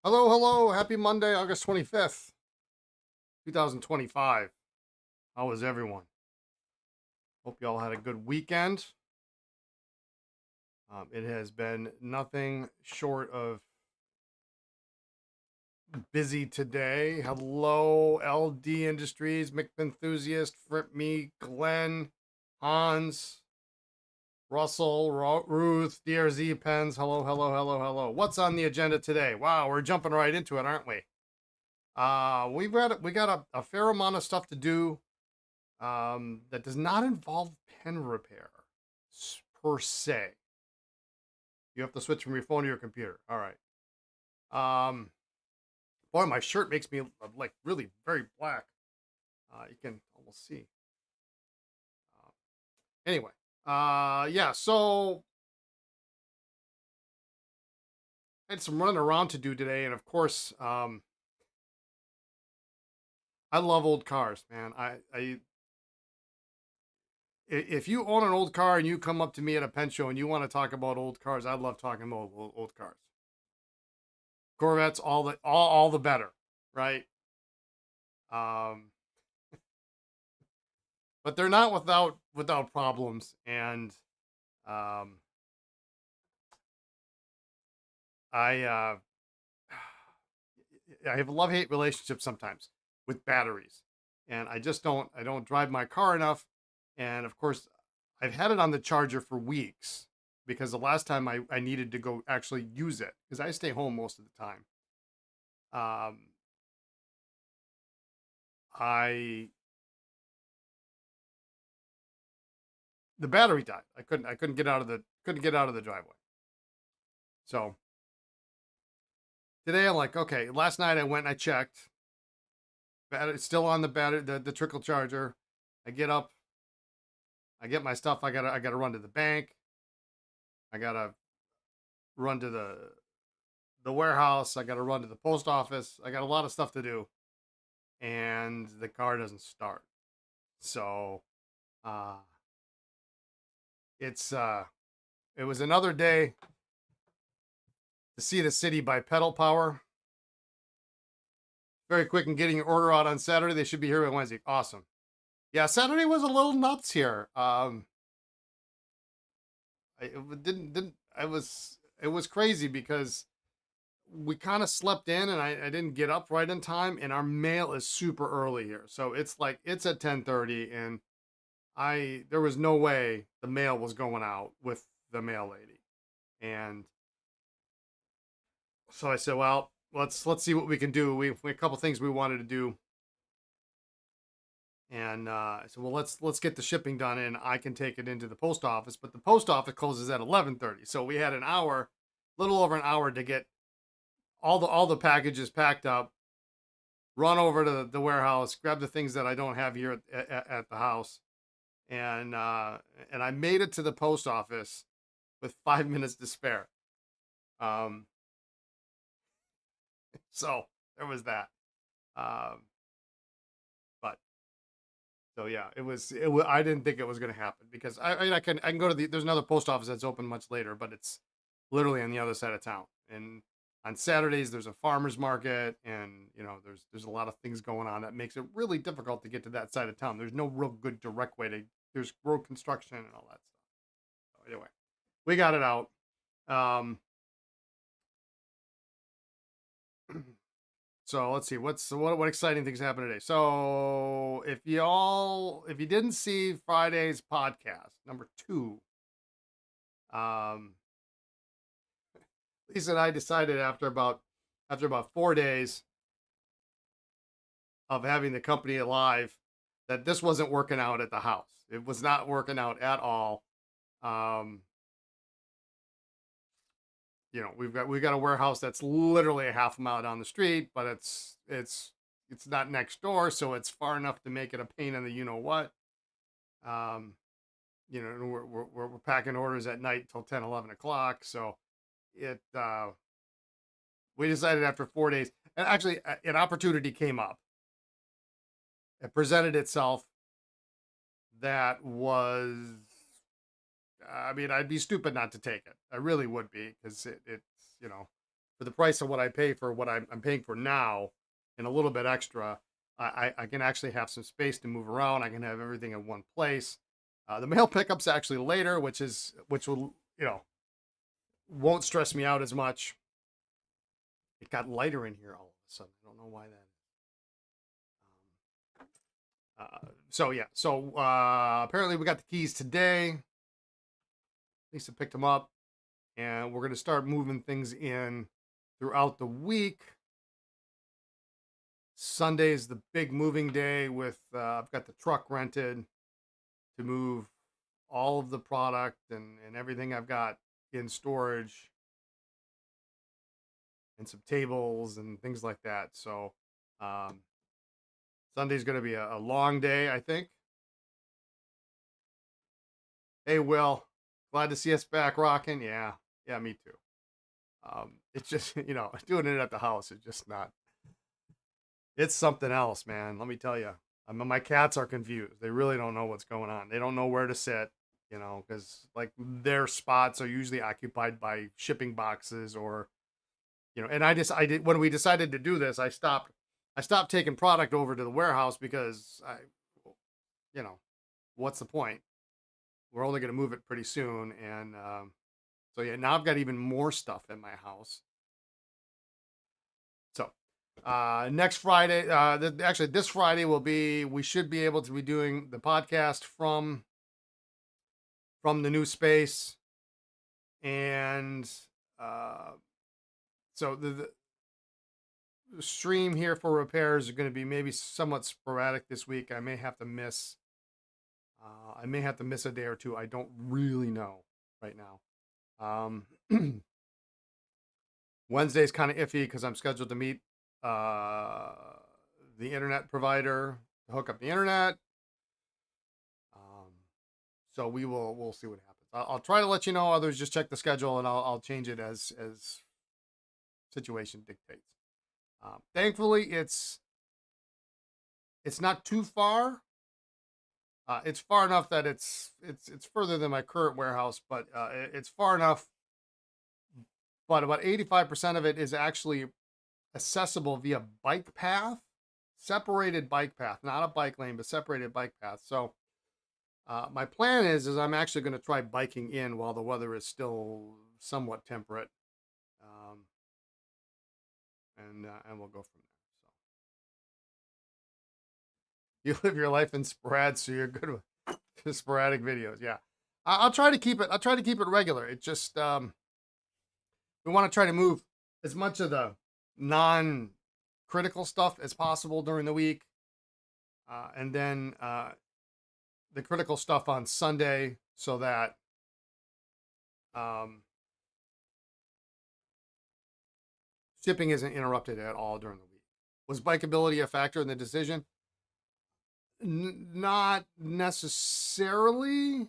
Hello, hello. Happy Monday, August 25th, 2025. How is everyone? Hope you all had a good weekend. It has been nothing short of busy today. Hello, LD Industries, McEnthusiast, Me, Glenn, Hans, Russell, Ruth, DRZ Pens. Hello, hello, hello, hello. What's on the agenda today? Wow, we're jumping right into it, aren't we? We got a fair amount of stuff to do that does not involve pen repair per se. You have to switch from your phone to your computer. All right. Boy, my shirt makes me like really very black. You can almost see. Anyway, yeah. So I had some running around to do today, and of course, I love old cars, man. If you own an old car and you come up to me at a pen show and you want to talk about old cars, I love talking about old cars. Corvettes, all the better, right? Um, but they're not without problems, and um, I I have a love hate relationship sometimes with batteries, and I don't drive my car enough, and of course I've had it on the charger for weeks because the last time I needed to go actually use it because I stay home most of the time. Um, I the battery died. I couldn't get out of the driveway. So today I'm like, okay. Last night I went and I checked. Battery still on the battery, the trickle charger. I get up, I get my stuff. I gotta run to the bank. I gotta run to the warehouse. I gotta run to the post office. I got a lot of stuff to do, and the car doesn't start. So, uh, it's it was another day to see the city by pedal power. Very quick in getting your order out on Saturday. They should be here by Wednesday. Awesome. Yeah, Saturday was a little nuts here. It didn't it was crazy because we kind of slept in and I didn't get up right in time, and our mail is super early here. So it's like it's at 10:30, and I there was no way the mail was going out with the mail lady. And so I said, well, let's see what we can do. We a couple things we wanted to do. And I said, well, let's get the shipping done, and I can take it into the post office. But the post office closes at 11:30, so we had an hour, little over an hour, to get all the packages packed up, run over to the warehouse, grab the things that I don't have here at the house, and I made it to the post office with 5 minutes to spare. Um, so there was that. Um, but So yeah, I didn't think it was going to happen because I mean I can go to there's another post office that's open much later, but it's literally on the other side of town. And on Saturdays there's a farmers market, and there's a lot of things going on that makes it really difficult to get to that side of town. There's no real good direct way to there's road construction and all that stuff. So anyway, we got it out. Um, So let's see what exciting things happened today. So if you didn't see Friday's podcast number 2, um, Lisa and I decided after about 4 days of having the company alive that this wasn't working out at the house. It was not working out at all. Um, we've got a warehouse that's literally a half a mile down the street, but it's not next door, so it's far enough to make it a pain in the what. Um, we're packing orders at night till 10, 11 o'clock. So it we decided after 4 days, and actually an opportunity came up. It presented itself that was, I mean, I'd be stupid not to take it. I really would be, because it's for the price of what I pay for what I'm paying for now, and a little bit extra, I can actually have some space to move around. I can have everything in one place. The mail pickup's actually later, which will, won't stress me out as much. It got lighter in here all of a sudden. I don't know why that so yeah, so apparently we got the keys today. Lisa picked them up, and we're going to start moving things in throughout the week. Sunday is the big moving day with I've got the truck rented to move all of the product and everything I've got in storage, and some tables and things like that. So Sunday's going to be a long day, I think. Hey, Will, glad to see us back rocking. Yeah, me too. It's just, doing it at the house is just not, it's something else, man. Let me tell you. My cats are confused. They really don't know what's going on. They don't know where to sit, because like their spots are usually occupied by shipping boxes or, and I did, when we decided to do this, I stopped taking product over to the warehouse because what's the point? We're only going to move it pretty soon. And, so yeah, now I've got even more stuff in my house. So, next Friday, actually this Friday we should be able to be doing the podcast from the new space. And, so the stream here for repairs are going to be maybe somewhat sporadic this week. I may have to miss a day or two. I don't really know right now. Wednesday's kind of iffy because I'm scheduled to meet the internet provider to hook up the internet. So we'll see what happens. I'll try to let you know. Others just check the schedule, and I'll change it as situation dictates. Thankfully, it's not too far. It's far enough that it's further than my current warehouse, but it's far enough. But about 85% of it is actually accessible via bike path, separated bike path, not a bike lane, but separated bike path. So my plan is I'm actually going to try biking in while the weather is still somewhat temperate, and we'll go from there. So you live your life in sporadic, so you're good with sporadic videos. Yeah, I'll try to keep it. I'll try to keep it regular. It just we want to try to move as much of the non-critical stuff as possible during the week, and then the critical stuff on Sunday, so that shipping isn't interrupted at all during the week. Was bikeability a factor in the decision? Not necessarily,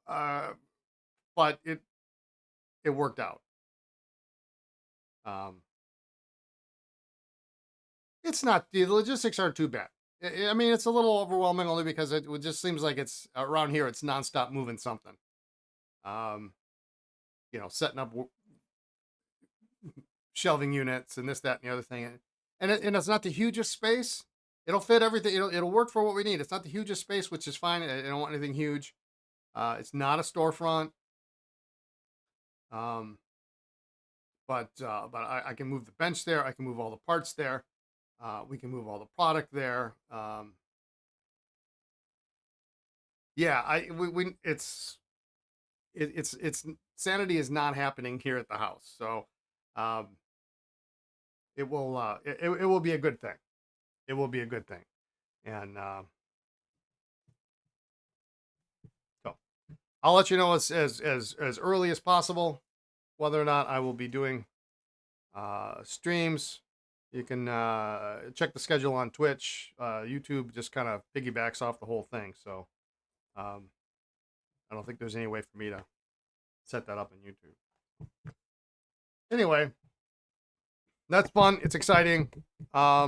but it worked out. It's not, the logistics aren't too bad. I mean, it's a little overwhelming only because it just seems like it's around here. It's nonstop moving something. Setting up shelving units and this, that, and the other thing. And it's not the hugest space. It'll fit everything. It'll work for what we need. It's not the hugest space, which is fine. I don't want anything huge. It's not a storefront. But I can move the bench there. I can move all the parts there. We can move all the product there. Yeah, it's sanity is not happening here at the house. So, it will be a good thing. It will be a good thing. And, so I'll let you know as early as possible whether or not I will be doing streams. You can check the schedule on Twitch. YouTube just kind of piggybacks off the whole thing. So I don't think there's any way for me to set that up on YouTube. Anyway, that's fun. It's exciting. Be a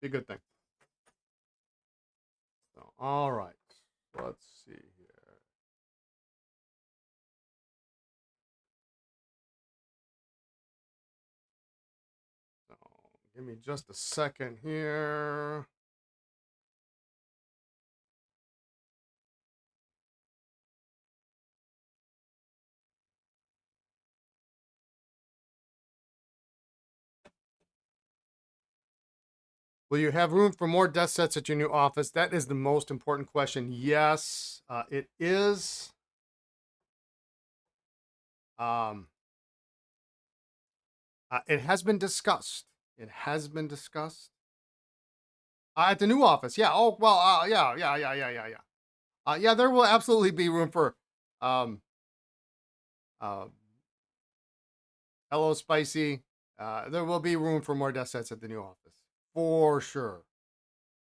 good thing. So, all right. Let's see here. Give me just a second here. Will you have room for more desk sets at your new office? That is the most important question. Yes, it is. It has been discussed. It has been discussed. At the new office, yeah. Oh well, yeah. There will absolutely be room for, um, uh, hello, spicy. There will be room for more desk sets at the new office for sure.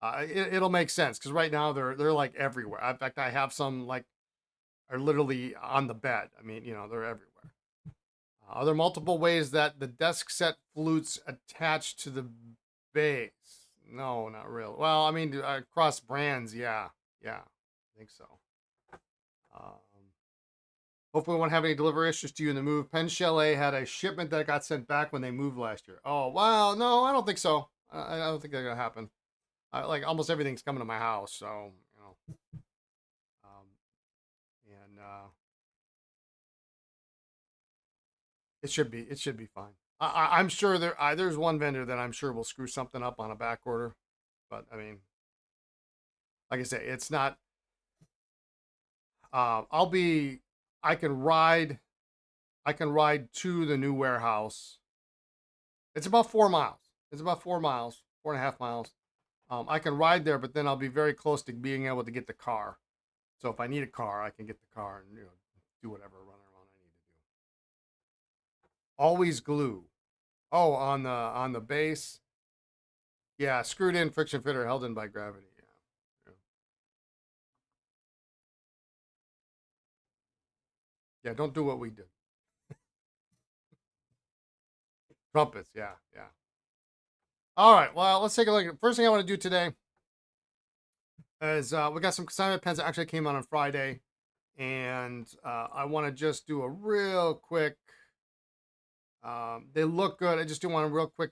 It'll make sense because right now they're like everywhere. In fact, I have some like are literally on the bed. I mean, they're everywhere. Are there multiple ways that the desk set flutes attach to the base? No, not really. Well, I mean, across brands, yeah, I think so. Um, Hopefully, we won't have any delivery issues to you in the move. Penn Chalet had a shipment that got sent back when they moved last year. Oh, wow, no, I don't think so. I don't think that's gonna happen. Like almost everything's coming to my house, so um, and it should be fine. I'm sure there's one vendor that I'm sure will screw something up on a back order, but I mean, like I say, it's not. I'll be. I can ride. I can ride to the new warehouse. It's about 4 miles. It's about 4 miles, 4.5 miles. I can ride there, but then I'll be very close to being able to get the car. So if I need a car, I can get the car and do whatever run around I need to do. Always glue. Oh, on the base. Yeah, screwed in friction fitter held in by gravity. Yeah. Yeah, don't do what we did. Trumpets, yeah. All right, well, let's take a look. First thing I want to do today is we got some consignment pens that actually came out on Friday, and I want to just do a real quick. They look good. I just do want a real quick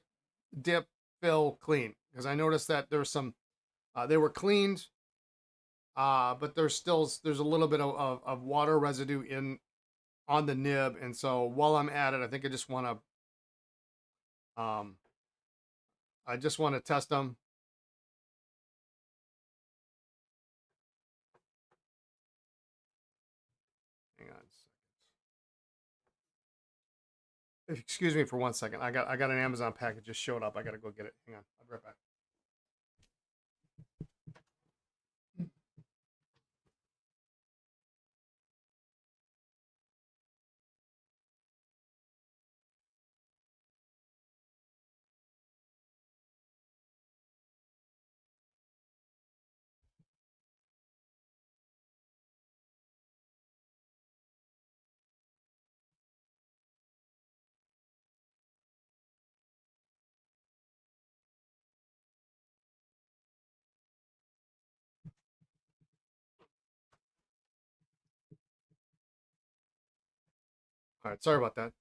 dip, fill, clean because I noticed that there's some. They were cleaned, but there's a little bit of water residue on the nib, and so while I'm at it, I think I just want to test them. Hang on a second. Excuse me for 1 second. I got an Amazon package just showed up. I got to go get it. Hang on. I'll be right back. All right. Sorry about that.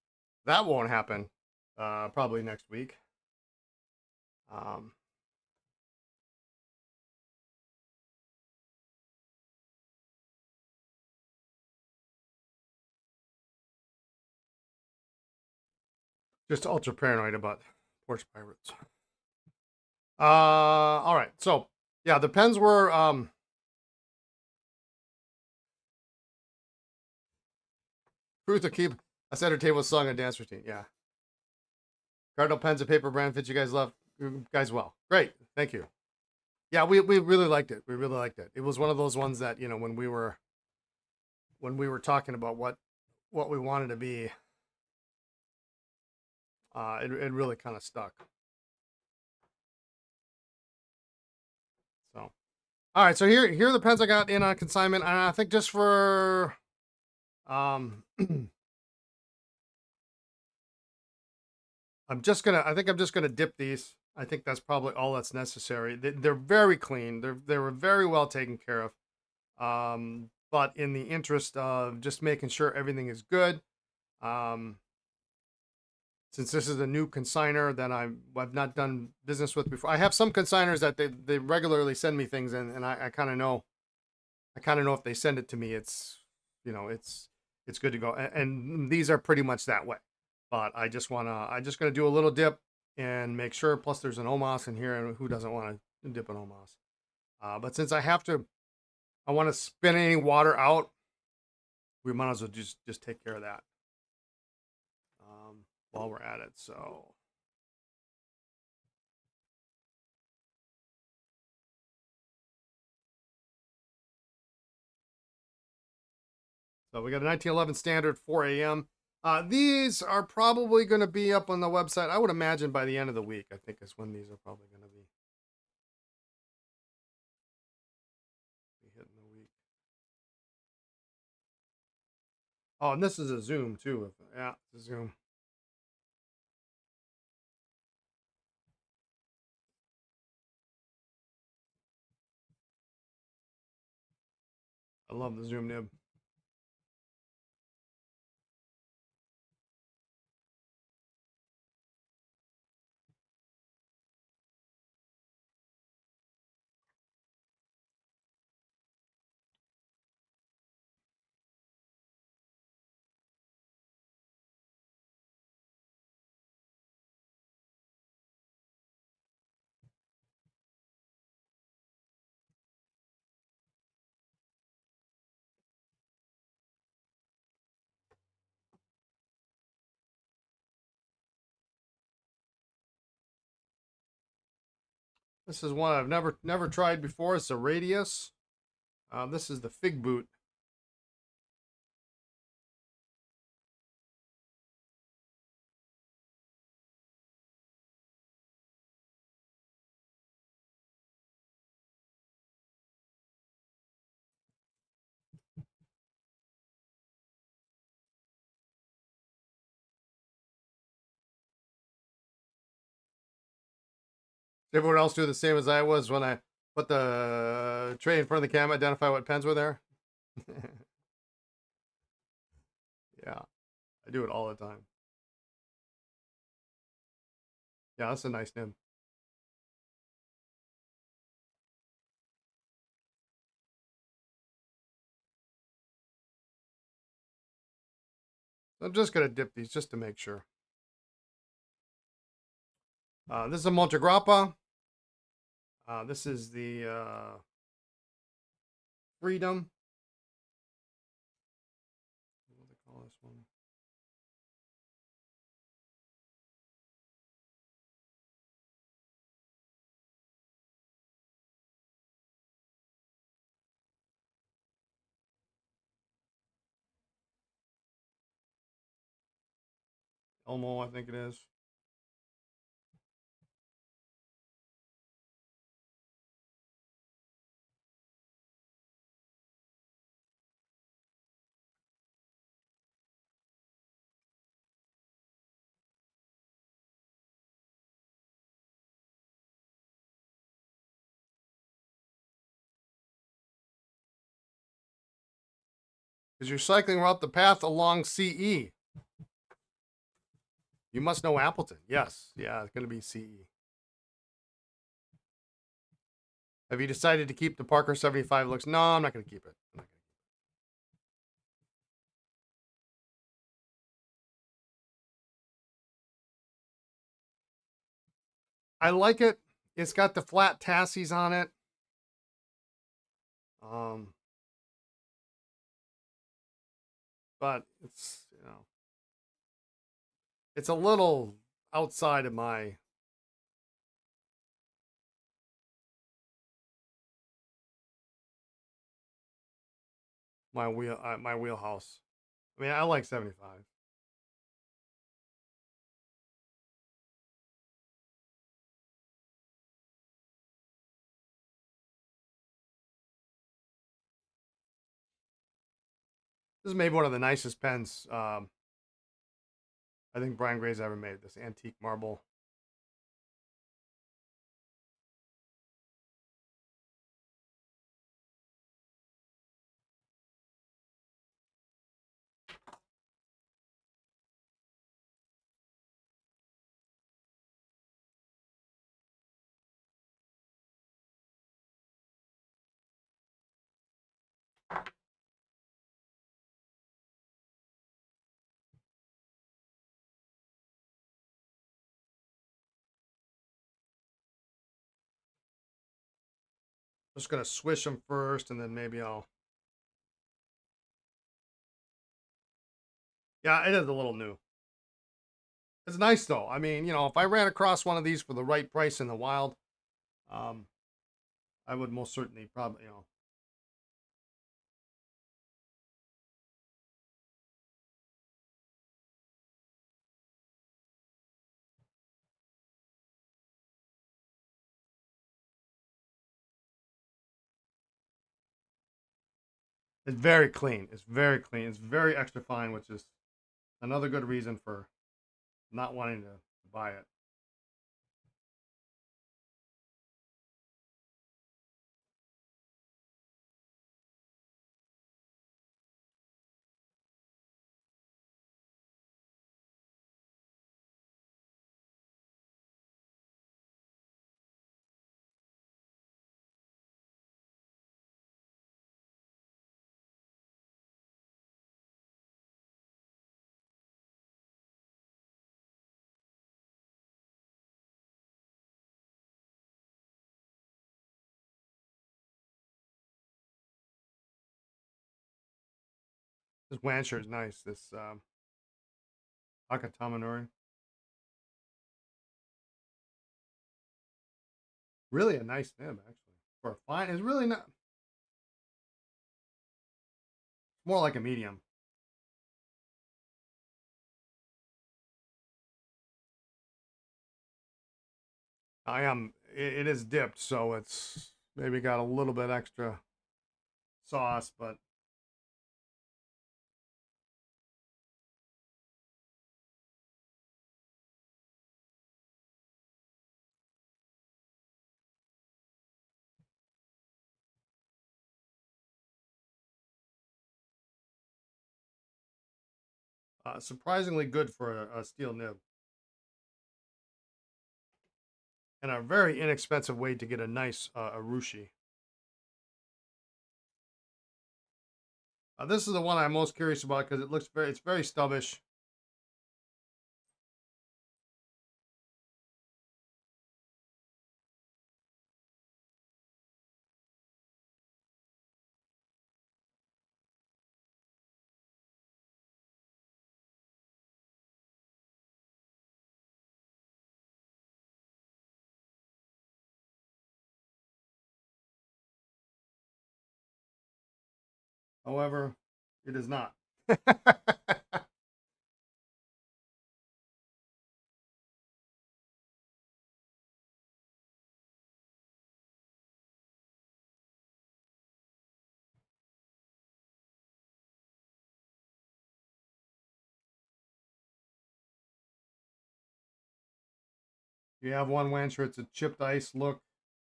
That won't happen. Probably next week. Um, just ultra paranoid about porch pirates. All right. So yeah, the pens were Truth to keep a center table song and dance routine. Yeah. Cardinal pens and paper brand fits you guys love you guys well. Great. Thank you. Yeah, we really liked it. We really liked it. It was one of those ones that, when we were talking about what we wanted to be, it really kind of stuck. So all right, so here are the pens I got in on consignment. And I think just for I think I'm just gonna dip these. I think that's probably all that's necessary. They're very clean. They were very well taken care of. But in the interest of just making sure everything is good, since this is a new consigner that I've not done business with before. I have some consigners that they regularly send me things, and I kind of know if they send it to me, it's it's good to go. And these are pretty much that way. But I just gonna do a little dip and make sure. Plus, there's an OMOS in here, and who doesn't want to dip an OMOS? But since I want to spin any water out. We might as well just take care of that while we're at it. So we got a 1911 standard 4 a.m. These are probably going to be up on the website. I would imagine by the end of the week. I think is when these are probably going to be hitting the week. Oh, and this is a zoom too. Yeah, it's a zoom. I love the zoom nib. This is one I've never tried before. It's a radius. This is the Fig Boot. Did everyone else do the same as I was when I put the tray in front of the camera, identify what pens were there? Yeah, I do it all the time. Yeah, that's a nice nib. I'm just going to dip these just to make sure. This is a Montegrappa. This is the Freedom. What do they call this one? Elmo, I think it is. Because you're cycling up the path along CE. You must know Appleton. Yes. Yeah, it's going to be CE. Have you decided to keep the Parker 75 looks? No, I'm not going to keep it. I like it. It's got the flat tassies on it. But it's, it's a little outside of my my wheelhouse. I mean, I like 75. This is maybe one of the nicest pens I think Brian Gray's ever made. This antique marble. Just gonna swish them first, and then maybe I'll. Yeah, it is a little new. It's nice though. I mean, if I ran across one of these for the right price in the wild, um, I would most certainly probably. It's very clean. It's very clean. It's very extra fine, which is another good reason for not wanting to buy it. This Wancher is nice. This Akatamanori. Really a nice nib, actually. For a fine, it's really not. More like a medium. It is dipped, so it's maybe got a little bit extra sauce, but surprisingly good for a steel nib. And a very inexpensive way to get a nice arushi. This is the one I'm most curious about because it's very stubbish. However, it is not. You have one Wancher, it's a chipped ice look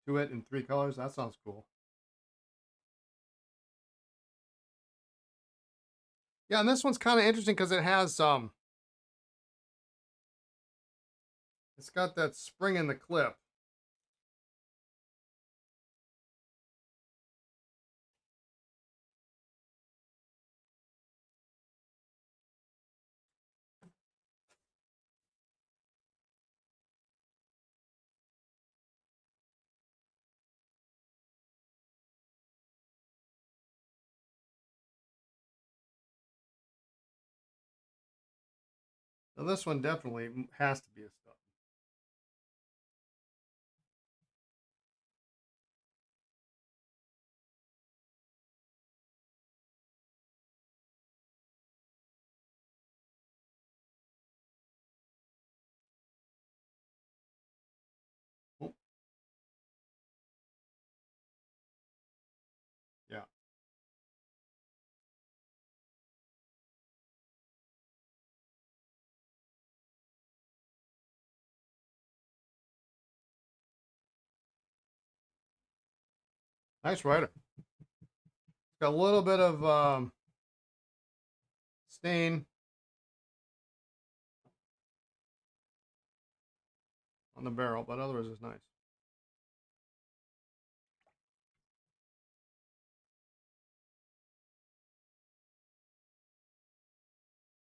to it in 3 colors. That sounds cool. Yeah, and this one's kind of interesting because it has it's got that spring in the clip. So this one definitely has to be a stud. Oh, yeah, nice rider. It's got a little bit of stain on the barrel, but otherwise it's nice.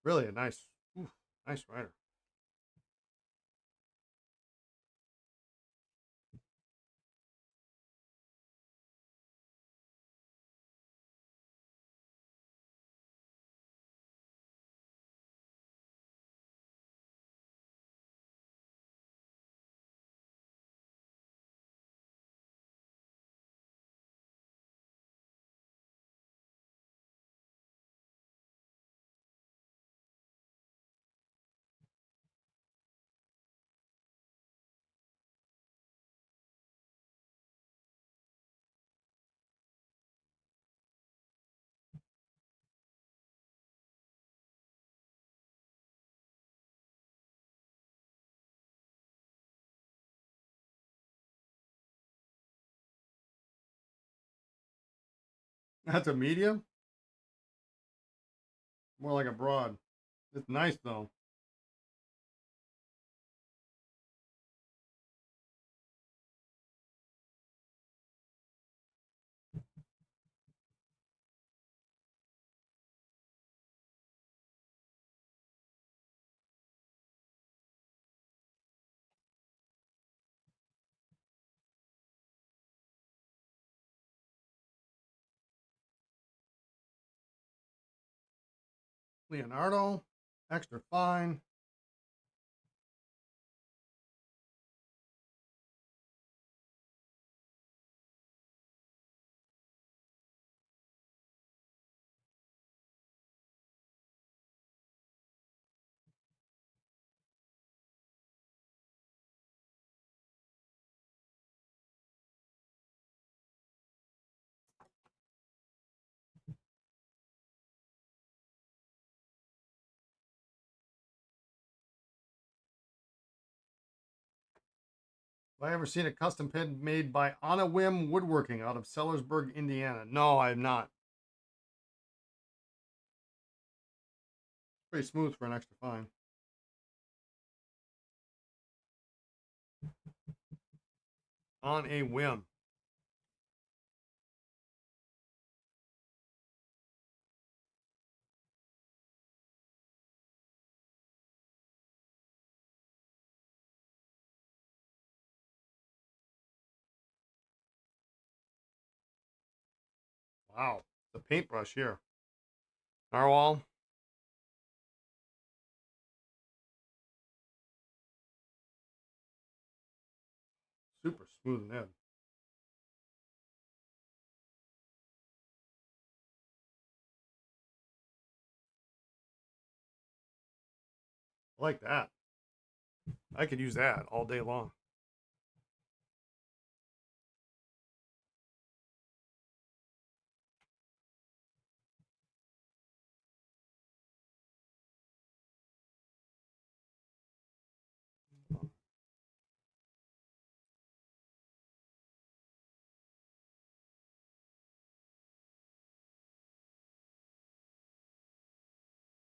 Really a nice, nice rider. That's a medium? More like a broad. It's nice though. Leonardo, extra fine. Have I ever seen a custom pin made by On a Whim Woodworking out of Sellersburg, Indiana? No, I have not. Pretty smooth for an extra fine. On a Whim. Wow. The paintbrush here. Narwhal. Super smooth nib. I like that. I could use that all day long.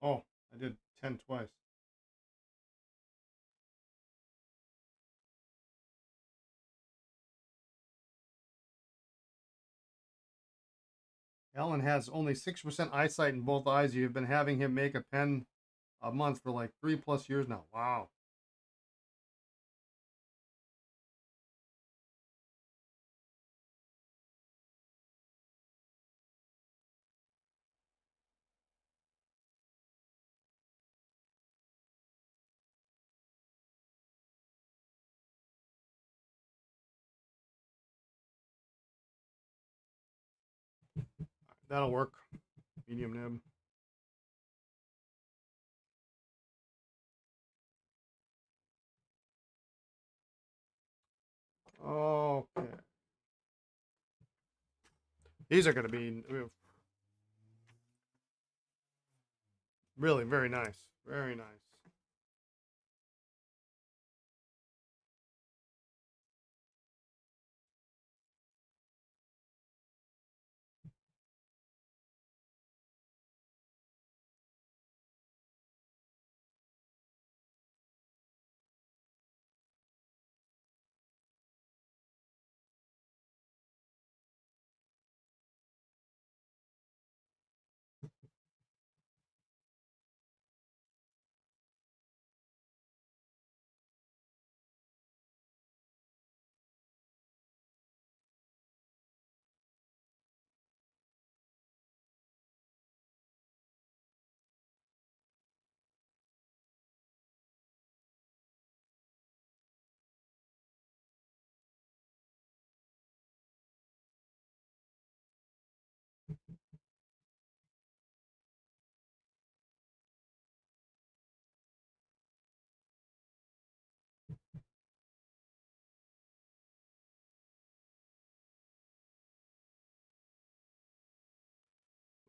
Oh, I did 10 twice. Alan has only 6% eyesight in both eyes. You've been having him make a pen a month for like 3+ years now. Wow. That'll work. Medium nib. Okay. These are going to be really very nice. Very nice.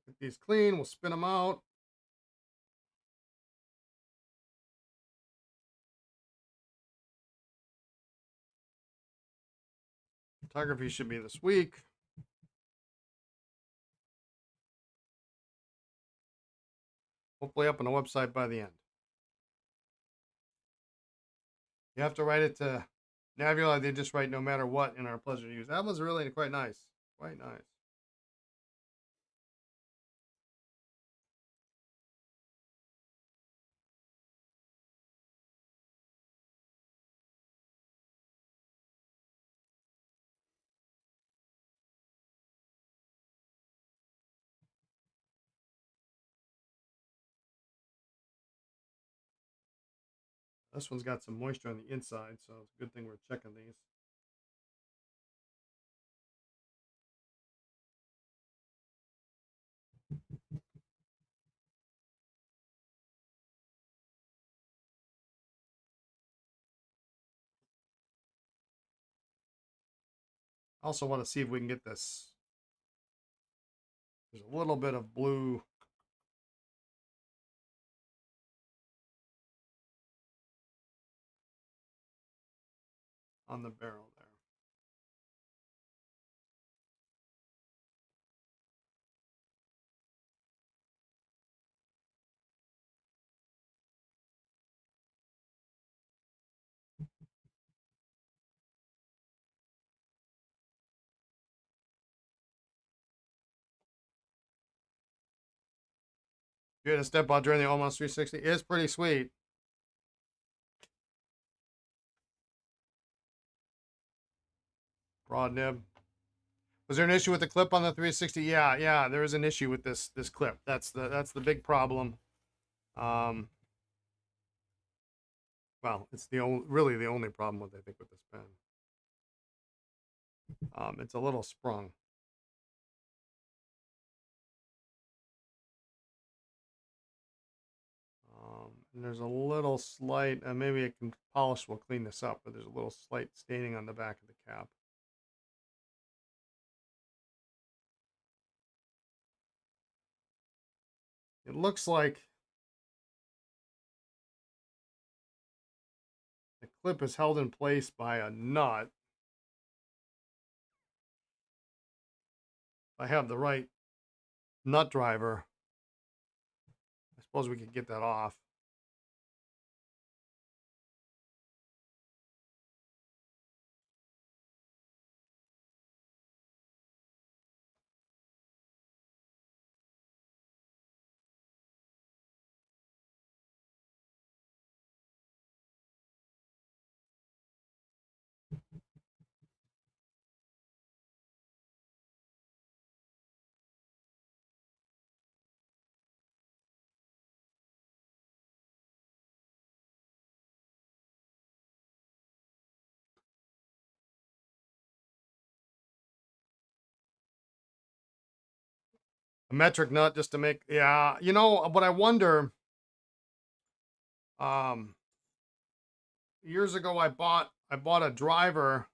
Get these clean. We'll spin them out. Photography should be this week. Hopefully up on the website by the end. You have to write it to Navula. They just write no matter what in our pleasure to use. That was really quite nice. Quite nice. This one's got some moisture on the inside, so it's a good thing we're checking these. I also want to see if we can get this. There's a little bit of blue on the barrel there. You had a step out during the almost 360. It's pretty sweet. Broad nib. Was there an issue with the clip on the 360? Yeah, there is an issue with this clip. That's the big problem. Well, it's really the only problem with, I think, with this pen. It's a little sprung. And there's a little slight, maybe it can polish will clean this up, but there's a little slight staining on the back of the cap. It looks like the clip is held in place by a nut. If I have the right nut driver, I suppose we could get that off. A metric nut just to make, yeah, you know what I wonder, years ago I bought a driver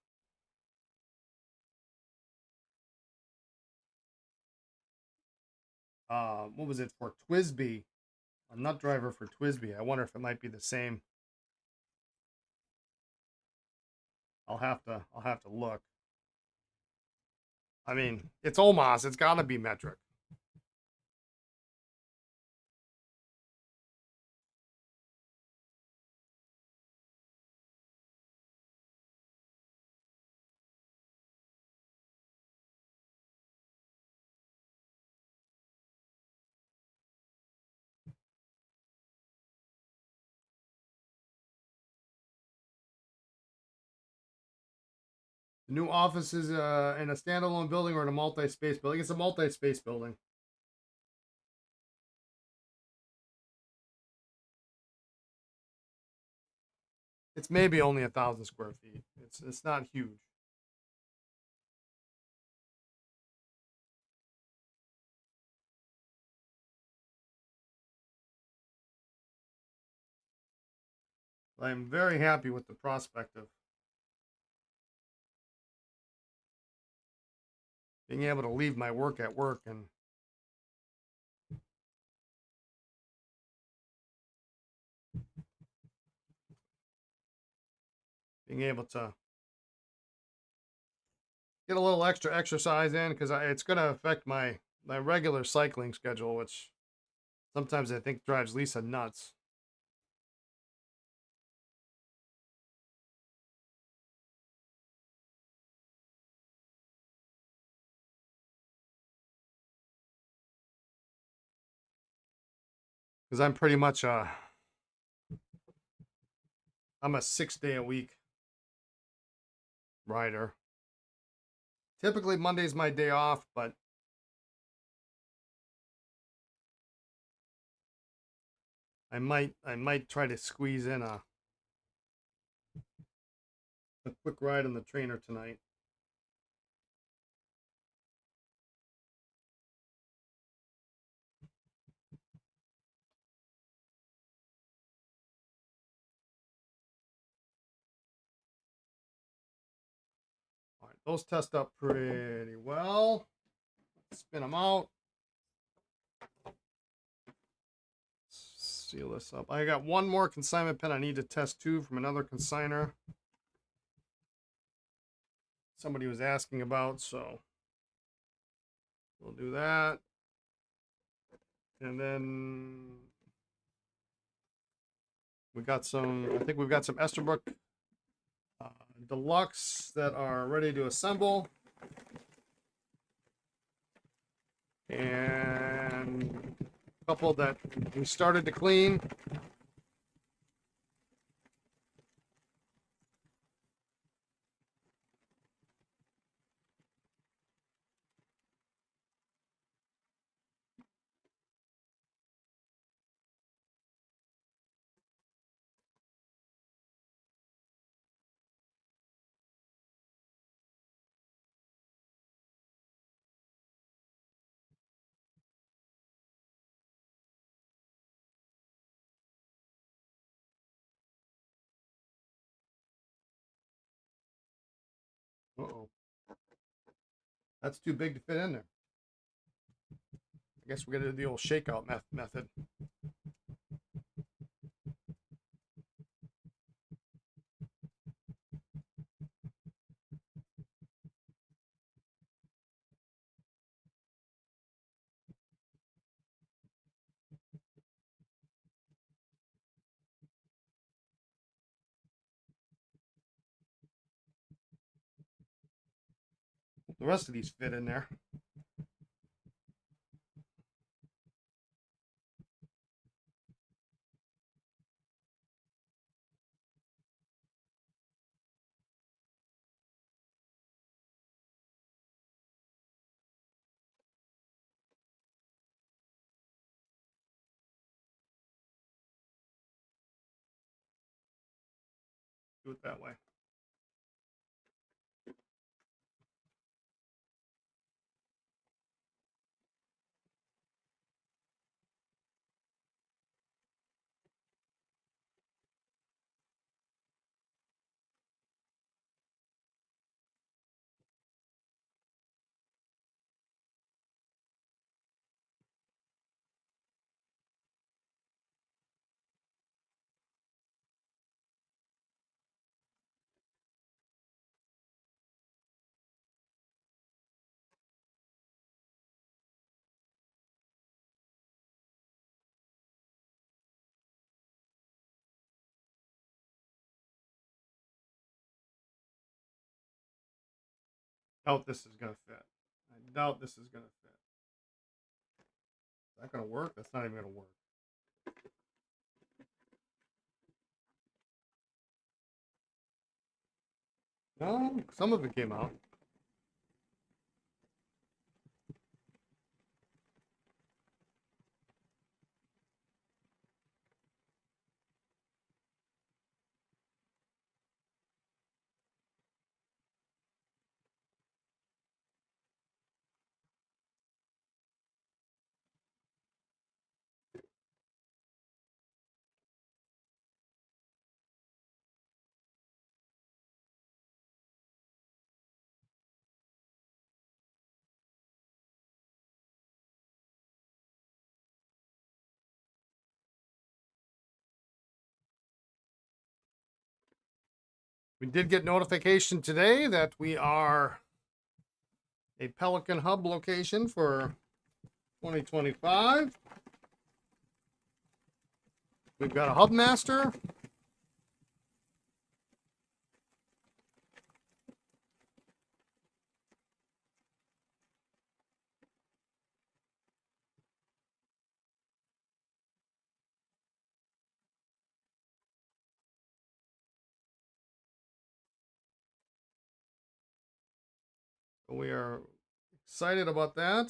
what was it, for Twisby, a nut driver for Twisby. I wonder if it might be the same. I'll have to look. I mean, it's OMAS, it's got to be metric. The new office is in a standalone building or in a multi-space building. It's a multi-space building. It's maybe only 1,000 square feet. It's not huge. I'm very happy with the prospect of being able to leave my work at work and being able to get a little extra exercise in, because it's going to affect my regular cycling schedule, which sometimes I think drives Lisa nuts. Because I'm pretty much I'm a 6-day-a-week rider. Typically Monday's my day off, but I might try to squeeze in a quick ride on the trainer tonight. All right, those test up pretty well. Spin them out. Seal this up. I got one more consignment pen I need to test too from another consigner. Somebody was asking about, so we'll do that. And then we got some, I think we've got some Esterbrook Deluxe that are ready to assemble. And a couple that we started to clean. Uh-oh. That's too big to fit in there. I guess we're going to do the old shakeout method. The rest of these fit in there. Do it that way. Doubt this is going to fit. I doubt this is going to fit. Is that going to work? That's not even going to work. No, some of it came out. We did get notification today that we are a Pelican Hub location for 2025. We've got a hub master. We are excited about that.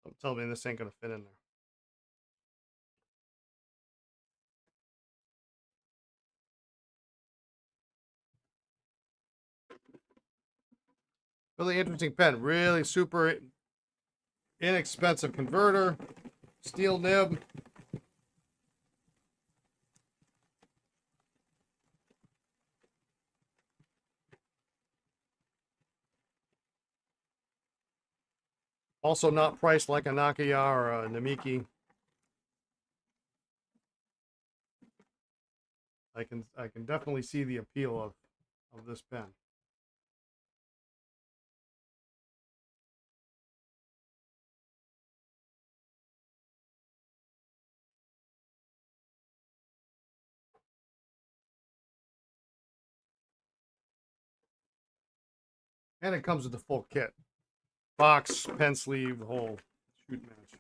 Don't tell me this ain't gonna fit in there. Really interesting pen. Really super inexpensive converter. Steel nib. Also not priced like a Nokia or a Namiki. I can definitely see the appeal of this pen. And it comes with the full kit. Box, pen sleeve, the whole shoot match.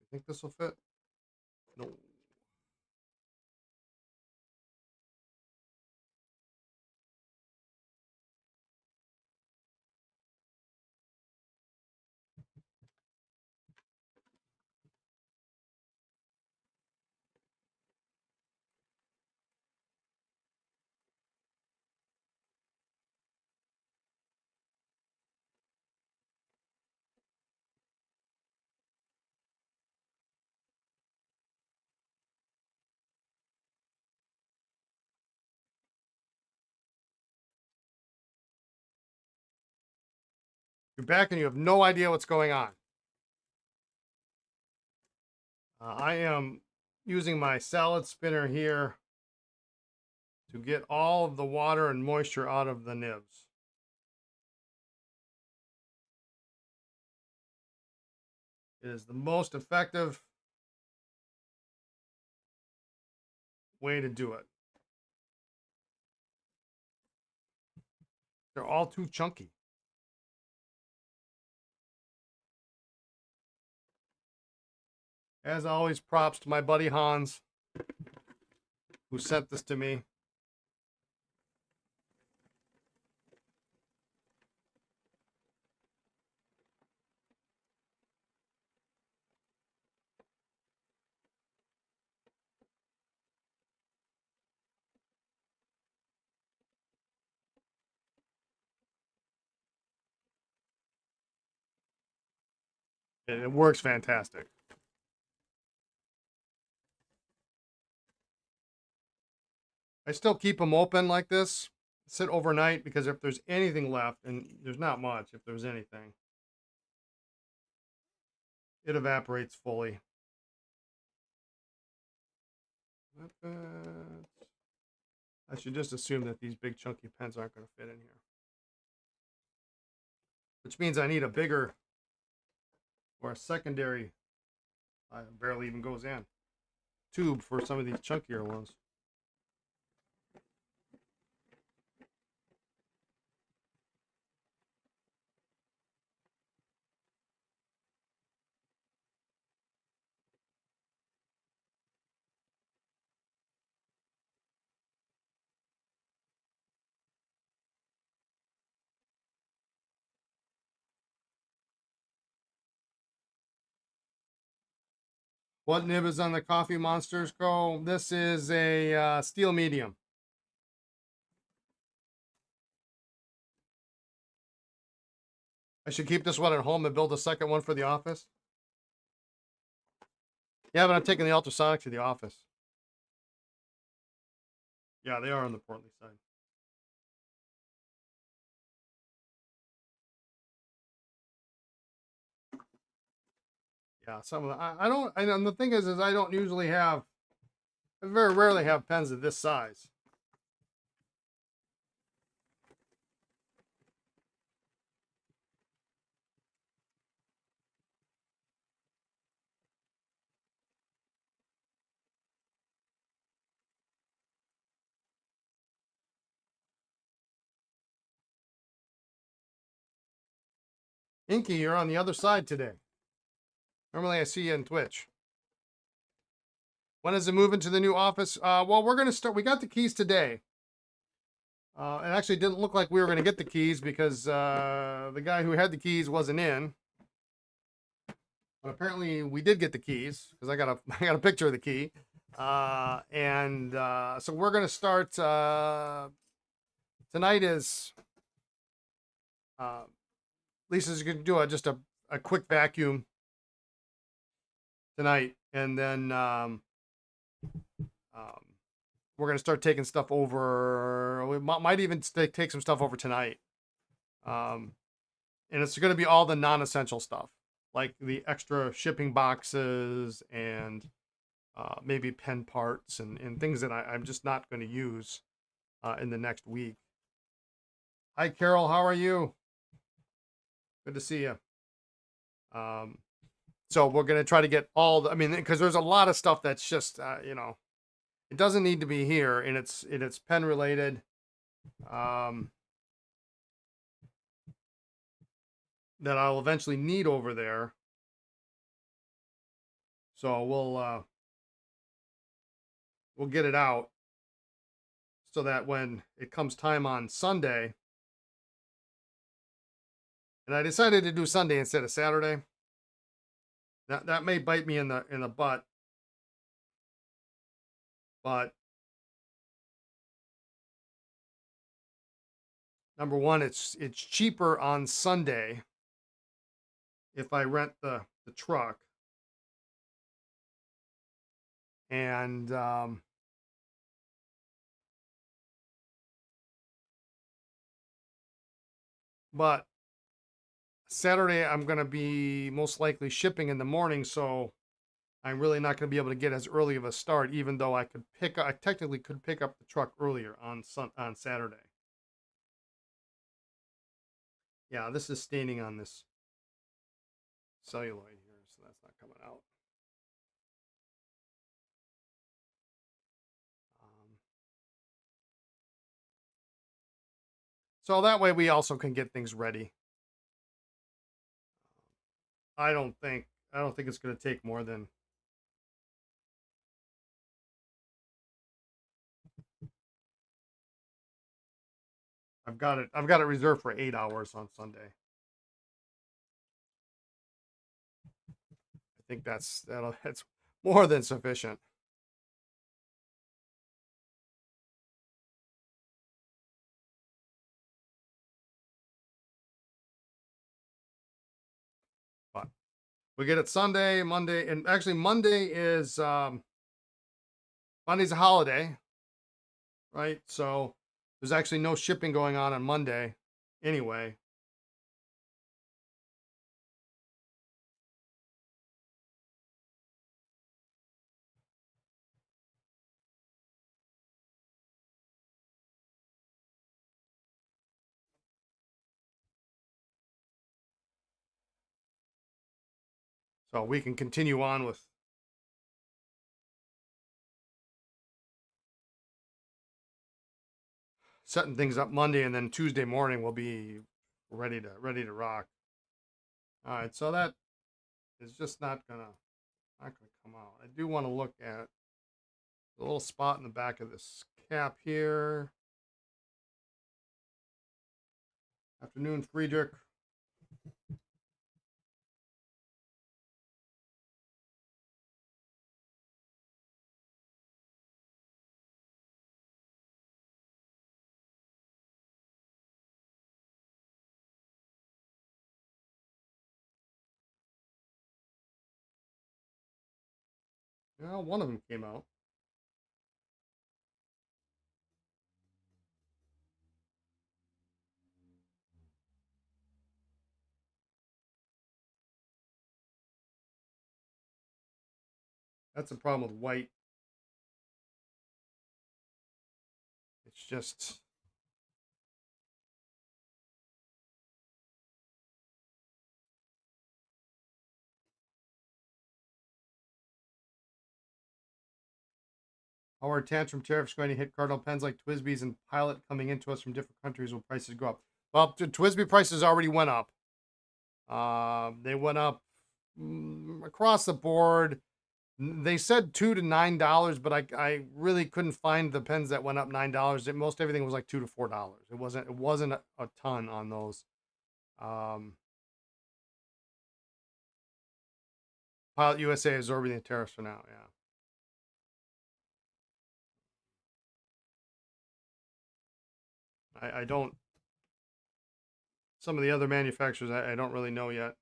You think this will fit? No. You're back and you have no idea what's going on. I am using my salad spinner here to get all of the water and moisture out of the nibs. It is the most effective way to do it. They're all too chunky. As always, props to my buddy Hans, who sent this to me. And it works fantastic. I still keep them open like this, sit overnight, because if there's anything left, and there's not much, if there's anything, it evaporates fully. I should just assume that these big chunky pens aren't going to fit in here. Which means I need a bigger or a secondary, barely even goes in, tube for some of these chunkier ones. What nib is on the Coffee Monsters Co? This is a steel medium. I should keep this one at home and build a second one for the office. Yeah, but I'm taking the ultrasonic to the office. Yeah, they are on the portly side. Yeah, some of the I don't. And the thing is I don't usually have. I very rarely have pens of this size. Inky, you're on the other side today. Normally I see you in Twitch. When is it moving to the new office? Well, we're going to start. We got the keys today. It actually didn't look like we were going to get the keys because the guy who had the keys wasn't in. But apparently we did get the keys because I got a picture of the key. So we're going to start. Tonight is Lisa's going to do just a quick vacuum tonight, and then we're going to start taking stuff over. We might even take some stuff over tonight. And it's going to be all the non-essential stuff, like the extra shipping boxes and maybe pen parts and things that I'm just not going to use in the next week. Hi, Carol. How are you? Good to see you. So we're going to try to get all the, because there's a lot of stuff that's just, it doesn't need to be here, and it's pen related. That I'll eventually need over there. So we'll get it out so that when it comes time on Sunday, and I decided to do Sunday instead of Saturday. That may bite me in the butt, but number one, it's cheaper on Sunday if I rent the truck, and but Saturday I'm going to be most likely shipping in the morning, so I'm really not going to be able to get as early of a start, even though I technically could pick up the truck earlier on Saturday. Yeah, this is staining on this celluloid here, so that's not coming out. So that way we also can get things ready. I don't think it's going to take more than I've got it reserved for 8 hours on Sunday. I think that's more than sufficient. But we get it Sunday, Monday, and actually Monday is Monday's a holiday, right? So there's actually no shipping going on Monday anyway. So we can continue on with setting things up Monday, and then Tuesday morning we'll be ready to rock. All right, so that is just not gonna come out. I do want to look at the little spot in the back of this cap here. Afternoon, Friedrich. Yeah, one of them came out. That's the problem with white. It's just how are tantrum tariffs going to hit cardinal pens like Twisby's and Pilot coming into us from different countries? Will prices go up? Well, the Twisby prices already went up. They went up across the board. They said $2 to $9, but I really couldn't find the pens that went up $9. Most everything was like $2 to $4. It wasn't a ton on those. Pilot USA absorbing the tariffs for now. Yeah, I don't. Some of the other manufacturers I don't really know yet.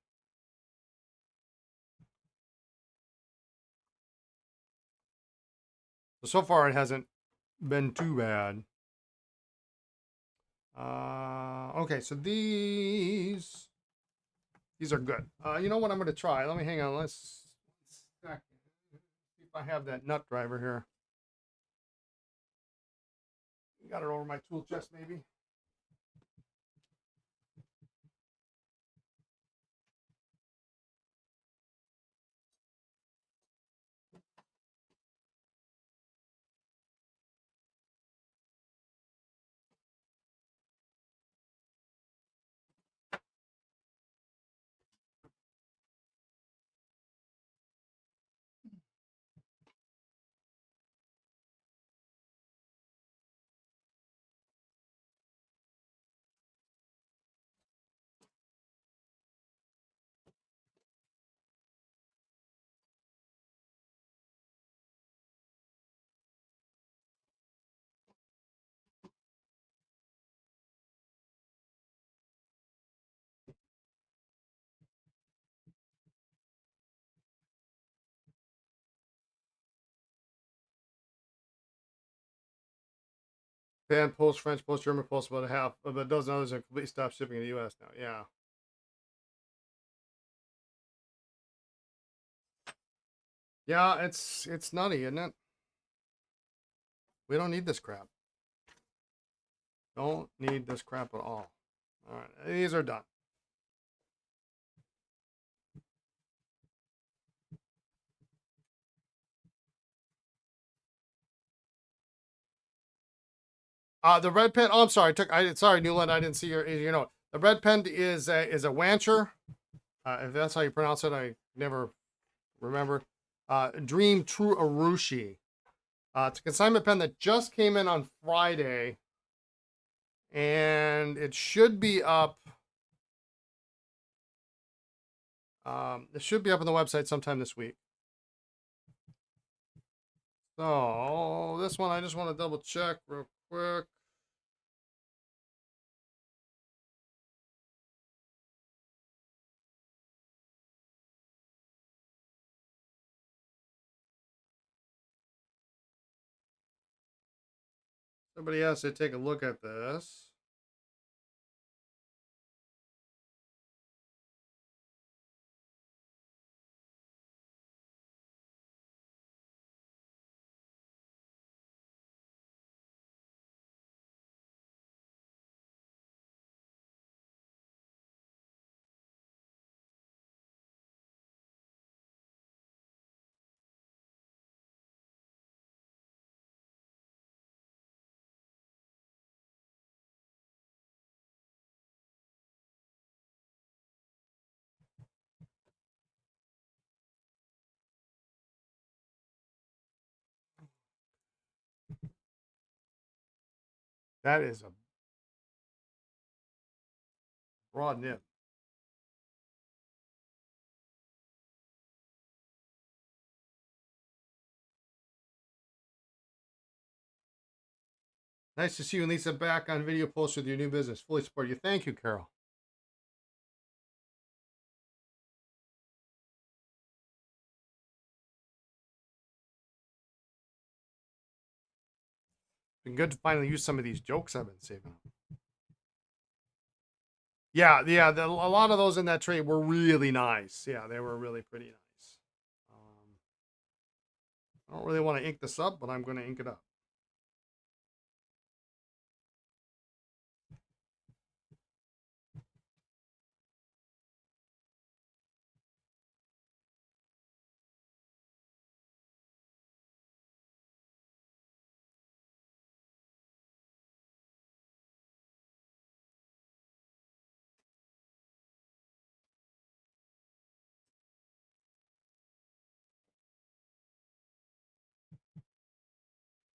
So far it hasn't been too bad. Okay, so these are good. You know what I'm going to try? Let me hang on. Let's see if I have that nut driver here. Got it over my tool chest, maybe. Japan, Post, French, Post, German, Post, about a half, but a dozen others have completely stopped shipping in the U.S. now. Yeah. Yeah, it's nutty, isn't it? We don't need this crap. Don't need this crap at all. All right, these are done. The red pen. Oh, I'm sorry. Sorry, Newland. I didn't see your note. The red pen is a Wancher. If that's how you pronounce it, I never remember. Dream True Arushi. It's a consignment pen that just came in on Friday, and it should be up. It should be up on the website sometime this week. So this one, I just want to double check real quick. Somebody has to take a look at this. That is a broad nib. Nice to see you and Lisa back on video posts with your new business. Fully support you. Thank you, Carol. Been good to finally use some of these jokes I've been saving up. Yeah, a lot of those in that tray were really nice. Yeah, they were really pretty nice. I don't really want to ink this up, but I'm going to ink it up.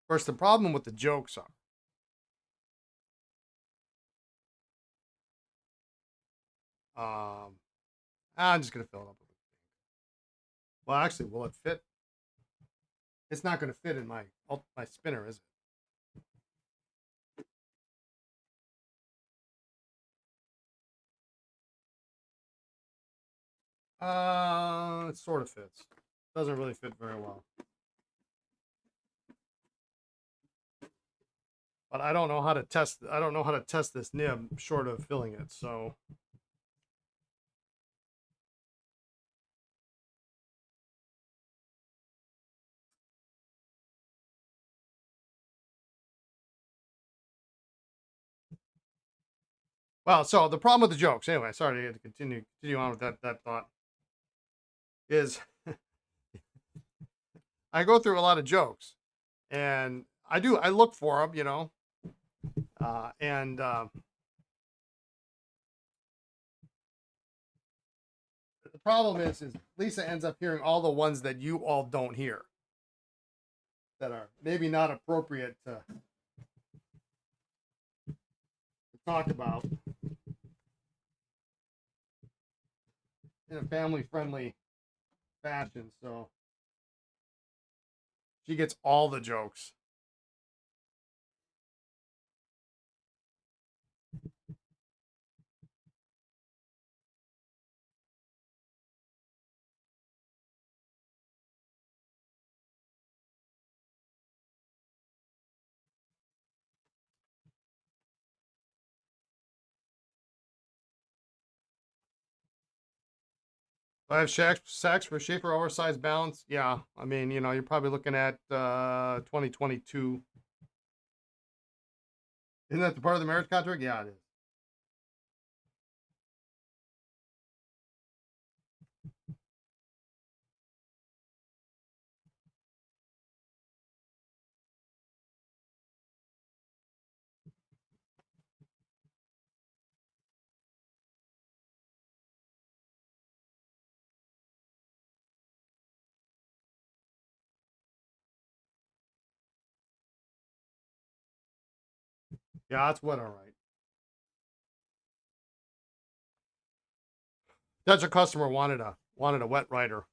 Of course, the problem with the jokes are, I'm just going to fill it up. Well, actually, will it fit? It's not going to fit in my spinner, is it? It sort of fits. Doesn't really fit very well. But I don't know how to test. I don't know how to test this nib short of filling it. So well, so the problem with the jokes, anyway. Sorry to continue on with that thought. Is I go through a lot of jokes, and I look for them, you know, and the problem is Lisa ends up hearing all the ones that you all don't hear, that are maybe not appropriate to talk about in a family friendly fashion. So she gets all the jokes. I have sacks for Schaefer oversized balance. Yeah, I mean, you know, you're probably looking at 2022. Isn't that the part of the marriage contract? Yeah, it is. Yeah, that's what. All right. That's a customer wanted a wet rider.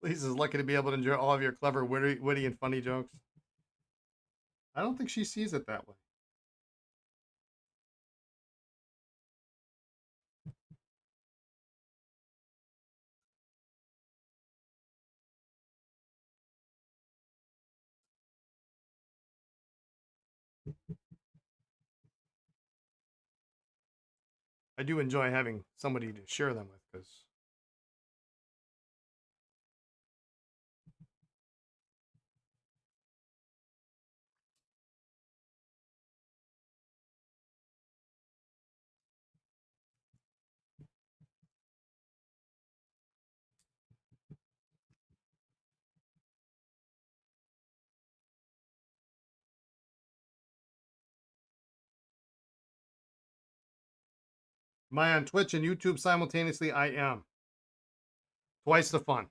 Lisa's lucky to be able to enjoy all of your clever, witty, and funny jokes. I don't think she sees it that way. I do enjoy having somebody to share them with because Am I on Twitch and YouTube simultaneously? I am. Twice the fun.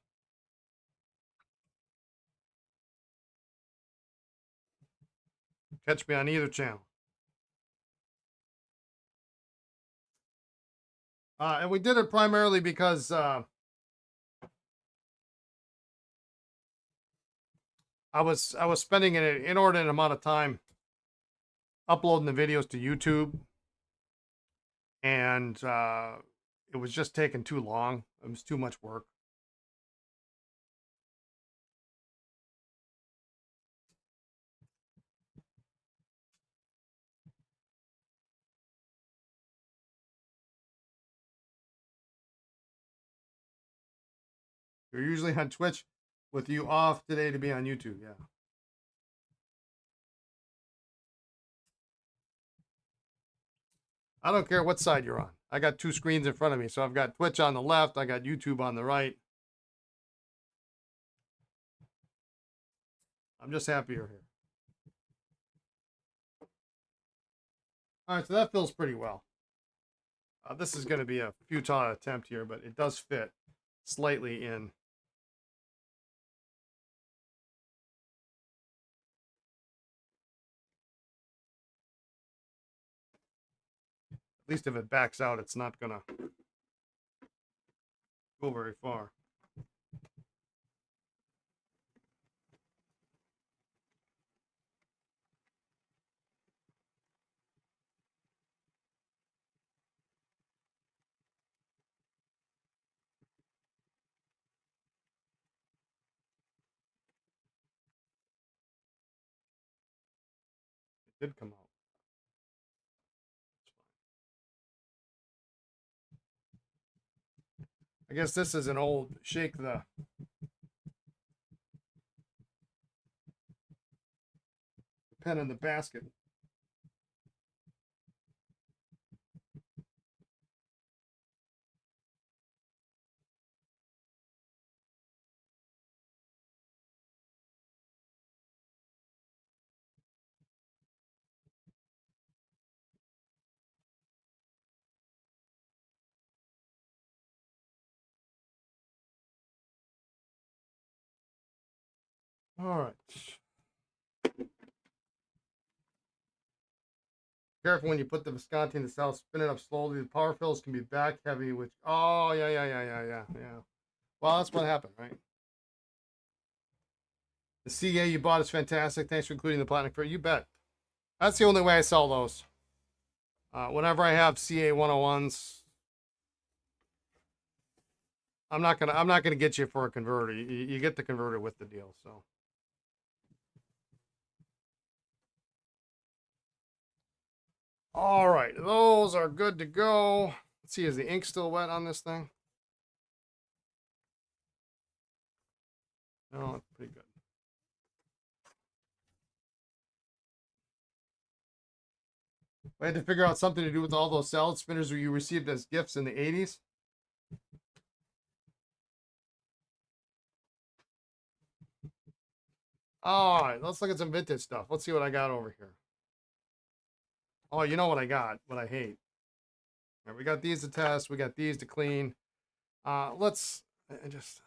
Catch me on either channel. And we did it primarily because I was spending an inordinate amount of time uploading the videos to YouTube, and it was just taking too long. It was too much work. You're usually on Twitch with you off today to be on YouTube. Yeah. I don't care what side you're on. I got two screens in front of me. So I've got Twitch on the left. I got YouTube on the right. I'm just happy you're here. All right, so that feels pretty well. This is going to be a futile attempt here, but it does fit slightly in. At least if it backs out, it's not going to go very far. It did come out. I guess this is an old shake the pen in the basket. All right. Careful when you put the Visconti in the cell, spin it up slowly. The power fills can be back heavy, which, oh, yeah. Well, that's what happened, right? The CA you bought is fantastic. Thanks for including the Platinum Credit. You bet. That's the only way I sell those. Whenever I have CA 101s, I'm not gonna get you for a converter. You get the converter with the deal. So. All right, those are good to go. Let's see, is the ink still wet on this thing? No, it's pretty good. I had to figure out something to do with all those salad spinners you received as gifts in the 80s. All right, let's look at some vintage stuff. Let's see what I got over here. Oh, you know what I got, what I hate. All right, we got these to test. We got these to clean. Let's just...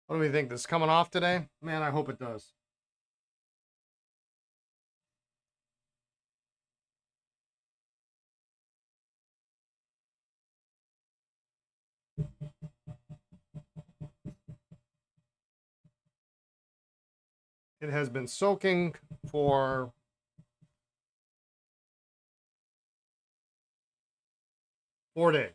What do we think? This is coming off today? Man, I hope it does. It has been soaking for 4 days.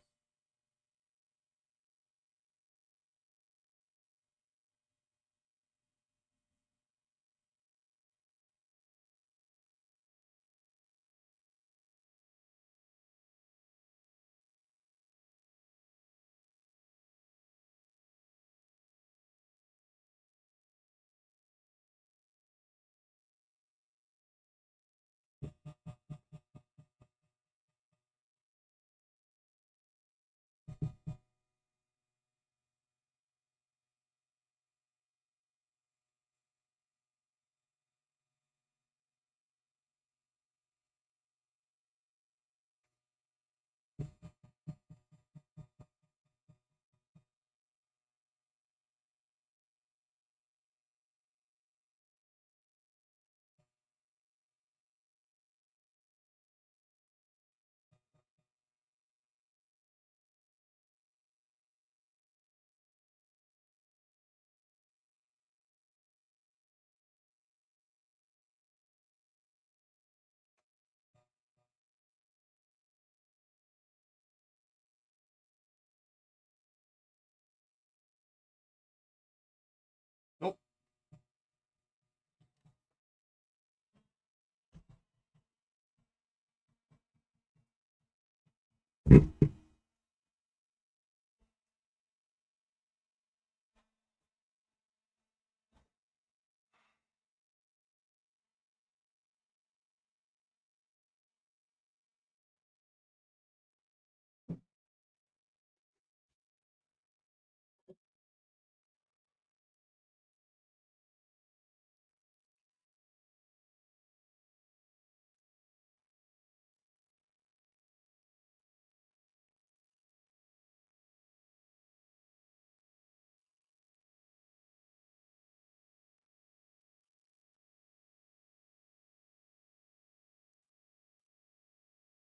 Nope.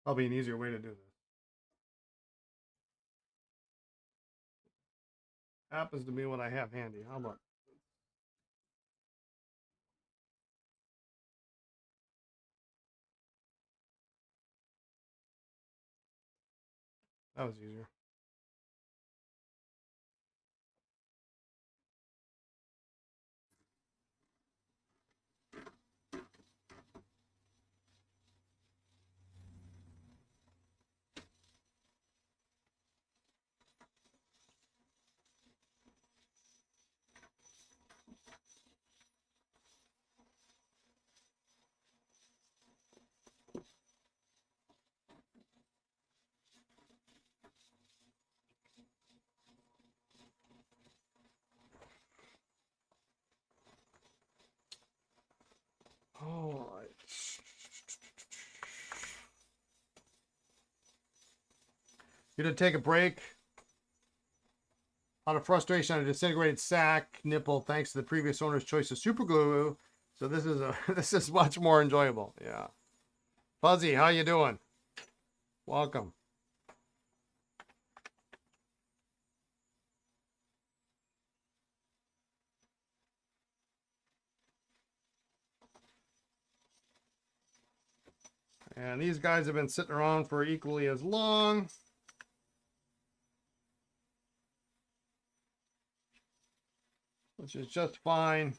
Probably an easier way to do this. Happens to be what I have handy. How about? That was easier. All right. Gonna take a break. Out of frustration on a disintegrated sack nipple, thanks to the previous owner's choice of super glue. So this is this is much more enjoyable. Yeah. Fuzzy, how you doing? Welcome. And these guys have been sitting around for equally as long. Which is just fine,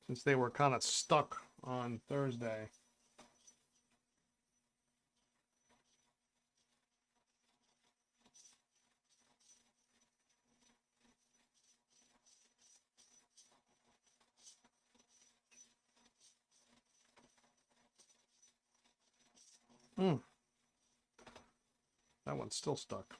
since they were kind of stuck on Thursday. That one's still stuck.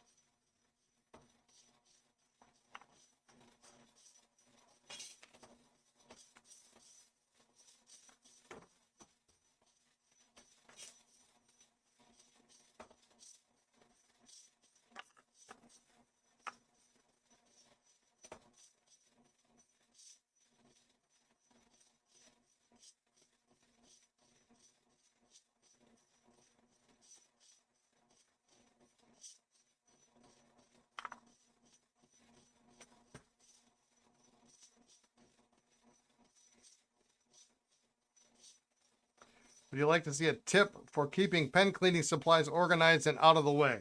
Would you like to see a tip for keeping pen cleaning supplies organized and out of the way?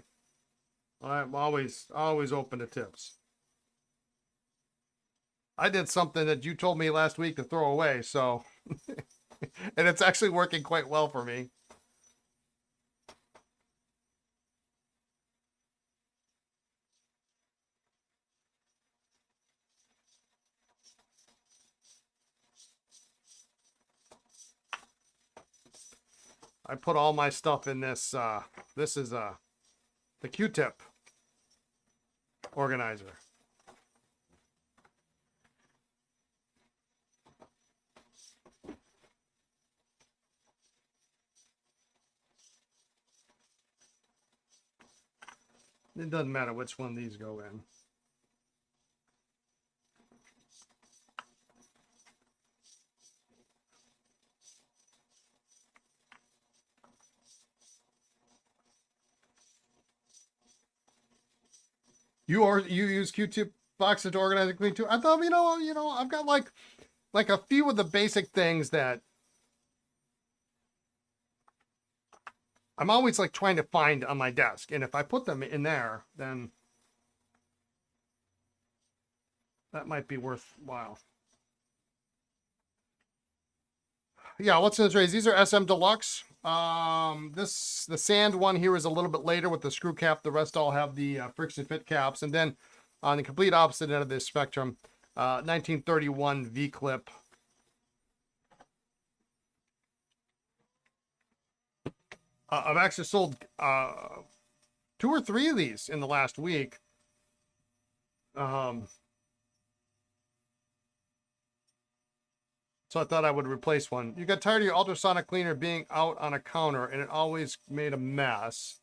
I'm always open to tips. I did something that you told me last week to throw away, so and it's actually working quite well for me. I put all my stuff in this. This is the Q-tip organizer. It doesn't matter which one these go in. You use Q-tip boxes to organize and clean too? I thought, you know, I've got like a few of the basic things that I'm always like trying to find on my desk. And if I put them in there, then that might be worthwhile. Yeah, what's in this raise? These are SM Deluxe. The sand one here is a little bit later with the screw cap. The rest all have the friction fit caps. And then on the complete opposite end of this spectrum, 1931 V-clip. I've actually sold 2 or 3 of these in the last week. So I thought I would replace one. You got tired of your ultrasonic cleaner being out on a counter and it always made a mess.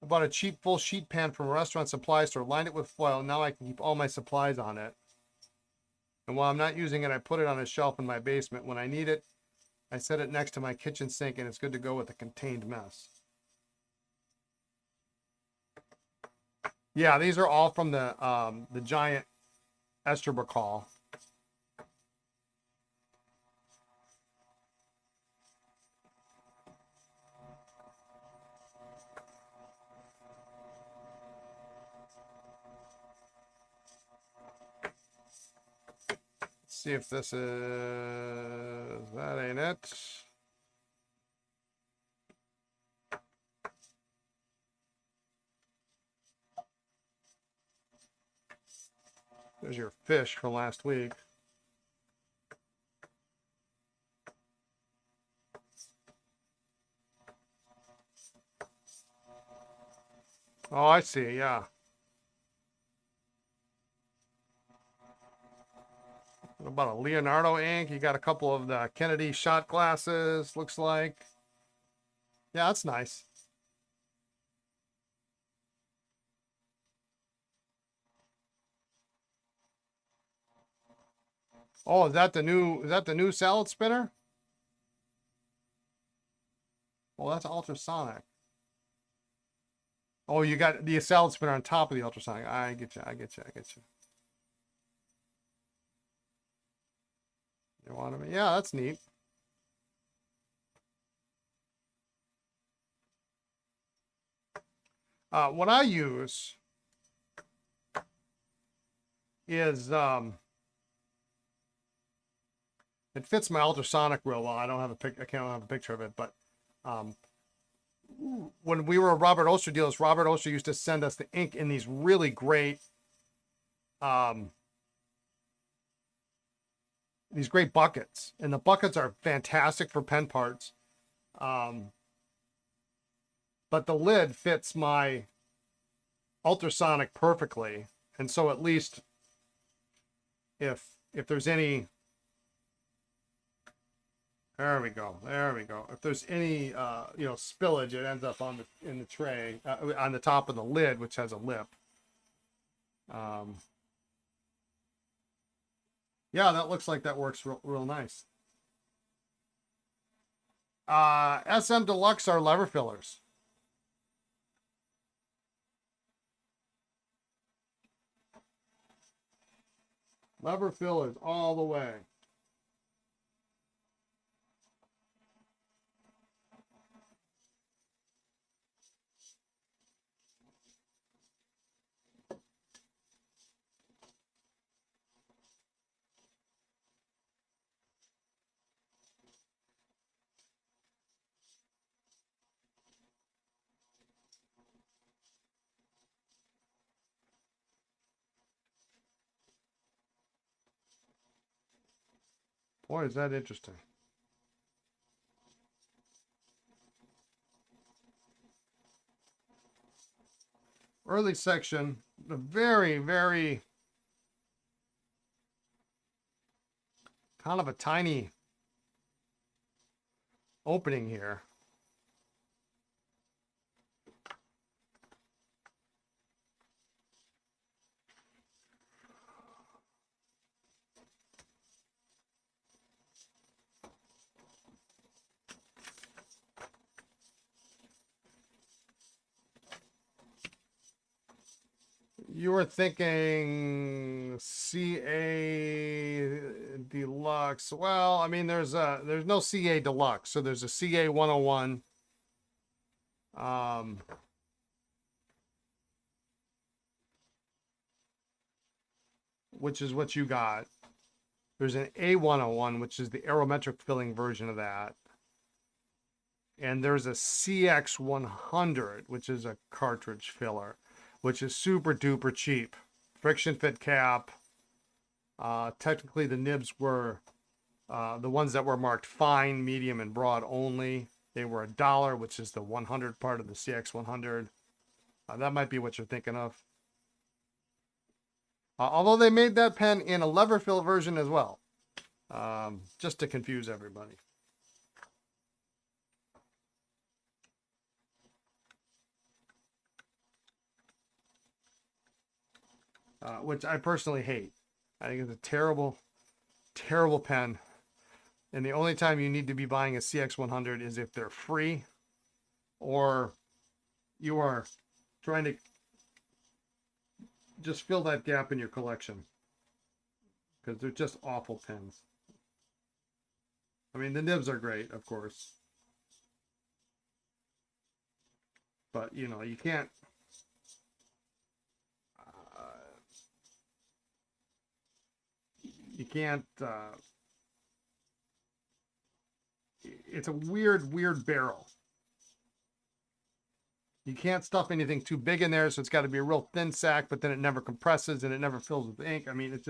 I bought a cheap full sheet pan from a restaurant supply store, lined it with foil. Now I can keep all my supplies on it. And while I'm not using it, I put it on a shelf in my basement. When I need it, I set it next to my kitchen sink and it's good to go with a contained mess. Yeah, these are all from the giant Esterbrook haul. Let's see if this is, that ain't it. There's your fish from last week. Oh, I see, yeah. What about a Leonardo ink? You got a couple of the Kennedy shot glasses, looks like. Yeah, that's nice. Oh, is that the new salad spinner? Well, that's ultrasonic. Oh, you got the salad spinner on top of the ultrasonic. I get you. You want me? Yeah, that's neat. What I use is it fits my ultrasonic real well. I don't have I can't have a picture of it, but when we were Robert Oster dealers, Robert Oster used to send us the ink in these really great buckets, and the buckets are fantastic for pen parts. But the lid fits my ultrasonic perfectly, and so at least if there's any, there we go. If there's any you know, spillage, it ends up on in the tray on the top of the lid, which has a lip. Yeah, that looks like that works real nice. SM Deluxe are lever fillers. Lever fillers all the way. Boy, is that interesting. Early section, a very, very kind of a tiny opening here. You were thinking CA Deluxe. Well, I mean, there's no CA Deluxe, so there's a CA 101. Which is what you got. There's an A101, which is the aerometric filling version of that. And there's a CX100, which is a cartridge filler, which is super duper cheap. Friction fit cap. Technically, the nibs were the ones that were marked fine, medium, and broad only. They were $1, which is the 100 part of the CX100. That might be what you're thinking of. Although they made that pen in a lever fill version as well, just to confuse everybody. Which I personally hate. I think it's a terrible, terrible pen. And the only time you need to be buying a CX100 is if they're free or you are trying to just fill that gap in your collection, because they're just awful pens. I mean, the nibs are great, of course, but you know, you can't it's a weird barrel. You can't stuff anything too big in there, so it's got to be a real thin sack, but then it never compresses and it never fills with ink. I mean,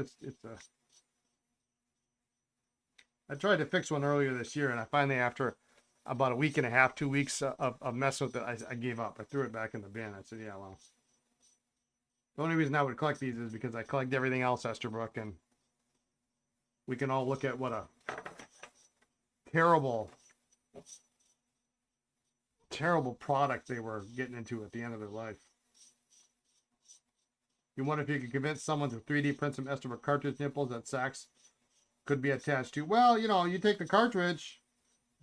I tried to fix one earlier this year, and I finally, after about a week and a half, 2 weeks of messing with it, I gave up. I threw it back in the bin. I said, yeah, well. The only reason I would collect these is because I collect everything else, Esterbrook, and we can all look at what a terrible product they were getting into at the end of their life. You wonder if you could convince someone to 3D print some Esterbrook cartridge nipples that sacks could be attached to. Well, you know, you take the cartridge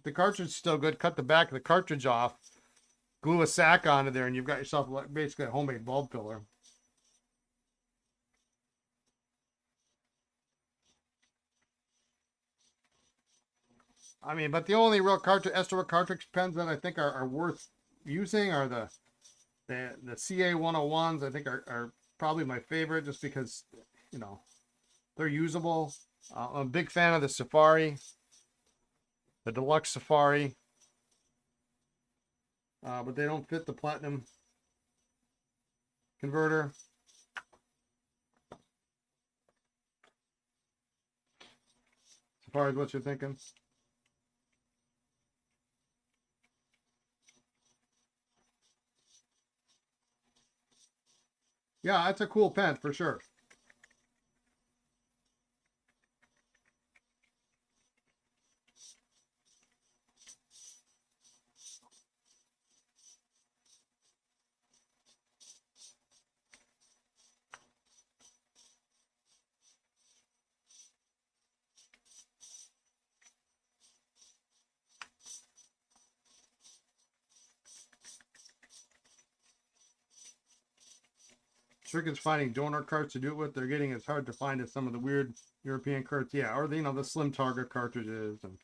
is still good, cut the back of the cartridge off, glue a sack onto there, and you've got yourself basically a homemade bulb filler. I mean, but the only real Esterbrook cartridge pens that I think are worth using are the CA 101s. I think are probably my favorite, just because, you know, they're usable. I'm a big fan of the Safari, the Deluxe Safari, but they don't fit the Platinum converter. Safari is what you're thinking? Yeah, that's a cool pen for sure. Trick is finding donor carts to do it with. They're getting as hard to find as some of the weird European carts. Yeah, or the, you know, the slim target cartridges. And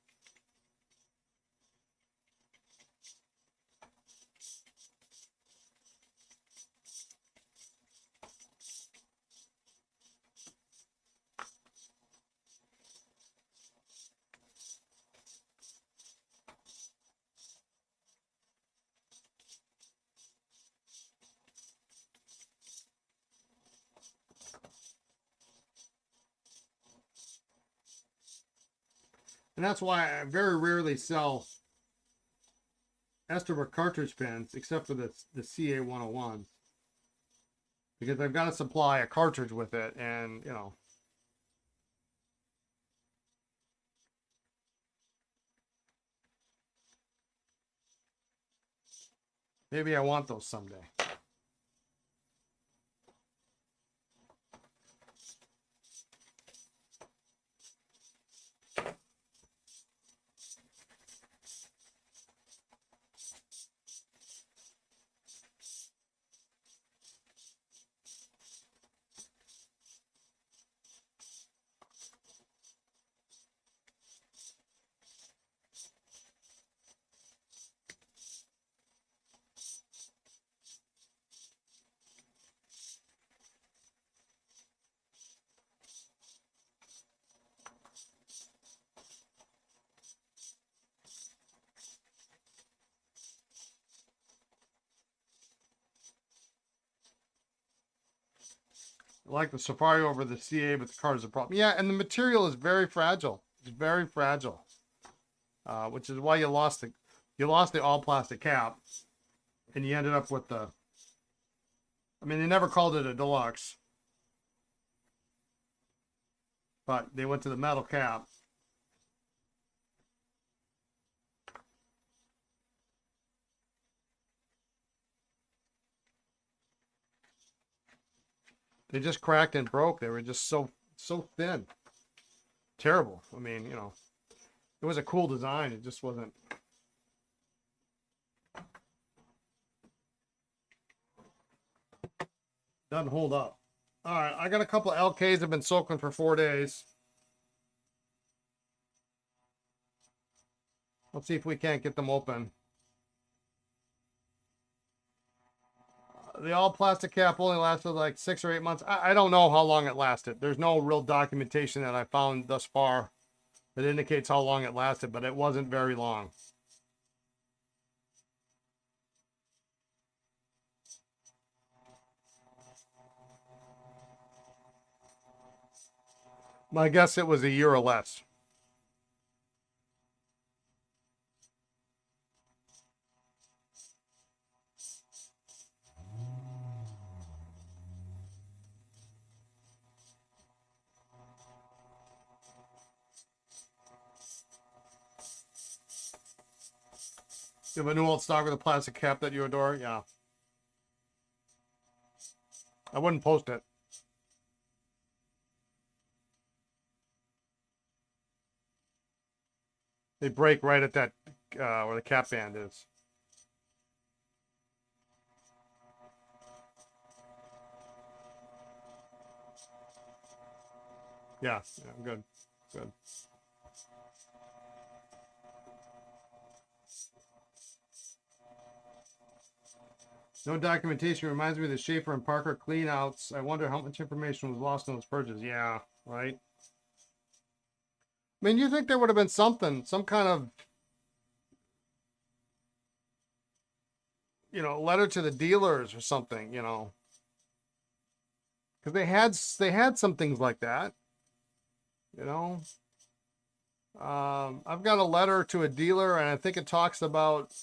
And that's why I very rarely sell Esterbrook cartridge pens, except for the CA 101s, because I've got to supply a cartridge with it, and you know. Maybe I want those someday. I like the Safari over the CA, but the card is a problem. Yeah, and the material is very fragile. It's very fragile, which is why you lost the all plastic cap, and you ended up with the. I mean, they never called it a deluxe, but they went to the metal cap. They just cracked and broke. They were just so thin. Terrible. I mean, you know, it was a cool design. It just wasn't. Doesn't hold up. All right, I got a couple of LKs that have been soaking for 4 days. Let's see if we can't get them open. The all plastic cap only lasted like 6 or 8 months. I don't know how long it lasted. There's no real documentation that I found thus far that indicates how long it lasted, but it wasn't very long. My guess it was a year or less. You have a new old stock with a plastic cap that you adore? Yeah. I wouldn't post it. They break right at that where the cap band is. Yeah, good. Good. No documentation reminds me of the Schaefer and Parker cleanouts. I wonder how much information was lost in those purges. Yeah, right. I mean, you think there would have been something, some kind of, you know, letter to the dealers or something, you know, because they had some things like that, you know. I've got a letter to a dealer, and I think it talks about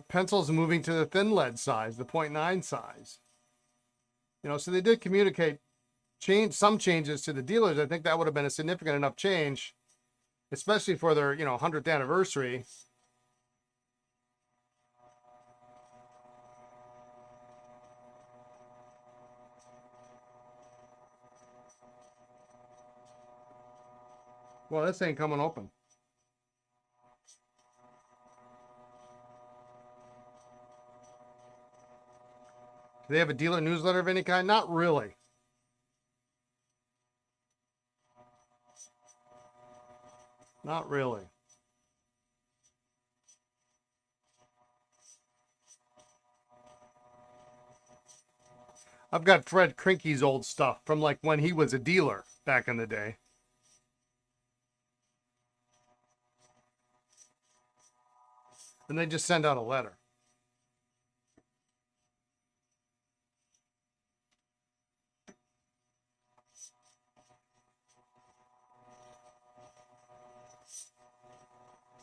pencils moving to the thin lead size, the 0.9 size. You know, so they did communicate some changes to the dealers. I think that would have been a significant enough change, especially for their, you know, 100th anniversary. Well, this ain't coming open. Do they have a dealer newsletter of any kind? Not really. Not really. I've got Fred Krinke's old stuff from like when he was a dealer back in the day. And they just send out a letter.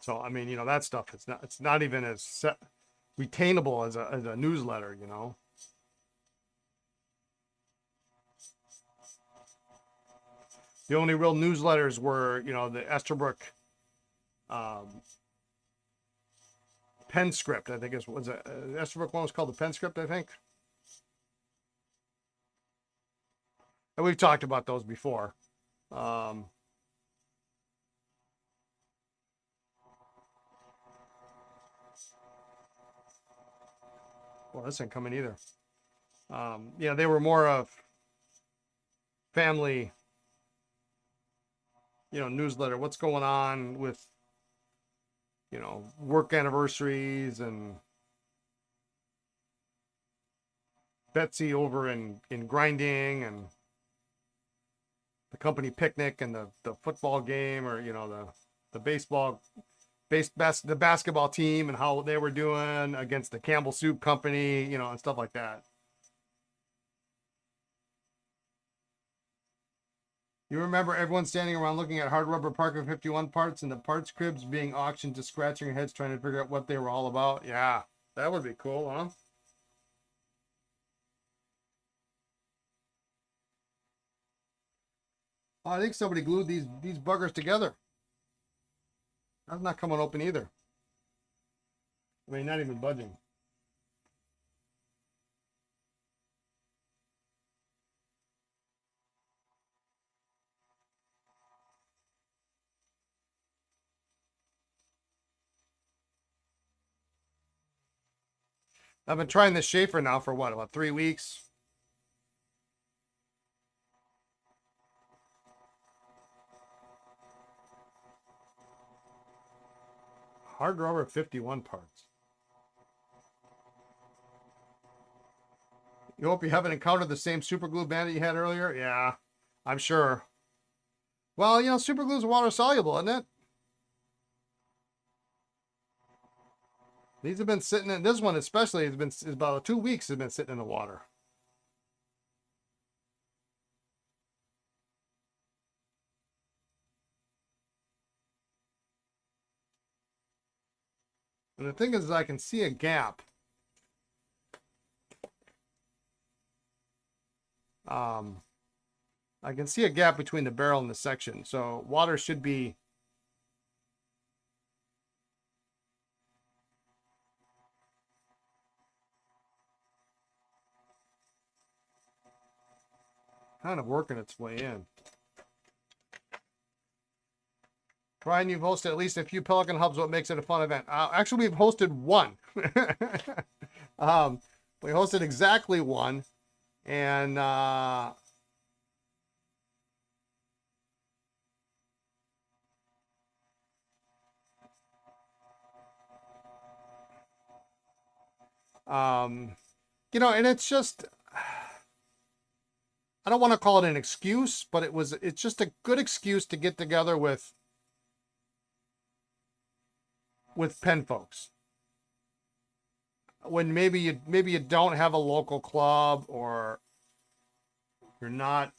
So I mean, that stuff, it's not even as retainable as a newsletter, The only real newsletters were, the Esterbrook pen script, I think was it. Esterbrook one was called the pen script, I think. And we've talked about those before. Well, this ain't coming either. Yeah, they were more of family, newsletter. What's going on with, work anniversaries and Betsy over in grinding and the company picnic and the football game, or the baseball the basketball team and how they were doing against the Campbell Soup Company, and stuff like that. You remember everyone standing around looking at hard rubber Parker 51 parts and the parts cribs being auctioned, just scratching their heads trying to figure out what they were all about? Yeah, that would be cool, huh? Oh, I think somebody glued these buggers together. That's not coming open either. I mean, not even budging. I've been trying this Schaefer now for what, about 3 weeks? Hard rubber 51 parts. You hope you haven't encountered the same super glue bandit you had earlier? Yeah, I'm sure. Well, super glue is water soluble, isn't it? These have been sitting in, this one especially is about 2 weeks has been sitting in the water. And the thing is I can see a gap. I can see a gap between the barrel and the section. So water should be kind of working its way in. Brian, you've hosted at least a few Pelican Hubs. What makes it a fun event? Actually, we've hosted one. We hosted exactly one. And and it's just, I don't want to call it an excuse, but it's just a good excuse to get together with pen folks. When maybe you don't have a local club, or you're not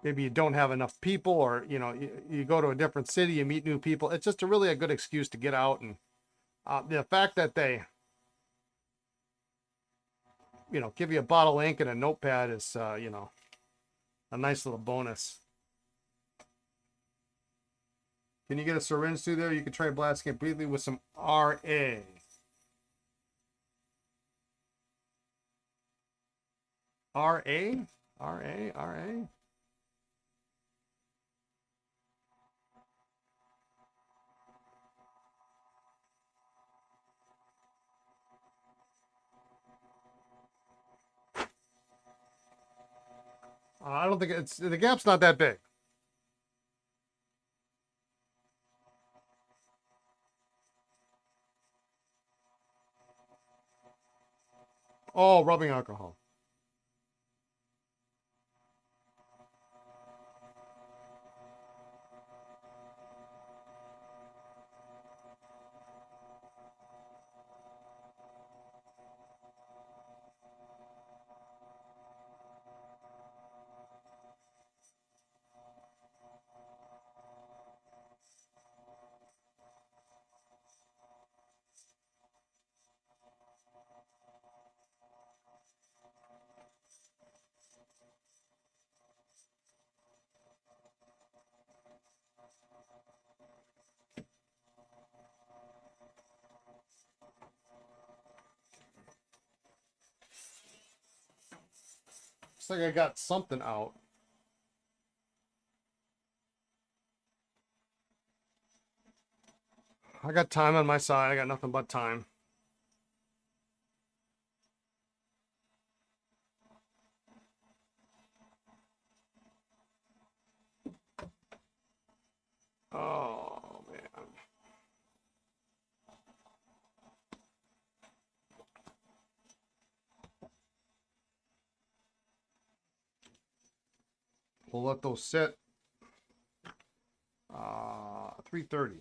maybe you don't have enough people, or you go to a different city, you meet new people. It's just a good excuse to get out. And the fact that they give you a bottle of ink and a notepad is a nice little bonus. Can you get a syringe through there? You can try blasting it briefly with some RA. RA? RA? RA? I don't think the gap's not that big. Oh, rubbing alcohol. Looks like I got something out. I got time on my side. I got nothing but time. Oh, man. We'll let those sit. 3:30.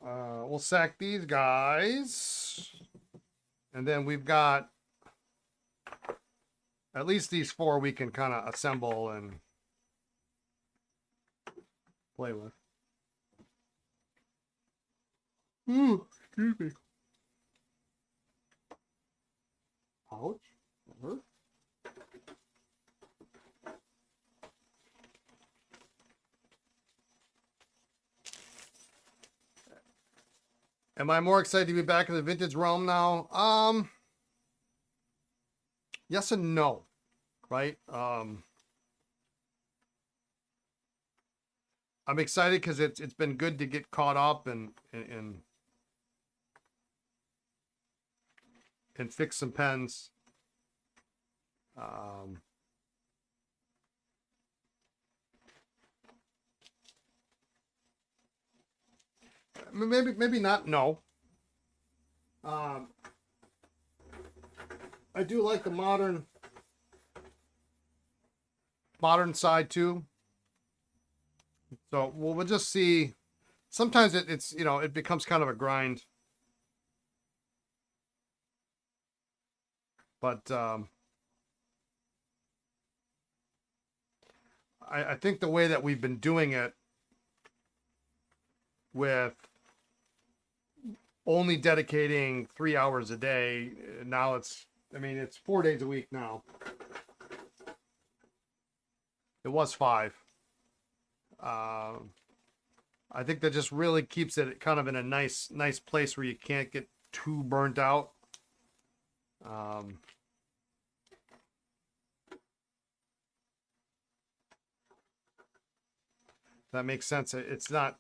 We'll sack these guys. And then we've got at least these 4 we can kind of assemble and play with. Ooh, excuse me. Ouch. That hurt. Am I more excited to be back in the vintage realm now? Yes and no, right? I'm excited because it's been good to get caught up and fix some pens. Maybe not. No. I do like the modern side too. So we'll just see. Sometimes it's it becomes kind of a grind. But I think the way that we've been doing it with only dedicating 3 hours a day, now it's 4 days a week now. It was 5. I think that just really keeps it kind of in a nice place where you can't get too burnt out. That makes sense. It's not,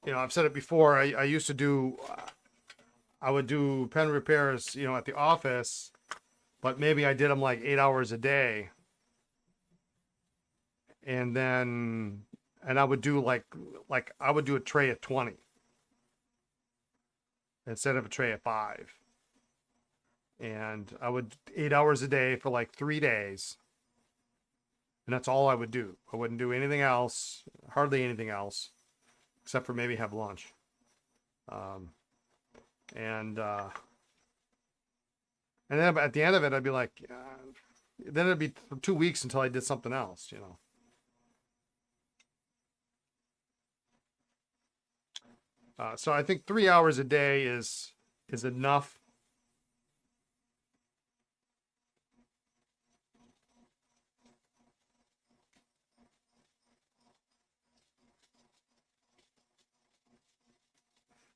I've said it before. I used to do, I would do pen repairs, at the office, but maybe I did them like 8 hours a day. And then, I would do like I would do a tray at 20 instead of a tray at 5. And I would 8 hours a day for like 3 days. And that's all I would do. I wouldn't do anything else, hardly anything else, except for maybe have lunch. And then at the end of it, I'd be like, then it'd be 2 weeks until I did something else, So I think 3 hours a day is enough.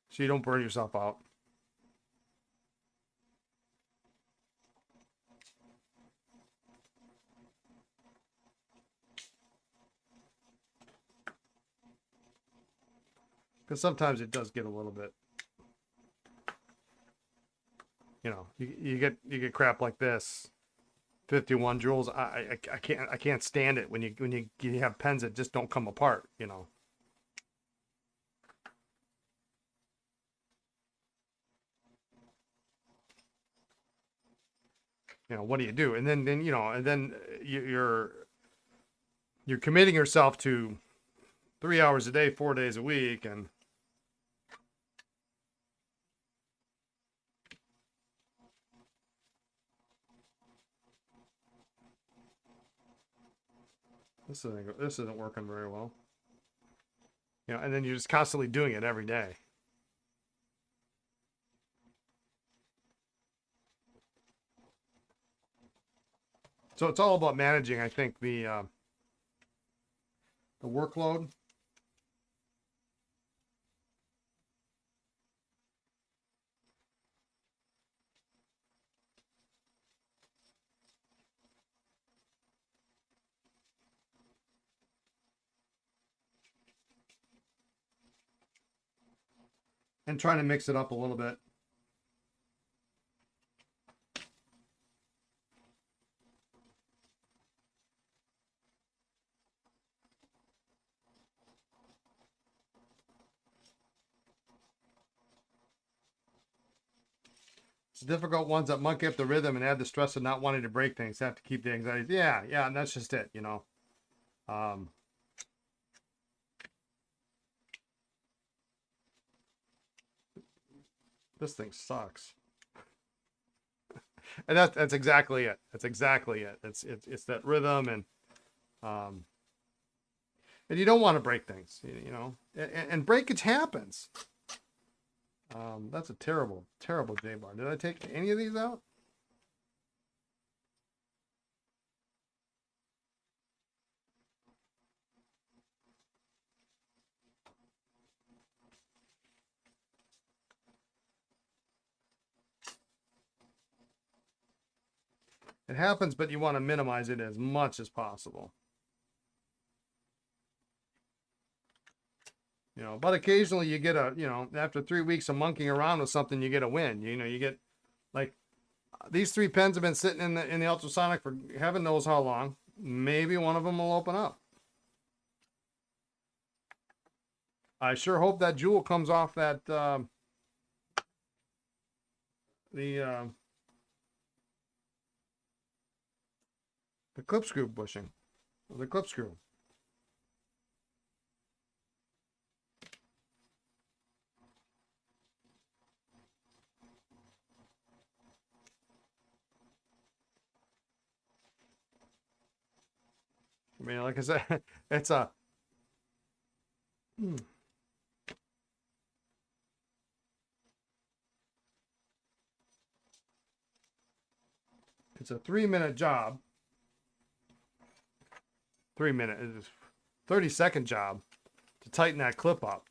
So you don't burn yourself out. Because sometimes it does get a little bit, you get crap like this, 51 joules. I can't stand it when you have pens that just don't come apart, What do you do? And then you're committing yourself to 3 hours a day, 4 days a week, and this isn't working very well. And then you're just constantly doing it every day. So it's all about managing, I think, the workload. and trying to mix it up a little bit. It's difficult ones that monkey up the rhythm and add the stress of not wanting to break things. Have to keep the anxiety. Yeah, yeah, and that's just it, you know. This thing sucks. And that's exactly it. That's exactly it. It's that rhythm, and you don't want to break things, you know. And breakage happens. That's a terrible, terrible J-bar. Did I take any of these out? It happens, but you want to minimize it as much as possible. You know, but occasionally you get a, you know, after 3 weeks of monkeying around with something, you get a win. You know, you get, like, these 3 pens have been sitting in the ultrasonic for heaven knows how long. Maybe one of them will open up. I sure hope that jewel comes off that the clip screw bushing, or the clip screw. I mean, like I said, it's a it's a 3-minute job. 3-minute is 30-second job to tighten that clip up.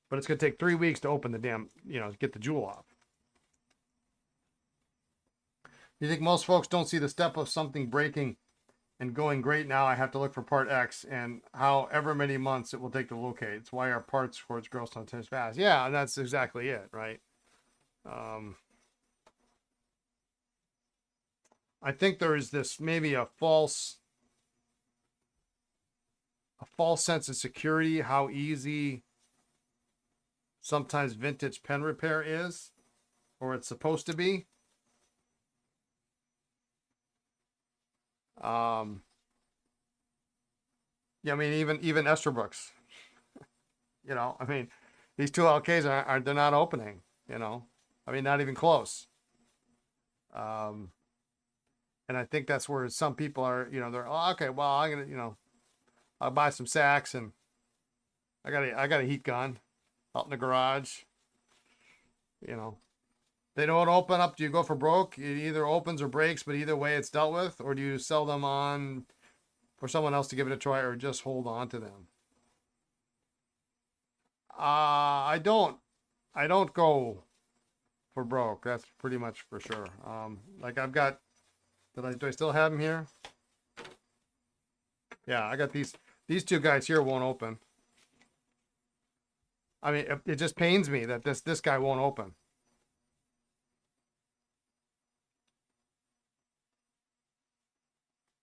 But it's going to take 3 weeks to open the damn, you know, get the jewel off. You think most folks don't see the step of something breaking and going great now? I have to look for part X and however many months it will take to locate. It's why our parts towards grow sometimes fast. Yeah, and that's exactly it, right? I think there is this maybe a false sense of security, how easy sometimes vintage pen repair is, or it's supposed to be. Yeah, I mean, even Esterbrook's, you know, I mean, these 2 LKs they're not opening, you know, I mean, not even close. And I think that's where some people are, you know, they're, oh, okay, well, I'm gonna, you know, I'll buy some sacks, and I got a heat gun out in the garage, you know. They don't open up. Do you go for broke? It either opens or breaks, but either way it's dealt with. Or do you sell them on for someone else to give it a try, or just hold on to them? I don't go for broke. That's pretty much for sure. Like I've got, do I still have them here? Yeah, I got these 2 guys here won't open. I mean, it just pains me that this guy won't open.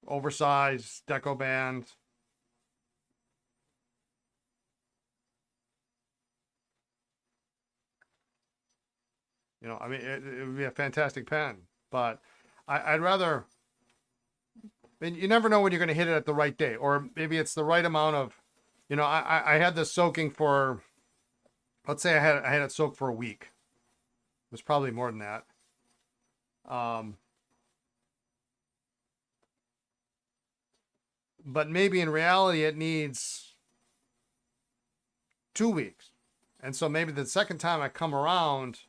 Oversized deco band. You know, I mean, it would be a fantastic pen, but I'd rather. I mean, you never know when you're going to hit it at the right day, or maybe it's the right amount of. You know, I had this soaking for. Let's say I had it soaked for a week. It was probably more than that. But maybe in reality it needs 2 weeks. And so maybe the second time I come around,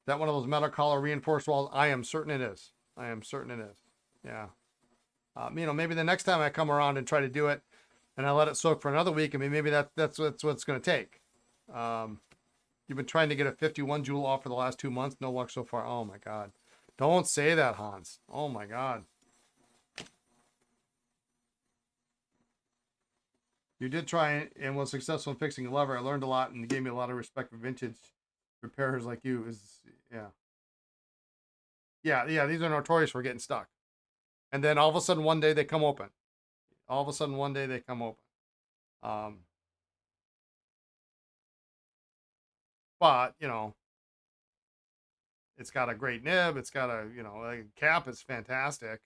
that one of those metal collar reinforced walls, I am certain it is. I am certain it is. Yeah. You know, maybe the next time I come around and try to do it, and I let it soak for another week, I mean, maybe that's what it's going to take. You've been trying to get a 51 joule off for the last 2 months. No luck so far. Oh, my God. Don't say that, Hans. Oh, my God. You did try and was successful in fixing a lever. I learned a lot and gave me a lot of respect for vintage repairers like you. Is yeah, yeah. These are notorious for getting stuck, and then all of a sudden one day they come open. All of a sudden one day they come open. Um, but you know, it's got a great nib. It's got a cap is fantastic.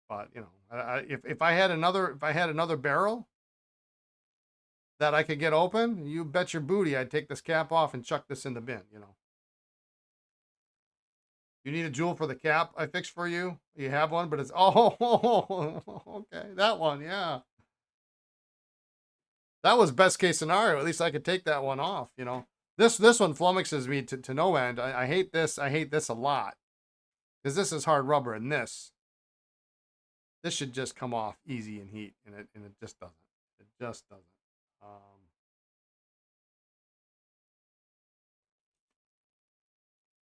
But you know, if I had another barrel that I could get open, you bet your booty I'd take this cap off and chuck this in the bin. You know. You need a jewel for the cap I fixed for you. You have one, but it's okay. That one, yeah. That was best case scenario. At least I could take that one off. You know, this one flummoxes me to no end. I hate this. I hate this a lot because this is hard rubber, and this should just come off easy in heat, and it just doesn't. It just doesn't.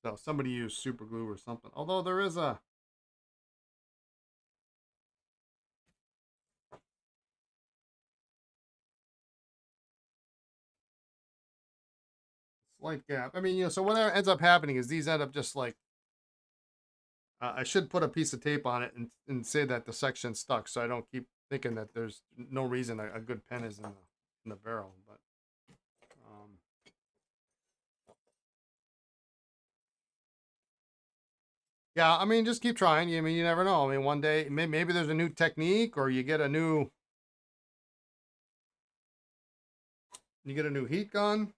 So somebody used super glue or something. Although there is a slight gap. I mean, so what ends up happening is these end up just like I should put a piece of tape on it and say that the section's stuck, so I don't keep thinking that there's no reason a good pen is in the barrel. But yeah, I mean, just keep trying. I mean, you never know. I mean, one day maybe there's a new technique, or you get a new heat gun.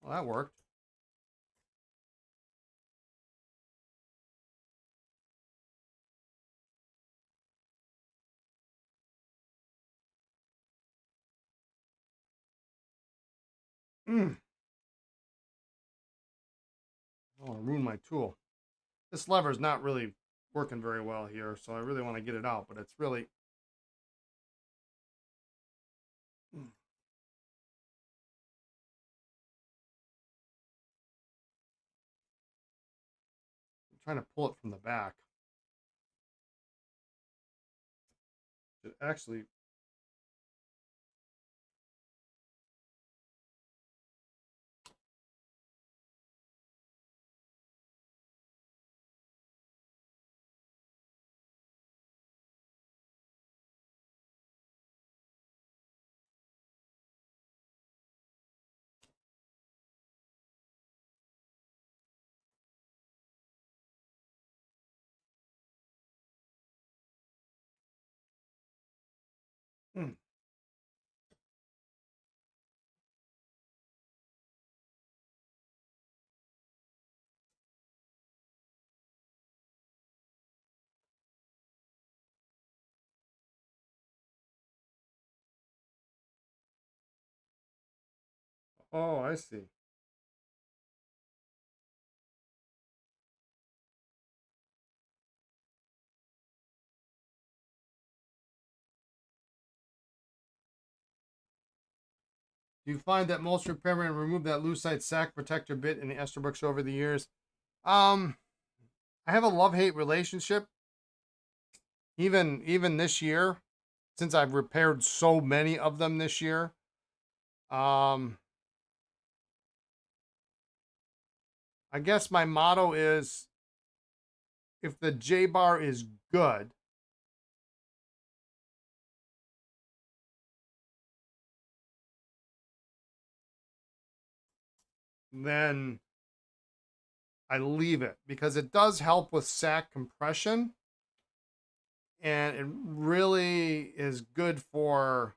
Well, that worked. Mm. Oh, I ruined my tool. This lever is not really working very well here, so I really want to get it out, but it's really. I'm trying to pull it from the back. It actually. Mm. Oh, I see. Do you find that most repairmen remove that lucite sack protector bit in the Esterbrook's over the years? I have a love-hate relationship. Even this year, since I've repaired so many of them this year. I guess my motto is if the J bar is good, then I leave it because it does help with sack compression and it really is good for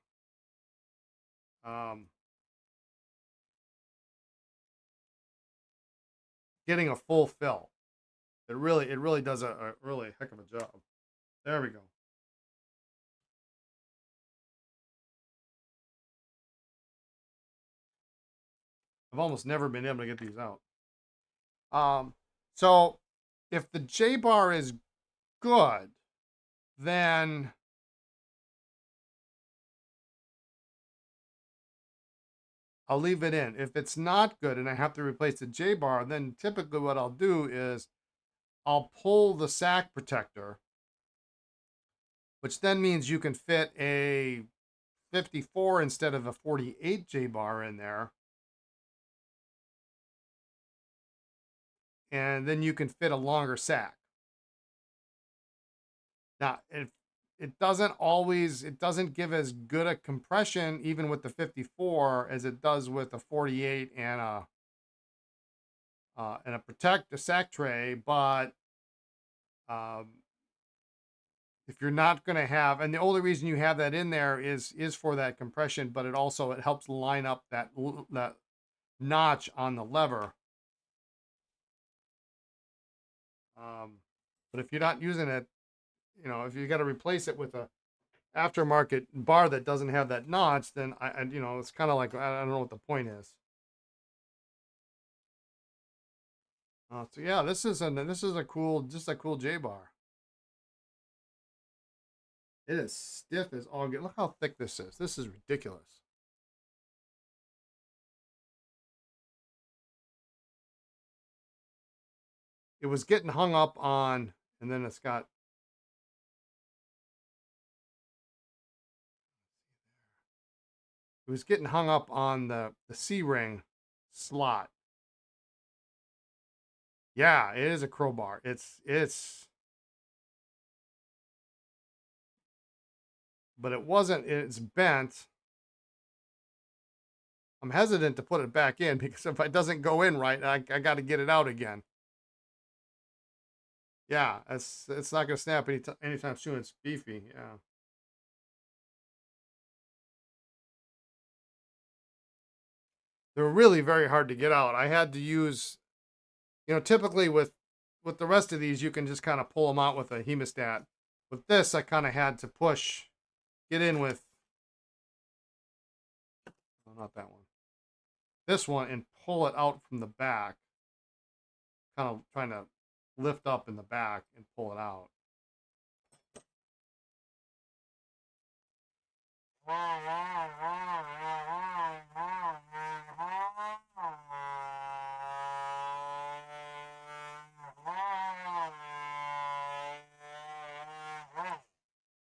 getting a full fill. It really does a really heck of a job. There we go. I've almost never been able to get these out. So if the J bar is good, then I'll leave it in. If it's not good and I have to replace the J bar, then typically what I'll do is I'll pull the sack protector which then means you can fit a 54 instead of a 48 J bar in there. And then you can fit a longer sack. Now, it doesn't give as good a compression even with the 54 as it does with a 48 and a sack tray, but if you're not going to have, and the only reason you have that in there is for that compression, but it helps line up that notch on the lever. But if you're not using it, if you got to replace it with a aftermarket bar that doesn't have that notch, then it's kind of like, I don't know what the point is. So yeah, this is a cool J bar. It is stiff as all get. Look how thick this is. This is ridiculous. It was getting hung up on, and then it's got. It was getting hung up on the C-ring slot. Yeah, it is a crowbar. But it wasn't. It's bent. I'm hesitant to put it back in because if it doesn't go in right, I got to get it out again. Yeah, it's not gonna snap anytime soon. It's beefy. Yeah. They're really very hard to get out. I had to use, typically with the rest of these, you can just kind of pull them out with a hemostat. With this, I kind of had to get in with, oh, not that one, this one, and pull it out from the back. Kind of trying to lift up in the back and pull it out.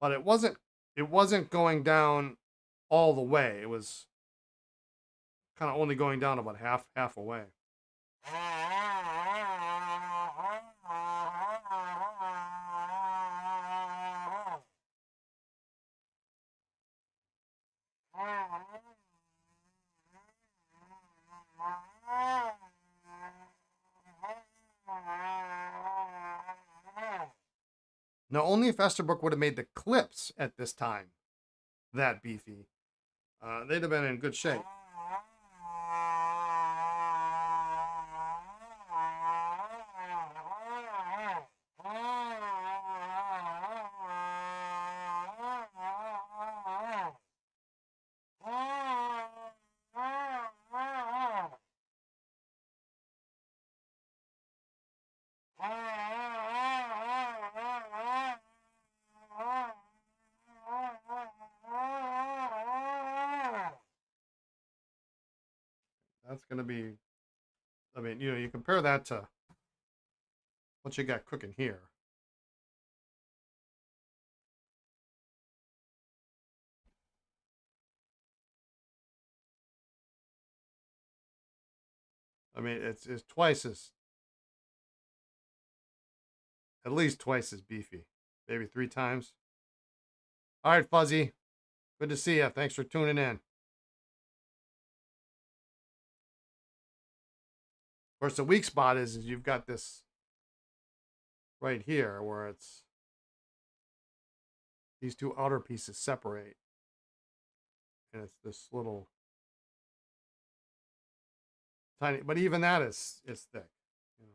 But it wasn't going down all the way. It was kind of only going down about half away. Now, only if Esterbrook would have made the clips at this time that beefy, they'd have been in good shape. That's going to be, I mean, you compare that to what you got cooking here. I mean, it's at least twice as beefy, maybe 3 times. All right, Fuzzy, good to see you. Thanks for tuning in. Of course, the weak spot is you've got this right here where it's these two outer pieces separate, and it's this little tiny. But even that is thick, you know.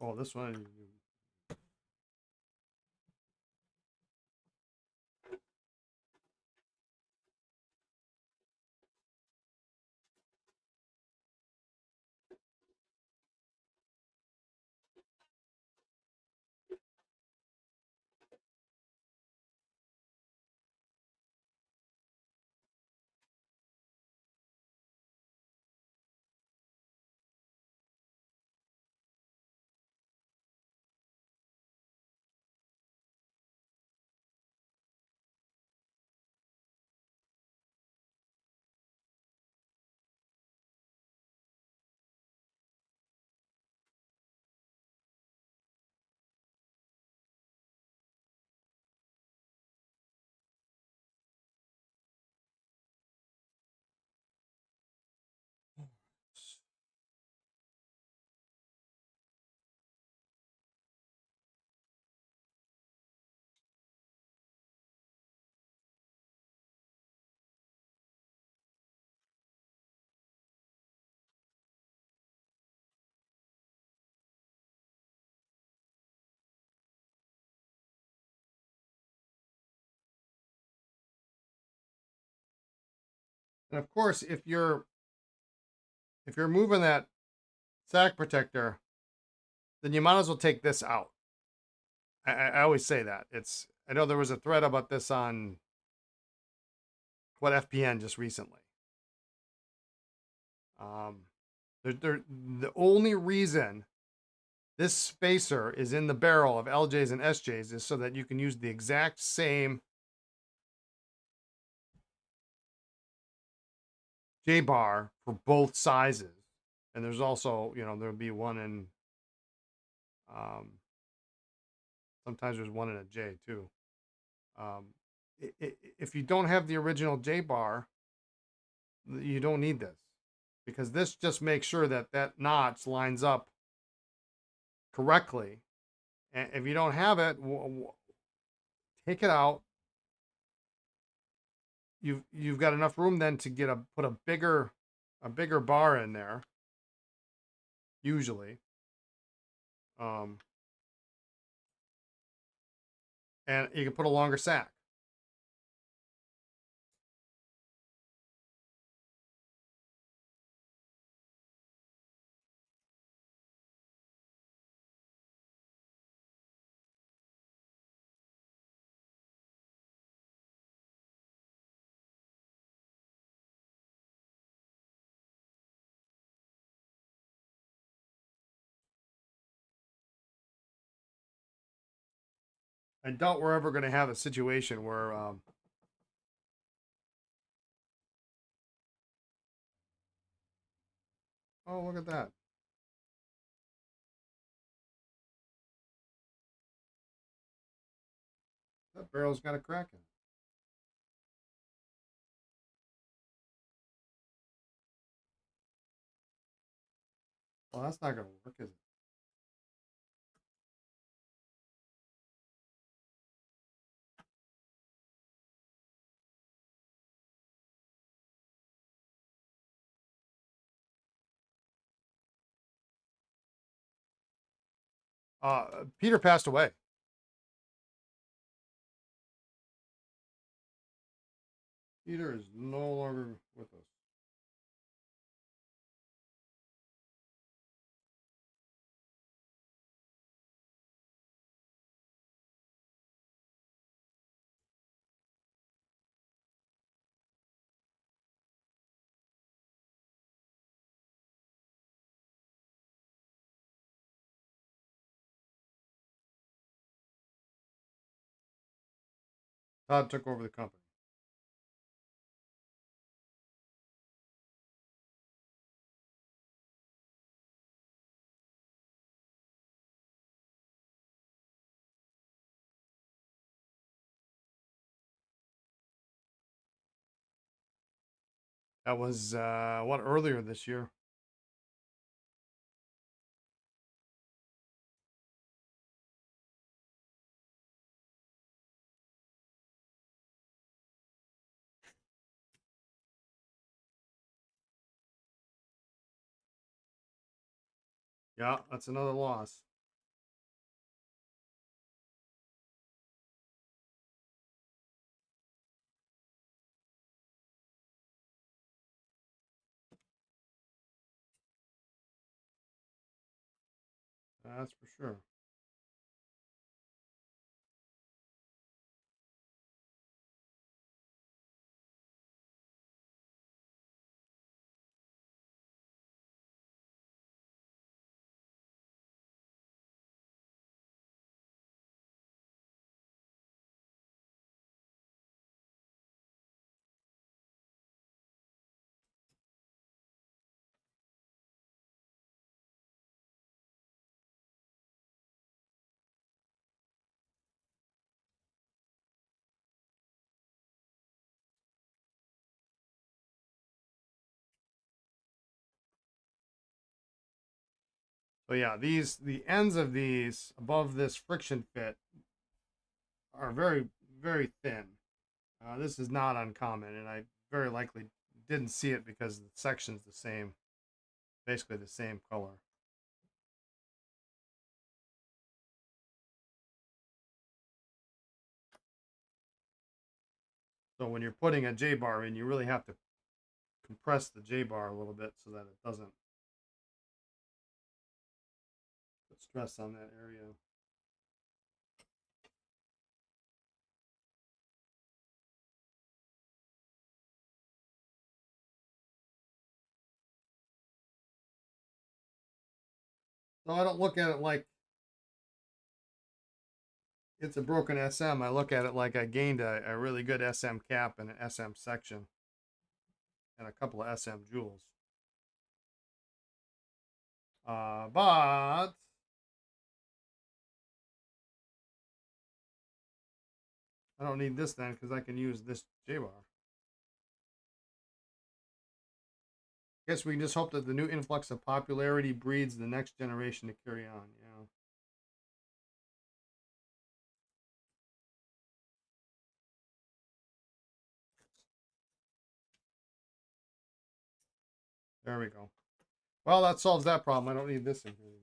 Oh, this one. And of course, if you're moving that sack protector, then you might as well take this out. I always say that. I know there was a thread about this on what FPN just recently. The only reason this spacer is in the barrel of LJs and SJs is so that you can use the exact same J bar for both sizes. And there's also, there'll be one in, sometimes there's one in a J too. If you don't have the original J bar, you don't need this, because this just makes sure that that notch lines up correctly. And if you don't have it, take it out. You've got enough room then to put a bigger bar in there. Usually, and you can put a longer sack. I doubt we're ever going to have a situation where oh, look at that. That barrel's got a crack in it. Well, that's not going to work, is it? Peter passed away. Peter is no longer with us. Todd took over the company. That was earlier this year. Yeah, that's another loss. That's for sure. So yeah, the ends of these above this friction fit are very, very thin. This is not uncommon, and I very likely didn't see it because the section's the same, basically the same color. So when you're putting a J-bar in, you really have to compress the J-bar a little bit so that it doesn't put stress on that area. So I don't look at it like it's a broken SM. I look at it like I gained a really good SM cap and an SM section and a couple of SM jewels. But I don't need this then because I can use this J-bar. Guess we can just hope that the new influx of popularity breeds the next generation to carry on. Yeah. There we go. Well, that solves that problem. I don't need this in here anymore.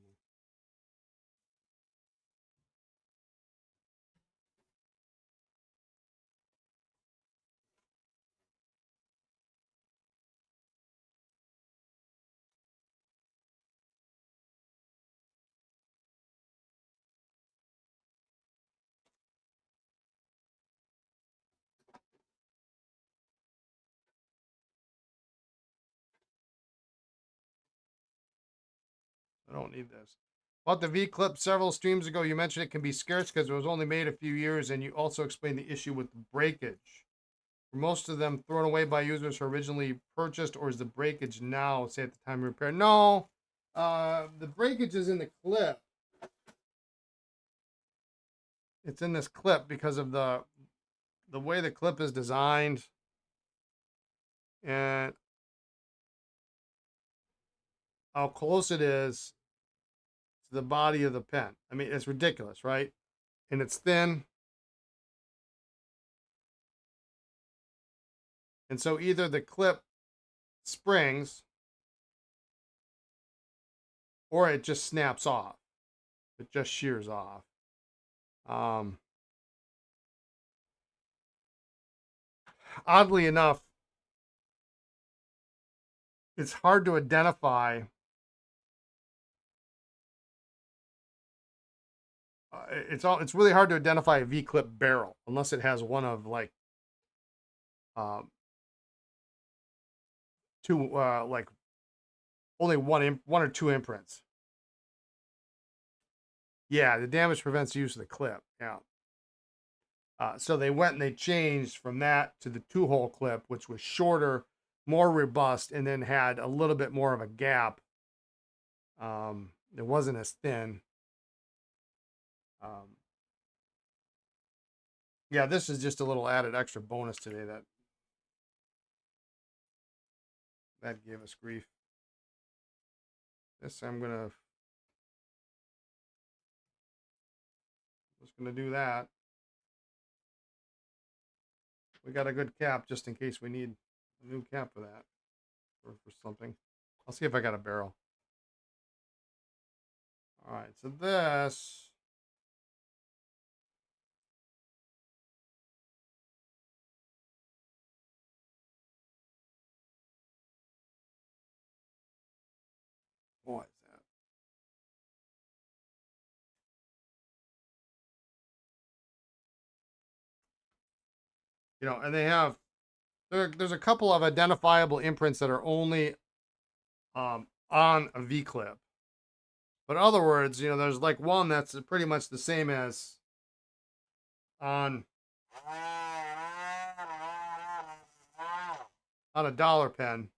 I don't need this. Bought the V clip several streams ago. You mentioned it can be scarce because it was only made a few years, and you also explained the issue with breakage. Were most of them thrown away by users who originally purchased, or is the breakage now, say at the time of repair? No, the breakage is in the clip. It's in this clip because of the way the clip is designed and how close it is to the body of the pen. I mean, it's ridiculous, right? And it's thin. And so either the clip springs or it just snaps off. It just shears off. Oddly enough, it's hard to identify. It's really hard to identify a V-clip barrel unless it has one of like um, two like only one or two imprints. Yeah, the damage prevents the use of the clip. Yeah. So they went and they changed from that to the two-hole clip, which was shorter, more robust, and then had a little bit more of a gap. It wasn't as thin. Yeah, this is just a little added extra bonus today that gave us grief. This I'm just gonna do that. We got a good cap just in case we need a new cap for that or for something. I'll see if I got a barrel. All right, so this. What is that? You know, and they have there's a couple of identifiable imprints that are only on a V clip. But in other words, you know, there's like one that's pretty much the same as on a dollar pen.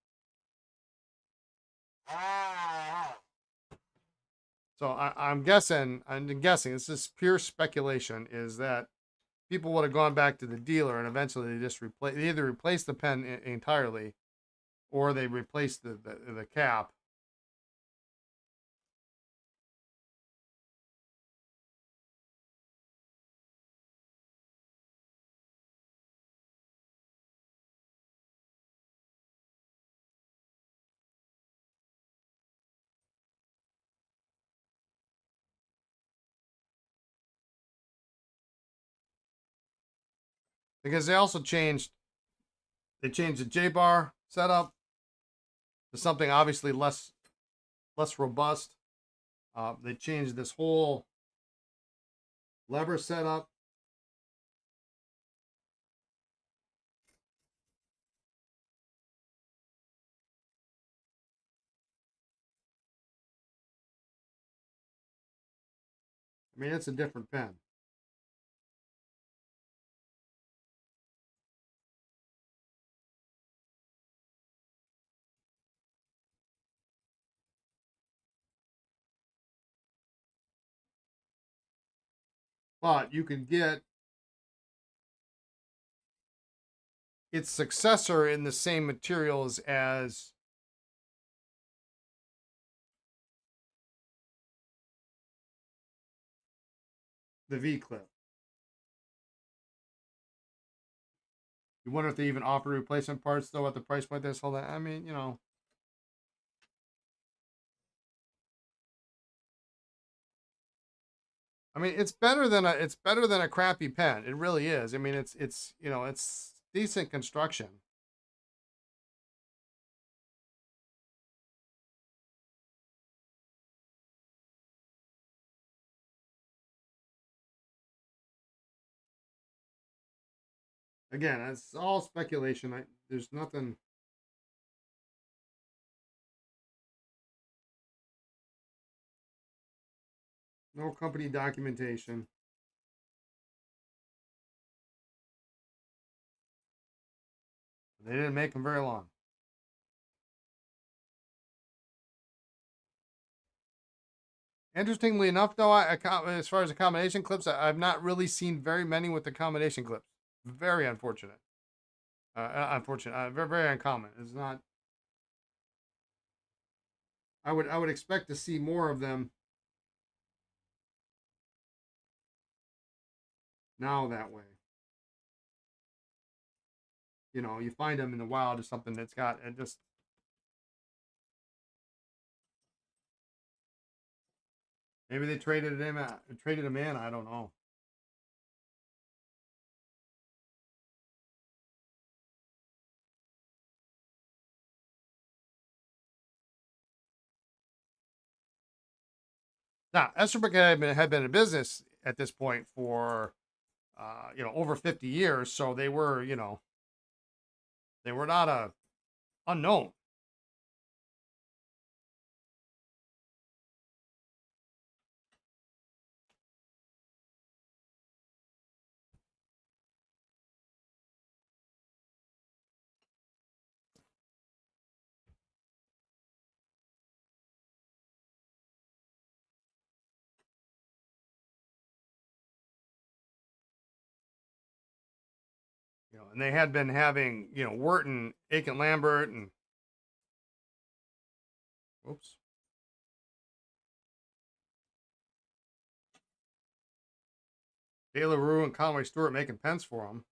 So I'm guessing, this is pure speculation, is that people would have gone back to the dealer and eventually they just they either replaced the pen entirely or they replaced the cap. Because they changed the J bar setup to something obviously less robust. They changed this whole lever setup. I mean, it's a different pen. But you can get its successor in the same materials as the V clip. You wonder if they even offer replacement parts though at the price point that's hold. I mean, you know. I mean, it's better than a crappy pen. It really is. I mean, it's you know, it's decent construction. Again, it's all speculation. There's nothing. No company documentation. They didn't make them very long. Interestingly enough, though, as far as the combination clips, I've not really seen very many with the combination clips. Very unfortunate. Unfortunate. Very, very uncommon. It's not. I would expect to see more of them now that way. You know, you find them in the wild or something that's got it just. Maybe they traded him in. I don't know. Now, Esterbrook had been in business at this point for, you know, over 50 years. So they were, you know, they were not a unknown. You know, and they had been having, you know, Wharton, Aiken Lambert, and oops. Taylor Rue and Conway Stewart making pens for them.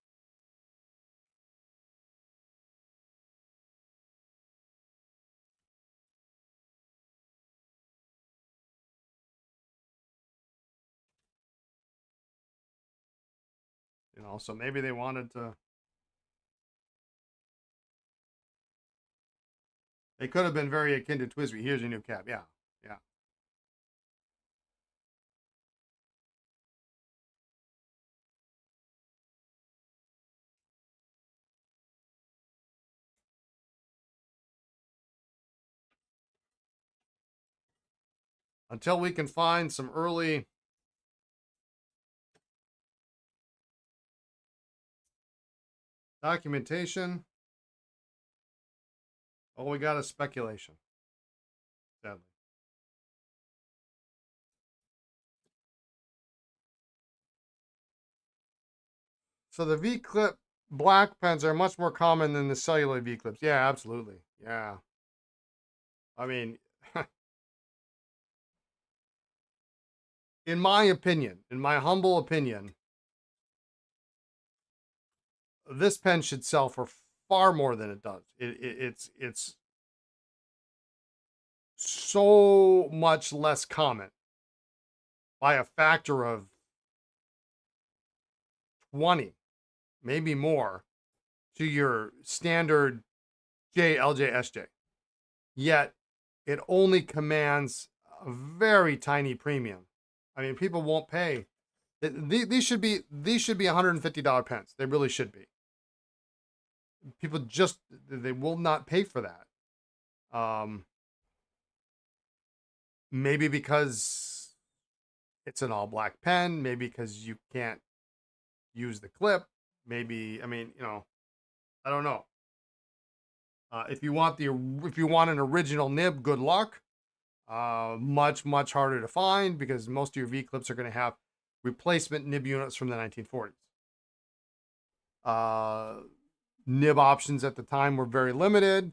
You know, so maybe they wanted to. They could have been very akin to Twisby. Here's your new cap. Yeah, yeah. until we can find some early documentation, all we got is speculation. Sadly. So the V-clip black pens are much more common than the celluloid V-clips. Yeah, absolutely. Yeah. I mean, in my opinion, in my humble opinion, this pen should sell for far more than it does. It's so much less common by a factor of 20, maybe more, to your standard LJ, Yet it only commands a very tiny premium. I mean, people won't pay. These should be $150 pens. They really should be. People just they will not pay for that. Maybe because it's an all black pen. Maybe because you can't use the clip. Maybe, I mean, I don't know. If you want an original nib, good luck. Much harder to find because most of your V clips are going to have replacement nib units from the 1940s. Nib options at the time were very limited,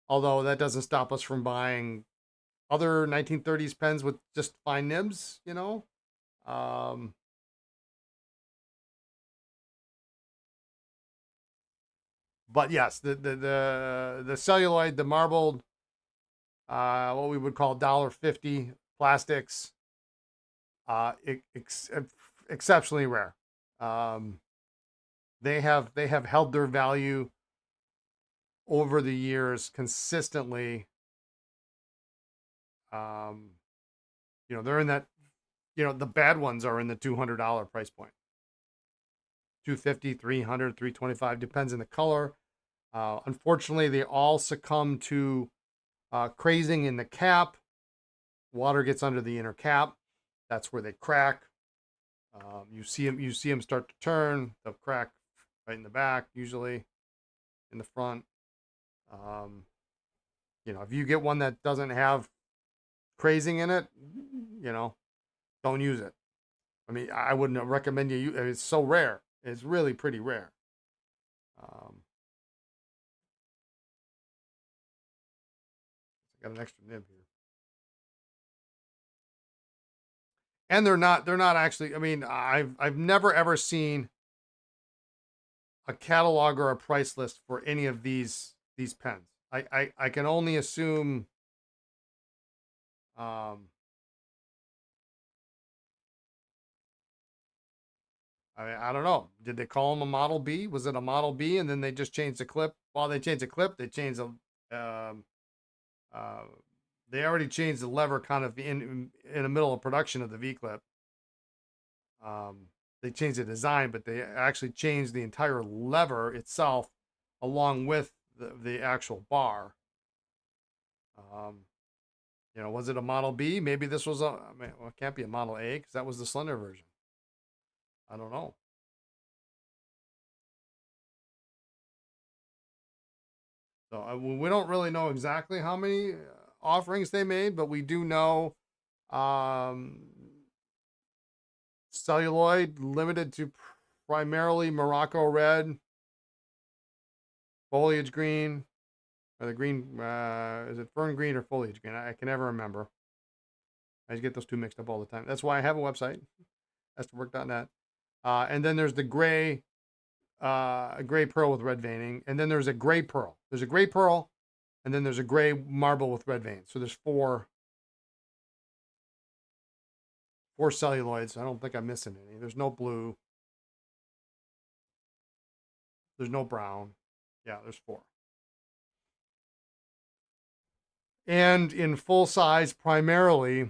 although that doesn't stop us from buying other 1930s pens with just fine nibs, But yes, the celluloid, the marbled, what we would call $1.50 plastics, exceptionally rare. They have held their value over the years consistently. They're in that, the bad ones are in the $200 price point. 250, 300, 325, depends on the color. Unfortunately, they all succumb to crazing in the cap. Water gets under the inner cap. That's where they crack. You see them start to turn. They'll crack right in the back, usually in the front. If you get one that doesn't have crazing in it, don't use it. I mean, I wouldn't recommend you. It's so rare. It's really pretty rare. I got an extra nib here. And they're not actually, I mean, I've never ever seen a catalog or a price list for any of these pens. I can only assume I don't know. Did they call them a Model B? Was it a Model B and then they just changed the clip? While they changed the clip, they changed the they already changed the lever kind of in the middle of production of the V clip. They changed the design, but they actually changed the entire lever itself along with the actual bar. Was it a Model B? Maybe this was it can't be a Model A because that was the slender version. I don't know. So we don't really know exactly how many offerings they made, but we do know celluloid limited to primarily Morocco red, foliage green, or the green, is it fern green or foliage green? I can never remember. I just get those two mixed up all the time. That's why I have a website, Esterbrook.net. And then there's the gray pearl with red veining, and then there's a gray pearl. There's a gray pearl, and then there's a gray marble with red veins. So there's four celluloids. I don't think I'm missing any. There's no blue. There's no brown. Yeah, there's four. And in full size primarily,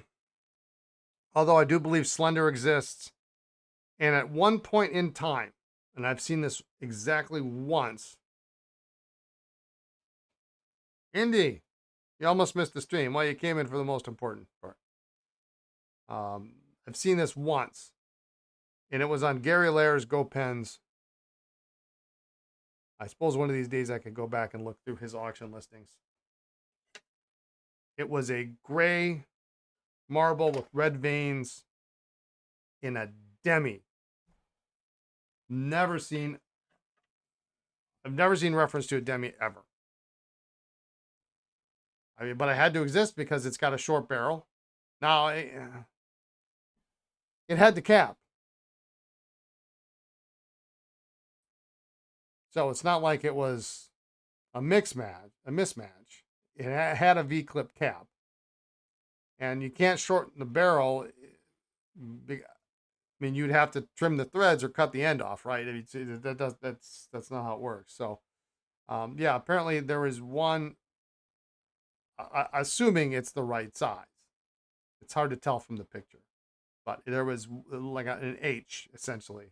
although I do believe slender exists. And at one point in time, and I've seen this exactly once, Indy, you almost missed the stream. Well, you came in for the most important part. I've seen this once, and it was on Gary Lair's Go Pens. I suppose one of these days I could go back and look through his auction listings. It was a gray marble with red veins in a demi. I've never seen reference to a demi ever. I mean, but it had to exist because it's got a short barrel. Now, it had the cap. So it's not like it was a mismatch. It had a V-clip cap. And you can't shorten the barrel. I mean, you'd have to trim the threads or cut the end off, right? I mean, that's not how it works. So, yeah, apparently there was one, assuming it's the right size. It's hard to tell from the picture, but there was like an H essentially.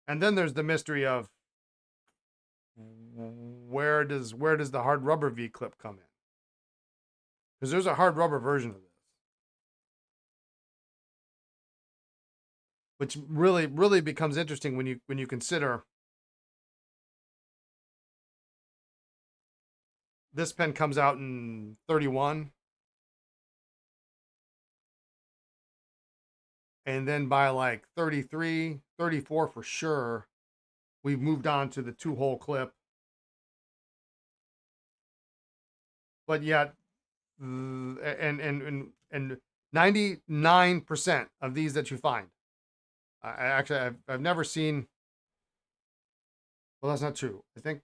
And then there's the mystery of where does the hard rubber V clip come in? Because there's a hard rubber version of this, which really becomes interesting when you consider this pen comes out in 31, and then by like 33, 34 for sure, we've moved on to the 2-hole clip. But yet, and 99% of these that you find, I've never seen. Well, that's not true. I think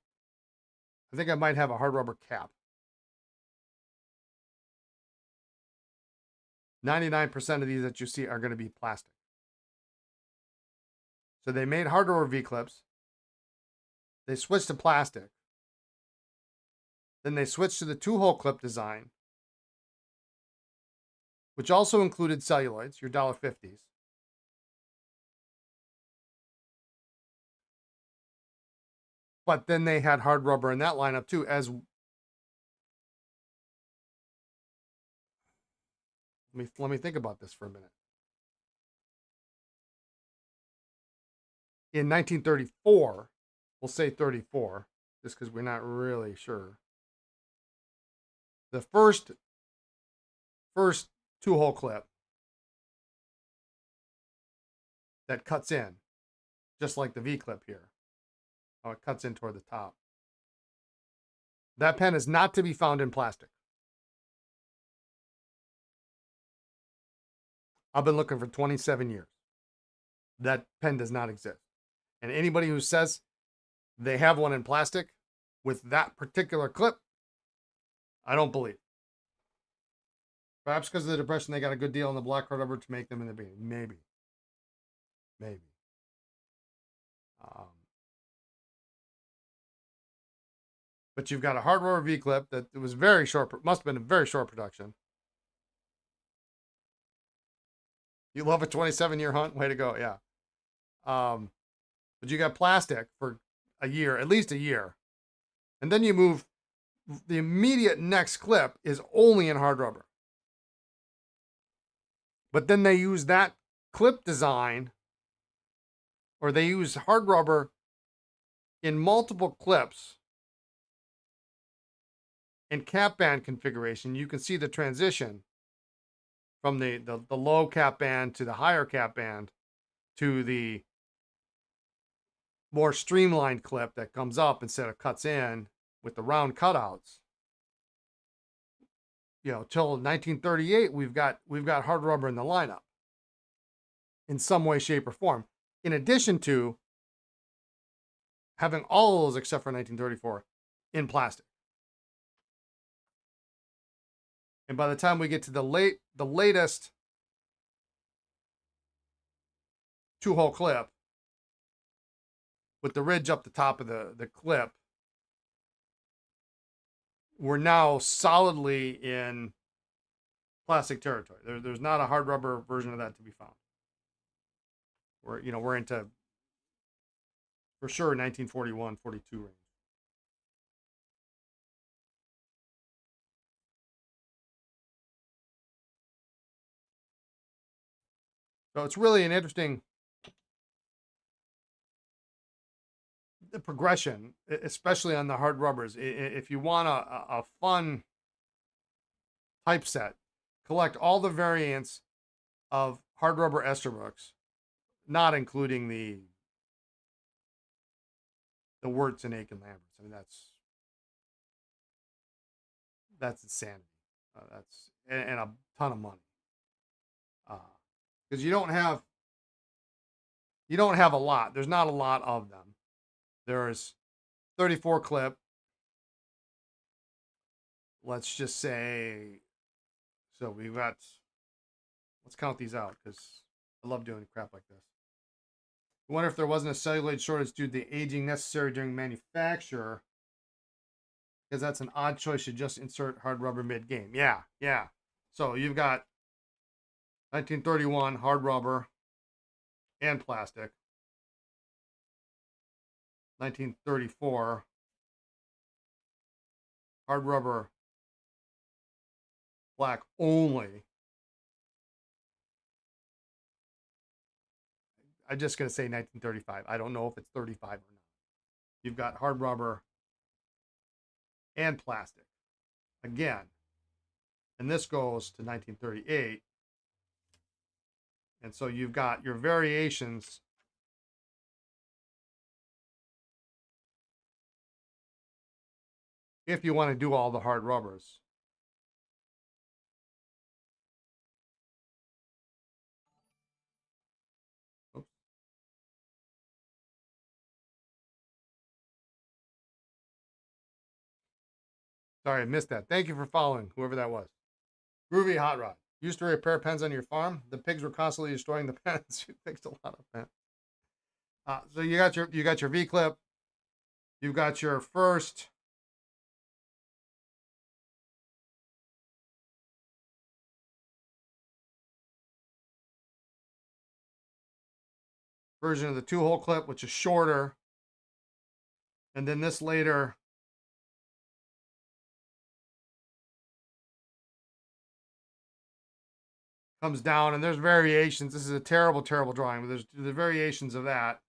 I might have a hard rubber cap. 99% of these that you see are going to be plastic. So they made hard rubber V clips. They switched to plastic. Then they switched to the 2-hole clip design, which also included celluloids, your $1.50s. But then they had hard rubber in that lineup too. Let me think about this for a minute. In 1934, we'll say 34, just because we're not really sure. The first 2-hole clip that cuts in, just like the V clip here. Oh, it cuts in toward the top. That pen is not to be found in plastic. I've been looking for 27 years. That pen does not exist. And anybody who says they have one in plastic with that particular clip, I don't believe. Perhaps because of the Depression, they got a good deal on the black hard rubber to make them in the beginning. Maybe. But you've got a hard rubber V clip that was very short. Must have been a very short production. You love a 27-year hunt? Way to go. Yeah. But you got plastic for a year, at least a year. And then you move, the immediate next clip is only in hard rubber. But then they use that clip design, or they use hard rubber in multiple clips in cap band configuration. You can see the transition from the low cap band to the higher cap band to the more streamlined clip that comes up instead of cuts in with the round cutouts. You know, till 1938, we've got hard rubber in the lineup in some way, shape, or form. In addition to having all of those except for 1934 in plastic. And by the time we get to the latest 2-hole clip with the ridge up the top of the clip, we're now solidly in plastic territory. There's not a hard rubber version of that to be found. We're into, for sure, 1941, 42 range. So it's really an interesting progression, especially on the hard rubbers. If you want a fun typeset, collect all the variants of hard rubber Esterbrook's, not including the Wirtz and Aiken Lamberts. I mean, that's insanity. That's and a ton of money. Because you don't have a lot. There's not a lot of them. There's 34 clip. Let's just say, so we've got, let's count these out because I love doing crap like this. I wonder if there wasn't a celluloid shortage due to the aging necessary during manufacture, because that's an odd choice. You just insert hard rubber mid-game. Yeah. So you've got 1931 hard rubber and plastic. 1934 hard rubber black only. I'm just going to say 1935. I don't know if it's 35 or not. You've got hard rubber and plastic. Again, and this goes to 1938. And so you've got your variations. If you want to do all the hard rubbers. Oops. Sorry, I missed that. Thank you for following, whoever that was. Groovy Hot Rod. Used to repair pens on your farm. The pigs were constantly destroying the pens. You fixed a lot of pens. So you got your V clip. You've got your first version of the 2-hole clip, which is shorter. And then this later comes down, and there's variations. This is a terrible drawing, but there's the variations of that.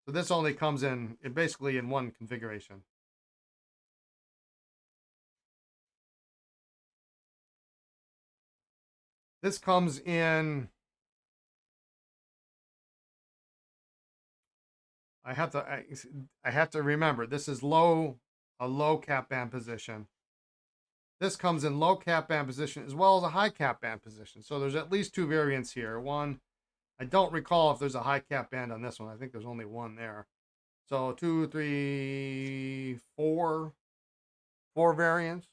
So this only comes in basically in one configuration. This comes in, I have to remember, this is a low cap band position. This comes in low cap band position as well as a high cap band position. So there's at least 2 variants here. One, I don't recall if there's a high cap band on this one. I think there's only one there. So 2, 3, 4 variants.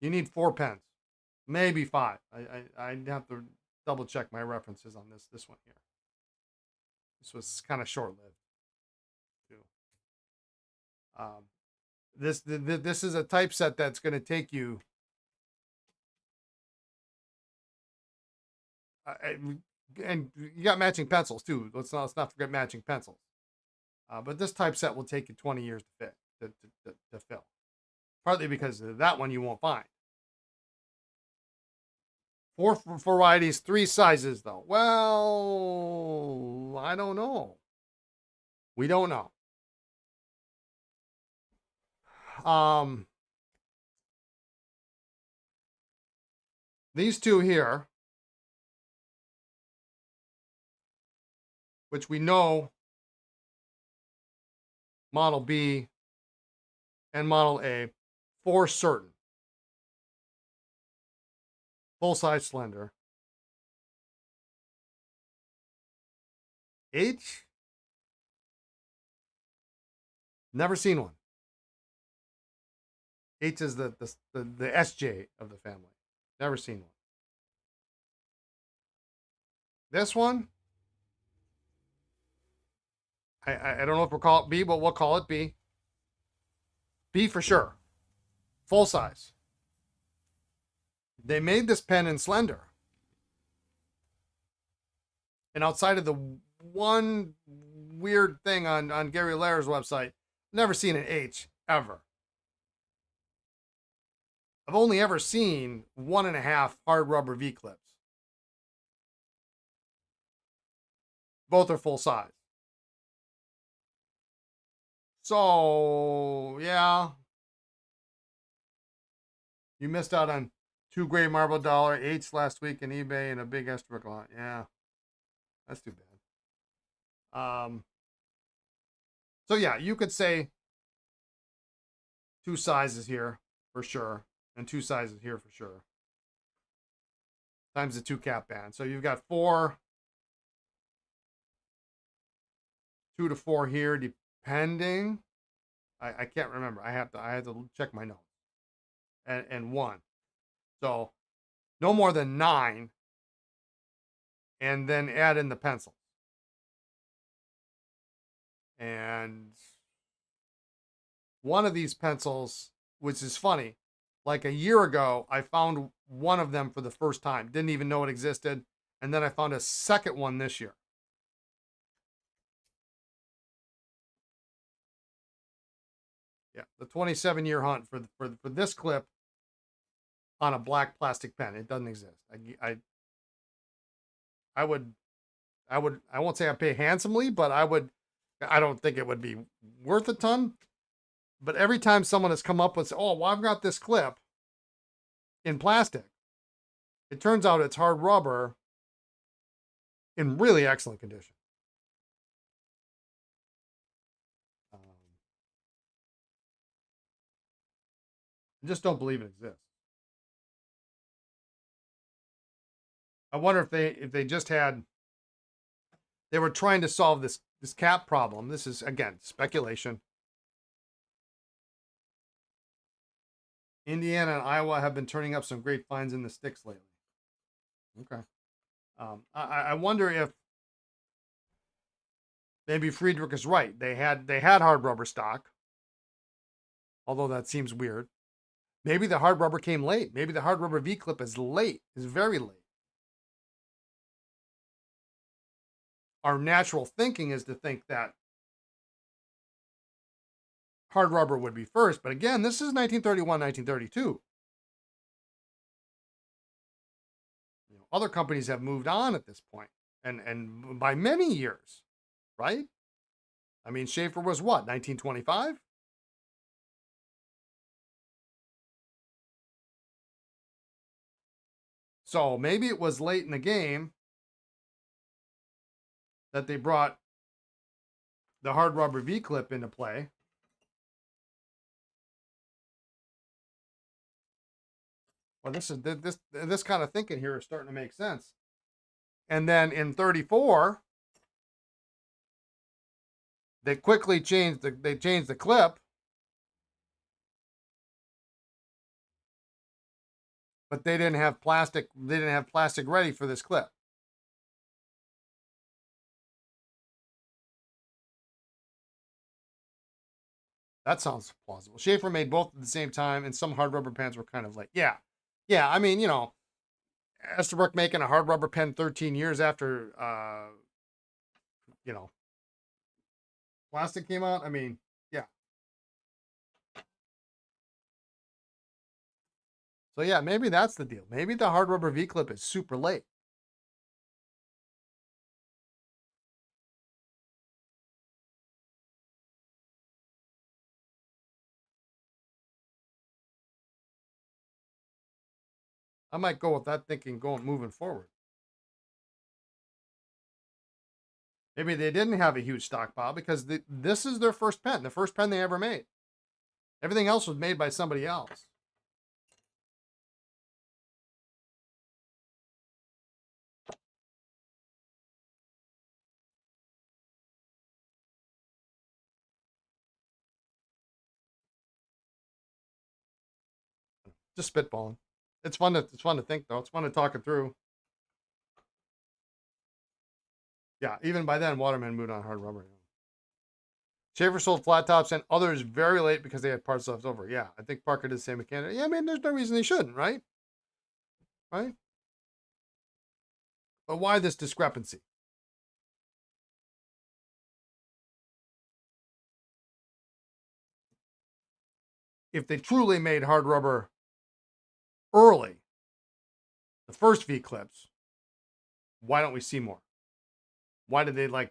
You need 4 pens, maybe 5. I'd have to double check my references on this one here. This was kind of short-lived too. This is a typeset that's going to take you. And you got matching pencils too. Let's not forget matching pencils. But this typeset will take you 20 years to fit to fill. Partly because that one you won't find. 4 varieties, 3 sizes though. Well, I don't know. We don't know. These 2 here, which we know Model B and Model A for certain. Full size slender. H? Never seen one. H is the SJ of the family. Never seen one. This one, I don't know if we'll call it B, but we'll call it B. B for sure. Full size. They made this pen in slender. And outside of the one weird thing on Gary Lair's website, never seen an H ever. I've only ever seen 1.5 hard rubber V clips. Both are full size. So, yeah. You missed out on 2 gray marble dollar, 8s last week in eBay, and a big Esterbrook lot. Yeah. That's too bad. So yeah, you could say 2 sizes here for sure, and 2 sizes here for sure. Times the 2 cap band. So you've got 4, 2 to 4 here, depending. I can't remember. I have to check my notes. And 1. So no more than 9. And then add in the pencils. And one of these pencils, which is funny, like a year ago, I found one of them for the first time. Didn't even know it existed. And then I found a second one this year. Yeah, the 27-year hunt for this clip on a black plastic pen. It doesn't exist. I won't say I pay handsomely, but I don't think it would be worth a ton. But every time someone has come up with, oh, well, I've got this clip in plastic, it turns out it's hard rubber in really excellent condition. I just don't believe it exists. I wonder if they just had, they were trying to solve this cap problem. This is, again, speculation. Indiana and Iowa have been turning up some great finds in the sticks lately. Okay. I wonder if maybe Friedrich is right. They had hard rubber stock, although that seems weird. Maybe the hard rubber came late. Maybe the hard rubber V-clip is late, is very late. Our natural thinking is to think that hard rubber would be first. But again, this is 1931, 1932. Other companies have moved on at this point, and by many years, right? I mean, Schaefer was what, 1925? So maybe it was late in the game that they brought the hard rubber V-clip into play. Well, this kind of thinking here is starting to make sense. And then in 34, they quickly changed the clip, but they didn't have plastic ready for this clip. That sounds plausible. Schaefer made both at the same time, and some hard rubber pens were kind of like, yeah. I mean, Esterbrook making a hard rubber pen 13 years after, plastic came out. I mean, yeah. So yeah, maybe that's the deal. Maybe the hard rubber V-clip is super late. I might go with that thinking moving forward. Maybe they didn't have a huge stockpile because this is their first pen, the first pen they ever made. Everything else was made by somebody else. Just spitballing. It's fun to think though. It's fun to talk it through. Yeah, even by then, Waterman moved on hard rubber. Schaefer sold flat tops and others very late because they had parts left over. Yeah, I think Parker did the same with Canada. Yeah, I mean, there's no reason they shouldn't, right? Right? But why this discrepancy? If they truly made hard rubber early, the first V-clips, why don't we see more? Why did they like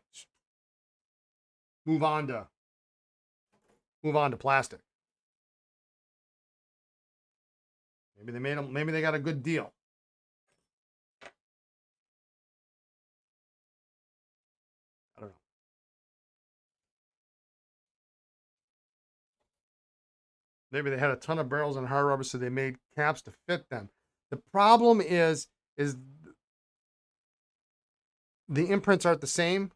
move on to plastic? Maybe they made them. Maybe they got a good deal. I don't know. Maybe they had a ton of barrels and hard rubber, so they made caps to fit them. The problem is the imprints aren't the same.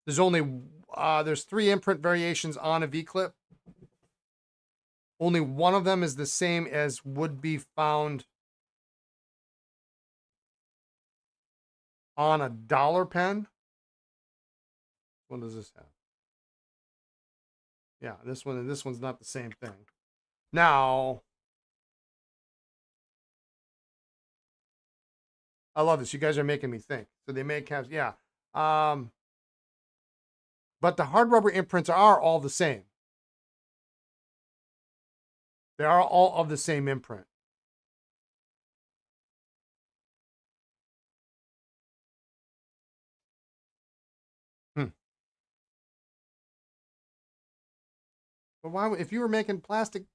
There's only there's 3 imprint variations on a V-clip. Only one of them is the same as would be found on a dollar pen. What does this have? Yeah, this one and this one's not the same thing. Now, I love this. You guys are making me think. So they made caps, yeah. But the hard rubber imprints are all the same. They are all of the same imprint. But why, if you were making plastic,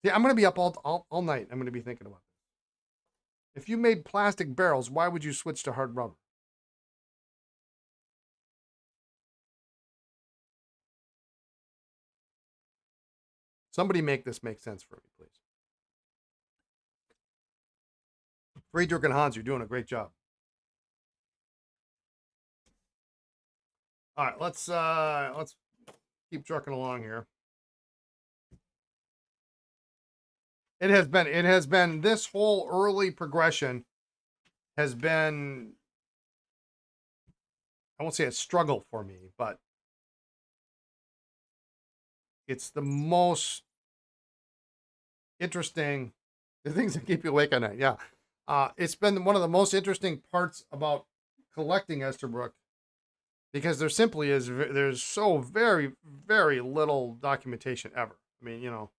yeah, I'm going to be up all night. I'm going to be thinking about this. If you made plastic barrels, why would you switch to hard rubber? Somebody make this make sense for me, please. Friedrich and Hans, you're doing a great job. All right, let's keep trucking along here. It has been this whole early progression has been, I won't say a struggle for me, but it's the most interesting, the things that keep you awake at night. Yeah. It's been one of the most interesting parts about collecting Esterbrook, because there simply is, there's so very, very little documentation ever. I mean, you know,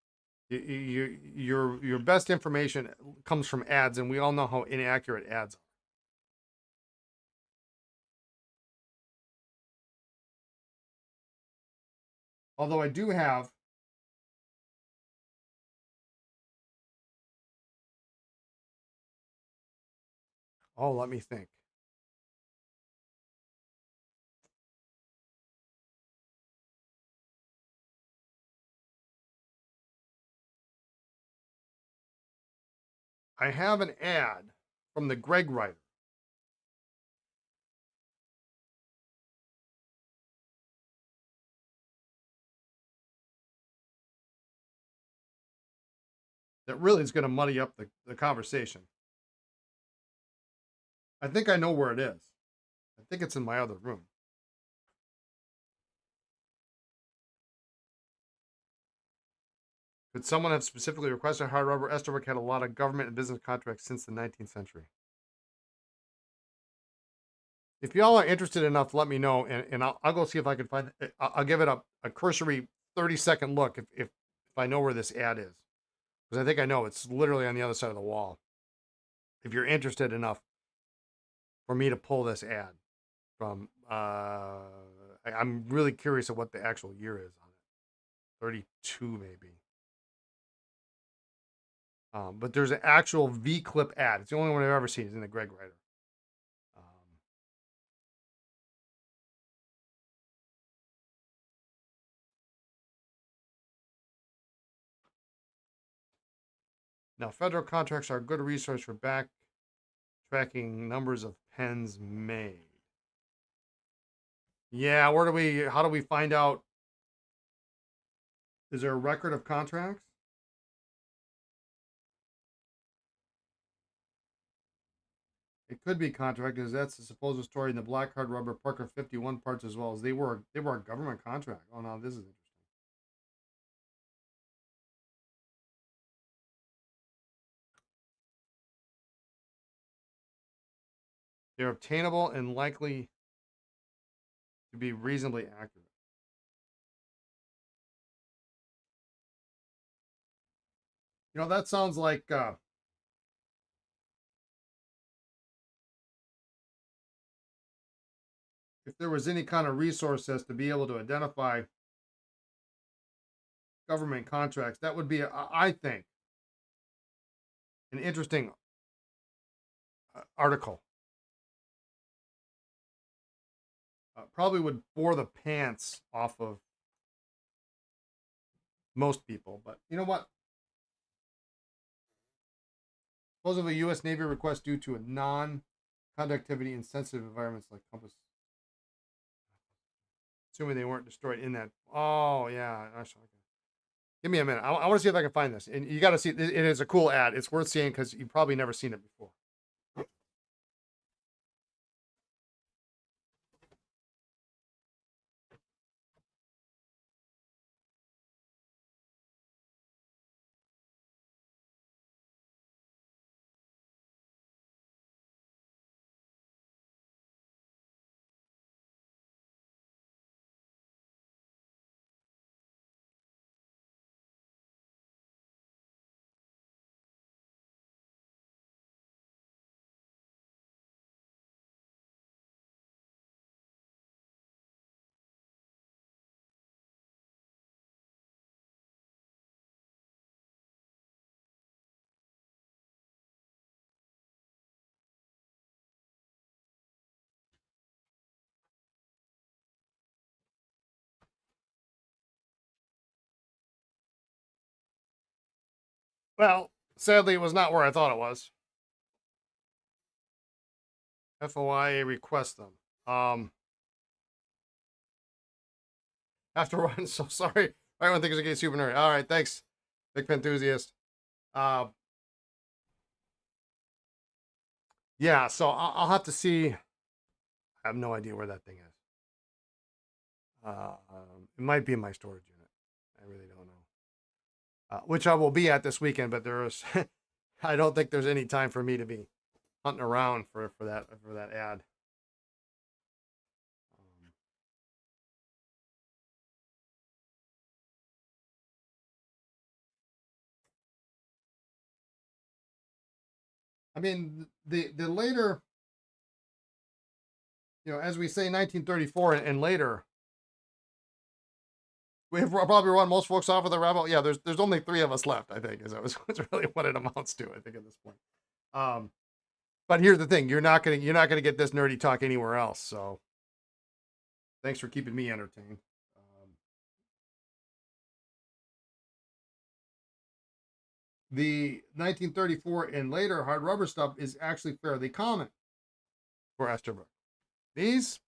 your best information comes from ads, and we all know how inaccurate ads are. Although I do have, oh, let me think. I have an ad from the Greg writer. That really is going to muddy up the conversation. I think I know where it is. I think it's in my other room. Could someone have specifically requested hard rubber? Esterbrook had a lot of government and business contracts since the 19th century. If y'all are interested enough, let me know, and I'll go see if I can find it. I'll give it a cursory 30-second look if I know where this ad is. Because I think I know. It's literally on the other side of the wall. If you're interested enough for me to pull this ad from, I'm really curious of what the actual year is on it. 32 maybe. But there's an actual V-clip ad. It's the only one I've ever seen. It's in the Greg writer. Now, federal contracts are a good resource for backtracking numbers of pens made. Yeah, how do we find out? Is there a record of contracts? It could be contract, because that's the supposed story in the black hard rubber Parker 51 parts, as well as they were a government contract. Oh no, this is interesting. They're obtainable and likely to be reasonably accurate. You know, that sounds like if there was any kind of resources to be able to identify government contracts, that would be, I think, an interesting article. Probably would bore the pants off of most people, but you know what? Suppose of a U.S. Navy request due to a non-conductivity in sensitive environments like compass. Assuming they weren't destroyed in that. Oh, yeah. Give me a minute. I want to see if I can find this. And you got to see, it is a cool ad. It's worth seeing because you've probably never seen it before. Well, sadly, it was not where I thought it was. FOIA request them. After run, so sorry. Everyone thinks it's a super nerd. All right, thanks, big enthusiast. Yeah, so I'll have to see. I have no idea where that thing is. It might be in my storage unit. I really don't know. Which I will be at this weekend, but there is. I don't think there's any time for me to be hunting around for that ad. I mean, the later, as we say, 1934 and later, we've probably run most folks off of the rebel. Yeah, there's only 3 of us left, I think, is really what it amounts to, I think, at this point. But here's the thing: you're not gonna get this nerdy talk anywhere else. So, thanks for keeping me entertained. The 1934 and later hard rubber stuff is actually fairly common for Esterbrook. These,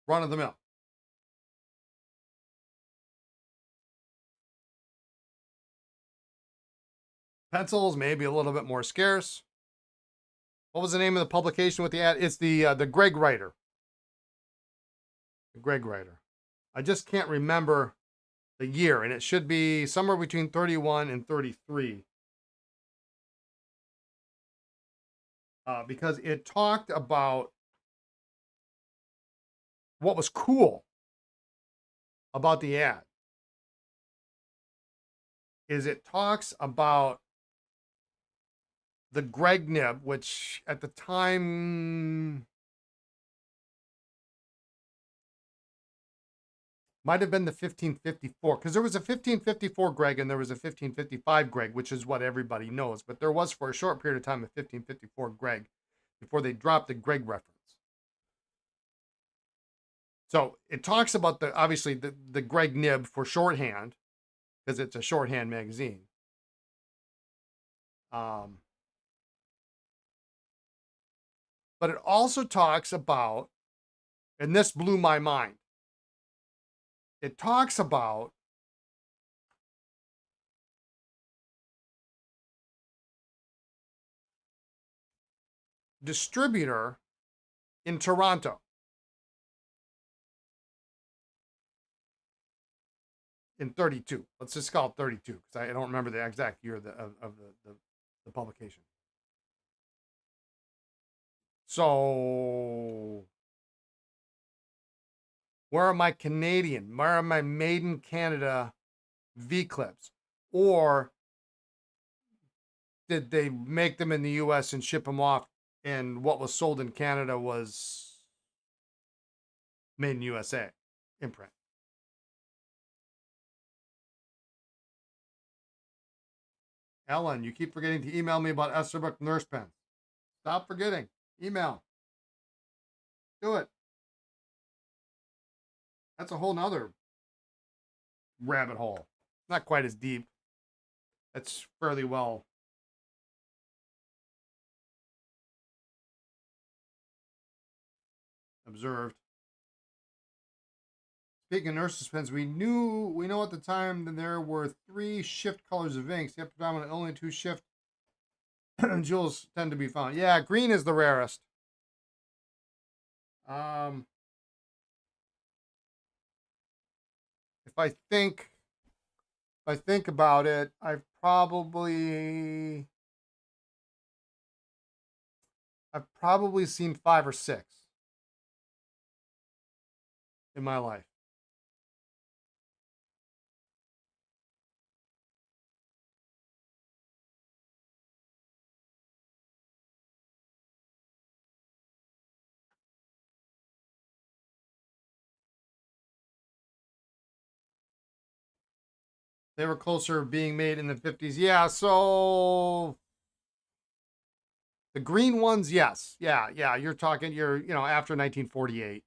run of the mill. Pencils, maybe a little bit more scarce. What was the name of the publication with the ad? It's the Greg Writer. The Greg Writer. I just can't remember the year, and it should be somewhere between 31 and 33. Because it talked about what was cool about the ad. Is it talks about the Greg nib, which at the time might have been the 1554, because there was a 1554 Greg and there was a 1555 Greg, which is what everybody knows. But there was, for a short period of time, a 1554 Greg before they dropped the Greg reference. So it talks about obviously the Greg nib for shorthand, because it's a shorthand magazine. But it also talks about, and this blew my mind, it talks about distributor in Toronto. In 32. Let's just call it 32, because I don't remember the exact year of the publication. So, where are my Canadian? Where are my made in Canada V-clips? Or did they make them in the US and ship them off and what was sold in Canada was made in USA imprint. Ellen, you keep forgetting to email me about Esterbrook nurse pens. Stop forgetting. Email. Do it. That's a whole nother rabbit hole. Not quite as deep. That's fairly well observed. Speaking of nurses pens, we know at the time that there were 3 shift colors of inks, yet predominantly only 2 shift jewels tend to be found. Yeah, green is the rarest. If I think about it, I've probably seen 5 or 6 in my life. They were closer being made in the 50s. Yeah, so the green ones, yes. Yeah, you're after 1948.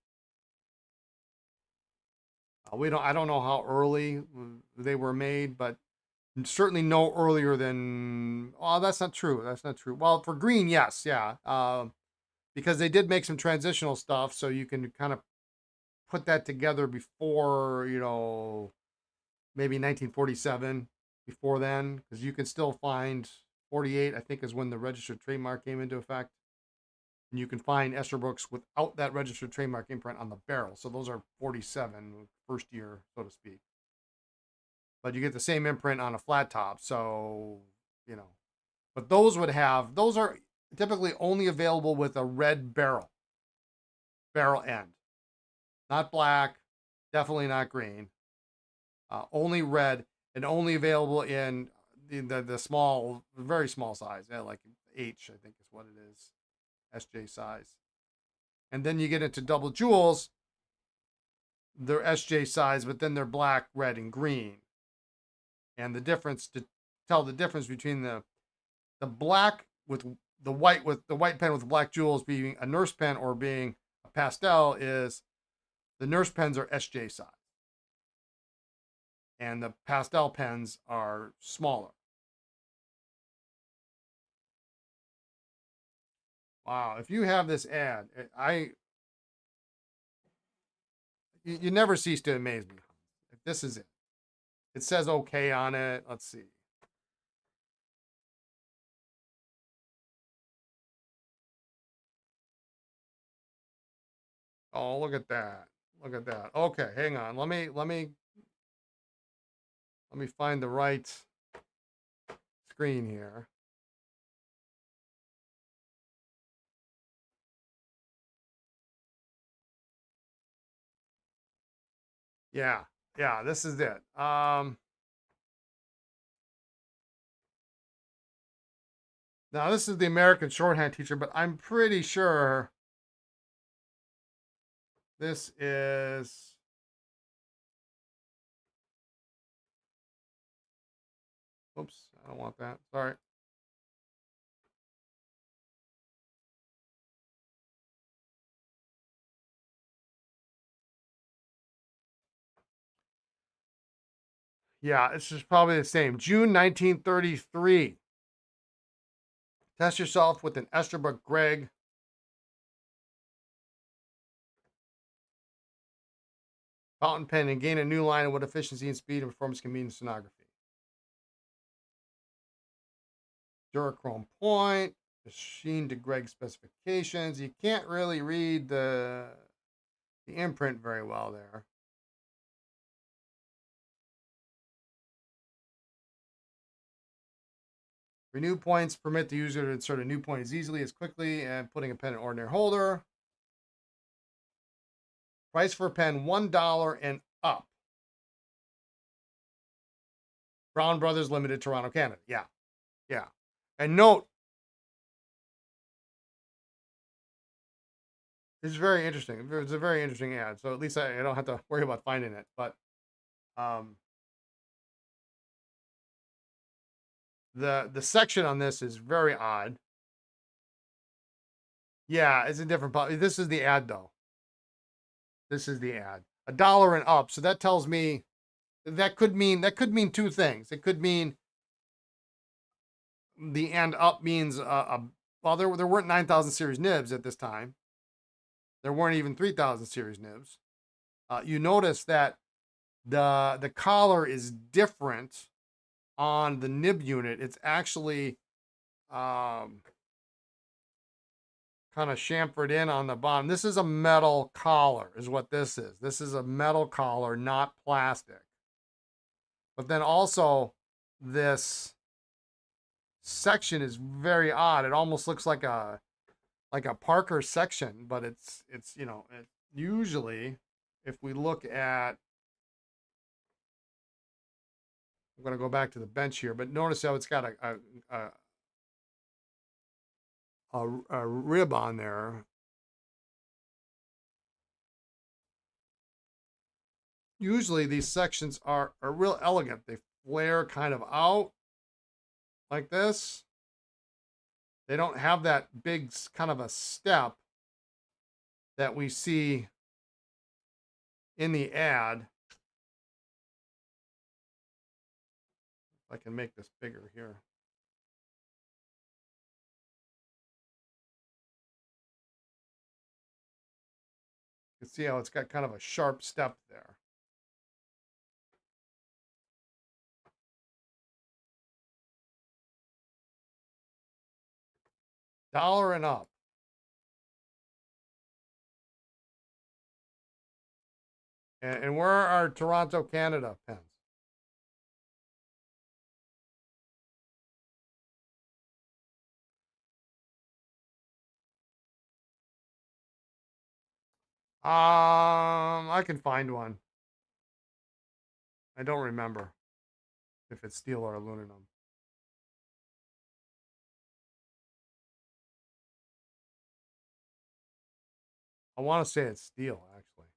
I don't know how early they were made, but certainly no earlier than, oh, that's not true. That's not true. Well, for green, yes, yeah. Because they did make some transitional stuff, so you can kind of put that together before, maybe 1947, before then, because you can still find 48, I think, is when the registered trademark came into effect. And you can find Esterbrook's without that registered trademark imprint on the barrel. So those are 47, first year, so to speak. But you get the same imprint on a flat top. So, but those are typically only available with a red barrel end. Not black, definitely not green. Only red, and only available in the small, very small size, like H, I think is what it is, SJ size. And then you get into double jewels, they're SJ size, but then they're black, red, and green. And the difference, to tell the difference between the black with the white pen with black jewels being a nurse pen or being a pastel, is the nurse pens are SJ size and the pastel pens are smaller. Wow, if you have this ad, you never cease to amaze me. If this is it. It says okay on it. Let's see. Oh, look at that. Look at that. Okay, hang on. Let me find the right screen here. Yeah. Yeah, this is it. Now this is the American shorthand teacher, but I'm pretty sure this is, oops, I don't want that. Sorry. Yeah, it's just probably the same. June 1933. Test yourself with an Esterbrook Greg. Fountain pen and gain a new line of what efficiency and speed and performance can mean in sonography. Durachrome point, machine to Greg specifications. You can't really read the imprint very well there. Renew points permit the user to insert a new point as easily as quickly and putting a pen in ordinary holder. Price for a pen $1 and up. Brown Brothers Limited, Toronto, Canada. Yeah. And note, It's very interesting. It's a very interesting ad. So at least I don't have to worry about finding it. But um, the section on this is very odd. Yeah, it's a different. This is the ad though. This is the ad. $1 and up. So that tells me that could mean two things. It could mean the and up means well, there weren't 9,000 series nibs at this time. There weren't even 3,000 series nibs. You notice that the collar is different on the nib unit. It's actually kind of chamfered in on the bottom. This is a metal collar, is what this is. This is a metal collar, not plastic. But then also this section is very odd. It almost looks like a Parker section, but it's usually if we look at, I'm going to go back to the bench here, but notice how it's got a rib on there. Usually these sections are real elegant. They flare kind of out like this. They don't have that big kind of a step that we see in the ad. If I can make this bigger here. You can see how it's got kind of a sharp step there. $1 and up. And where are our Toronto, Canada pens? I can find one. I don't remember if it's steel or aluminum. I want to say it's steel, actually.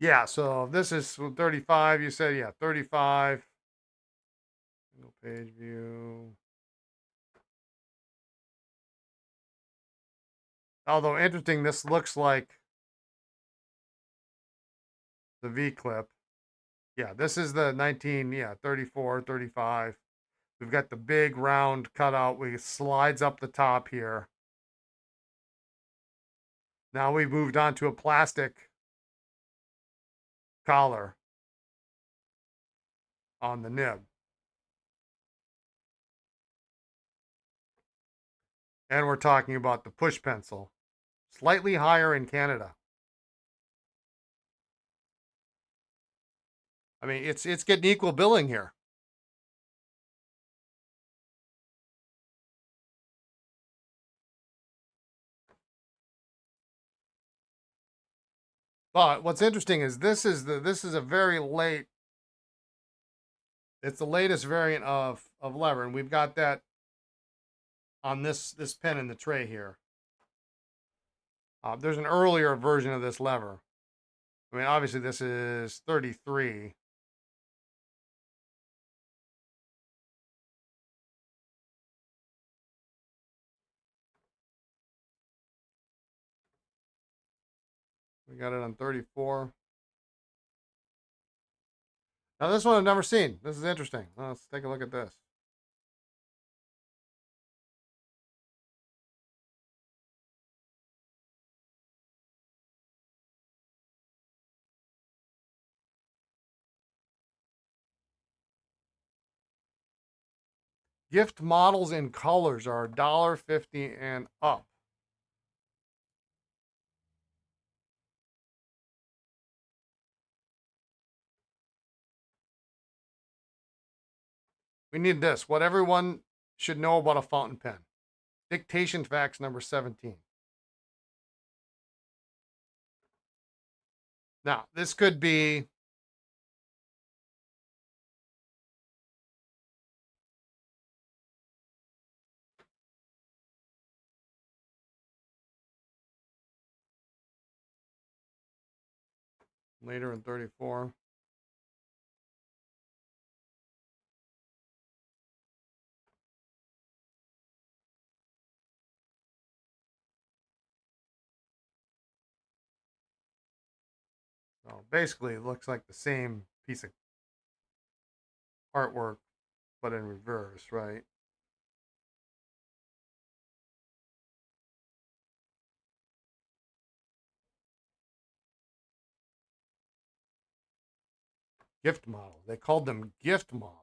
Yeah, so this is 35. You said, yeah, 35. Single page view. Although interesting, this looks like the V clip. Yeah, this is the 34, 35. We've got the big round cutout. We slides up the top here. Now we've moved on to a plastic collar on the nib. And we're talking about the push pencil. Slightly higher in Canada. I mean, it's getting equal billing here. But what's interesting is this is a very late. It's the latest variant of lever, and we've got that on this pen in the tray here. There's an earlier version of this lever. I mean, obviously this is 33. We got it on 34. Now this one I've never seen. This is interesting. Let's take a look at this. Gift models in colors are $1.50 and up. We need this. What everyone should know about a fountain pen. Dictation facts number 17. Now, this could be Later in 34. So basically, it looks like the same piece of artwork, but in reverse, right? Gift model. They called them gift models.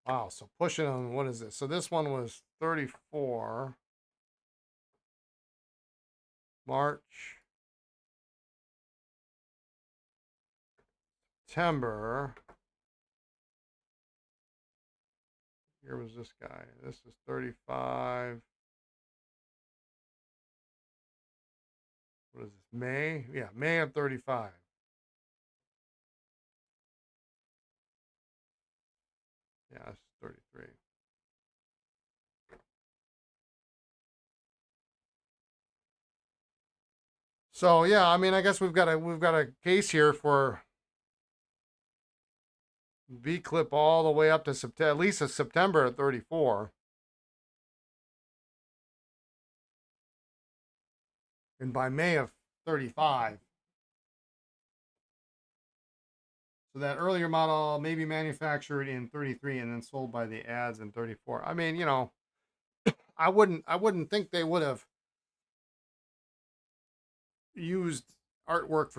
Wow. So pushing on, what is this? So this one was 34. March. September. Here was this guy. This is 35. What is this? May? Yeah, May of 35. Yeah, it's 33. So yeah, I mean, I guess we've got a case here for V clip all the way up to September, at least a September of 34. And by May of 35. So that earlier model may be manufactured in 33 and then sold by the ads in 34. I mean, you know, I wouldn't think they would have used artwork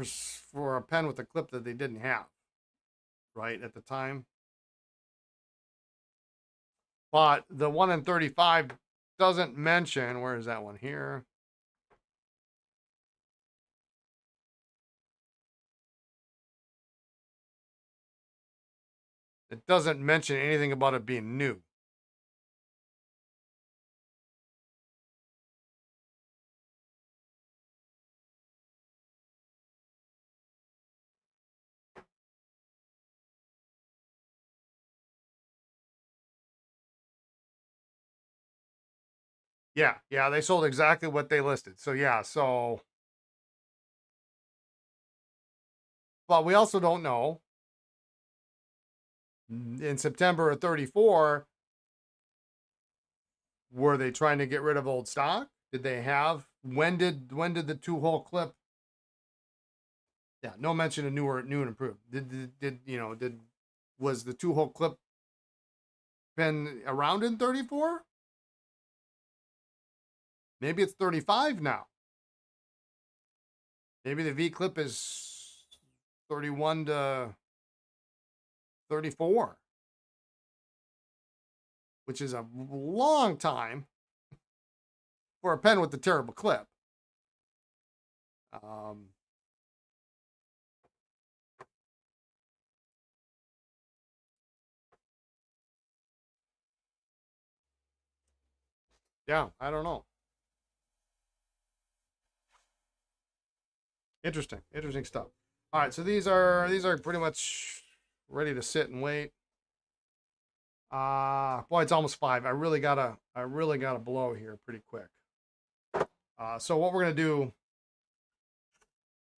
for a pen with a clip that they didn't have, right, at the time. But the one in 35 doesn't mention, where is that one here? It doesn't mention anything about it being new. Yeah, yeah, they sold exactly what they listed. So yeah, so but we also don't know in September of 34, were they trying to get rid of old stock? Did they have, when did the two-hole clip? Yeah, no mention of new and improved. Did you know, was the two-hole clip been around in 34? Maybe it's 35 now. Maybe the V clip is 31 to 34, which is a long time for a pen with a terrible clip. Yeah, I don't know. Interesting stuff. All right, so these are pretty much ready to sit and wait. Boy, it's almost 5. I really gotta blow here pretty quick. So what we're gonna do?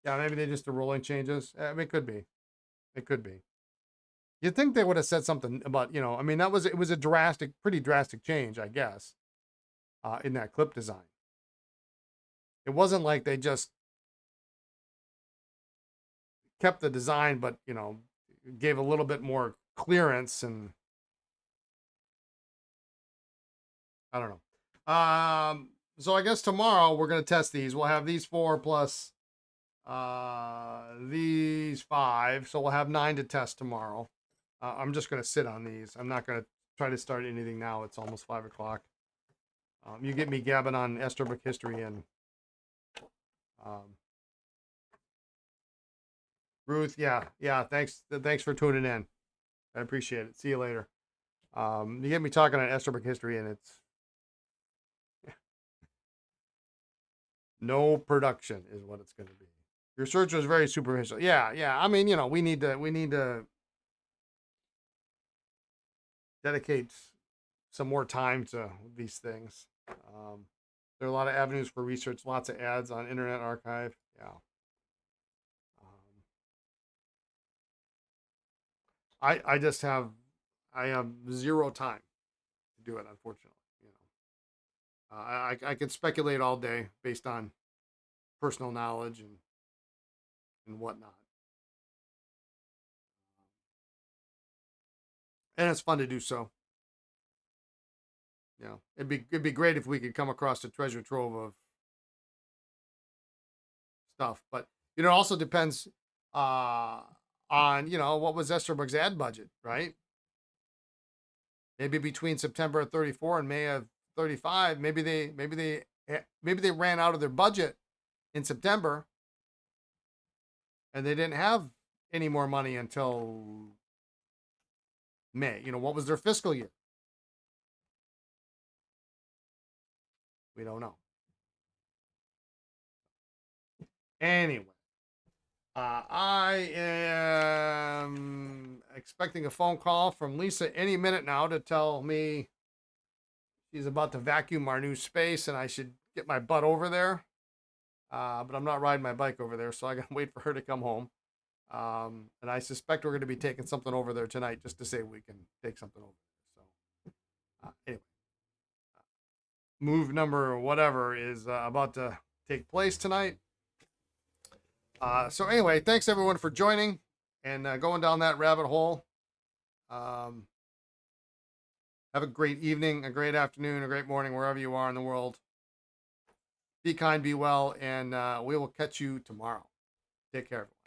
Yeah, maybe they just the rolling changes. It could be. It could be. You'd think they would have said something about, you know, I mean, it was a pretty drastic change, I guess, in that clip design. It wasn't like they just kept the design, but, you know, gave a little bit more clearance, and I don't know. So I guess tomorrow we're gonna test these. We'll have these 4 plus these 5, so we'll have 9 to test tomorrow. I'm just gonna sit on these. I'm not gonna try to start anything now. It's almost 5 o'clock. You get me gabbing on Esterbrook history, and Ruth. Yeah. Thanks for tuning in. I appreciate it. See you later. You get me talking on Esterbrook history, and it's no production is what it's going to be. Your search was very superficial. Yeah. I mean, you know, we need to dedicate some more time to these things. There are a lot of avenues for research, lots of ads on Internet Archive. Yeah. I just I have zero time to do it, unfortunately. You know, I could speculate all day based on personal knowledge and whatnot, and it's fun to do so. You know, it'd be great if we could come across a treasure trove of stuff, but you know, it also depends uh, on what was Esterbrook's ad budget, right? Maybe between September of 34 and May of 35, maybe they ran out of their budget in September and they didn't have any more money until May. You know, what was their fiscal year? We don't know. Anyway, I am expecting a phone call from Lisa any minute now to tell me she's about to vacuum our new space and I should get my butt over there. But I'm not riding my bike over there, so I gotta wait for her to come home. And I suspect we're going to be taking something over there tonight just to say we can take something over. So, anyway, move number whatever is about to take place tonight. So anyway, thanks everyone for joining and going down that rabbit hole. Have a great evening, a great afternoon, a great morning, wherever you are in the world. Be kind, be well, and we will catch you tomorrow. Take care, everyone.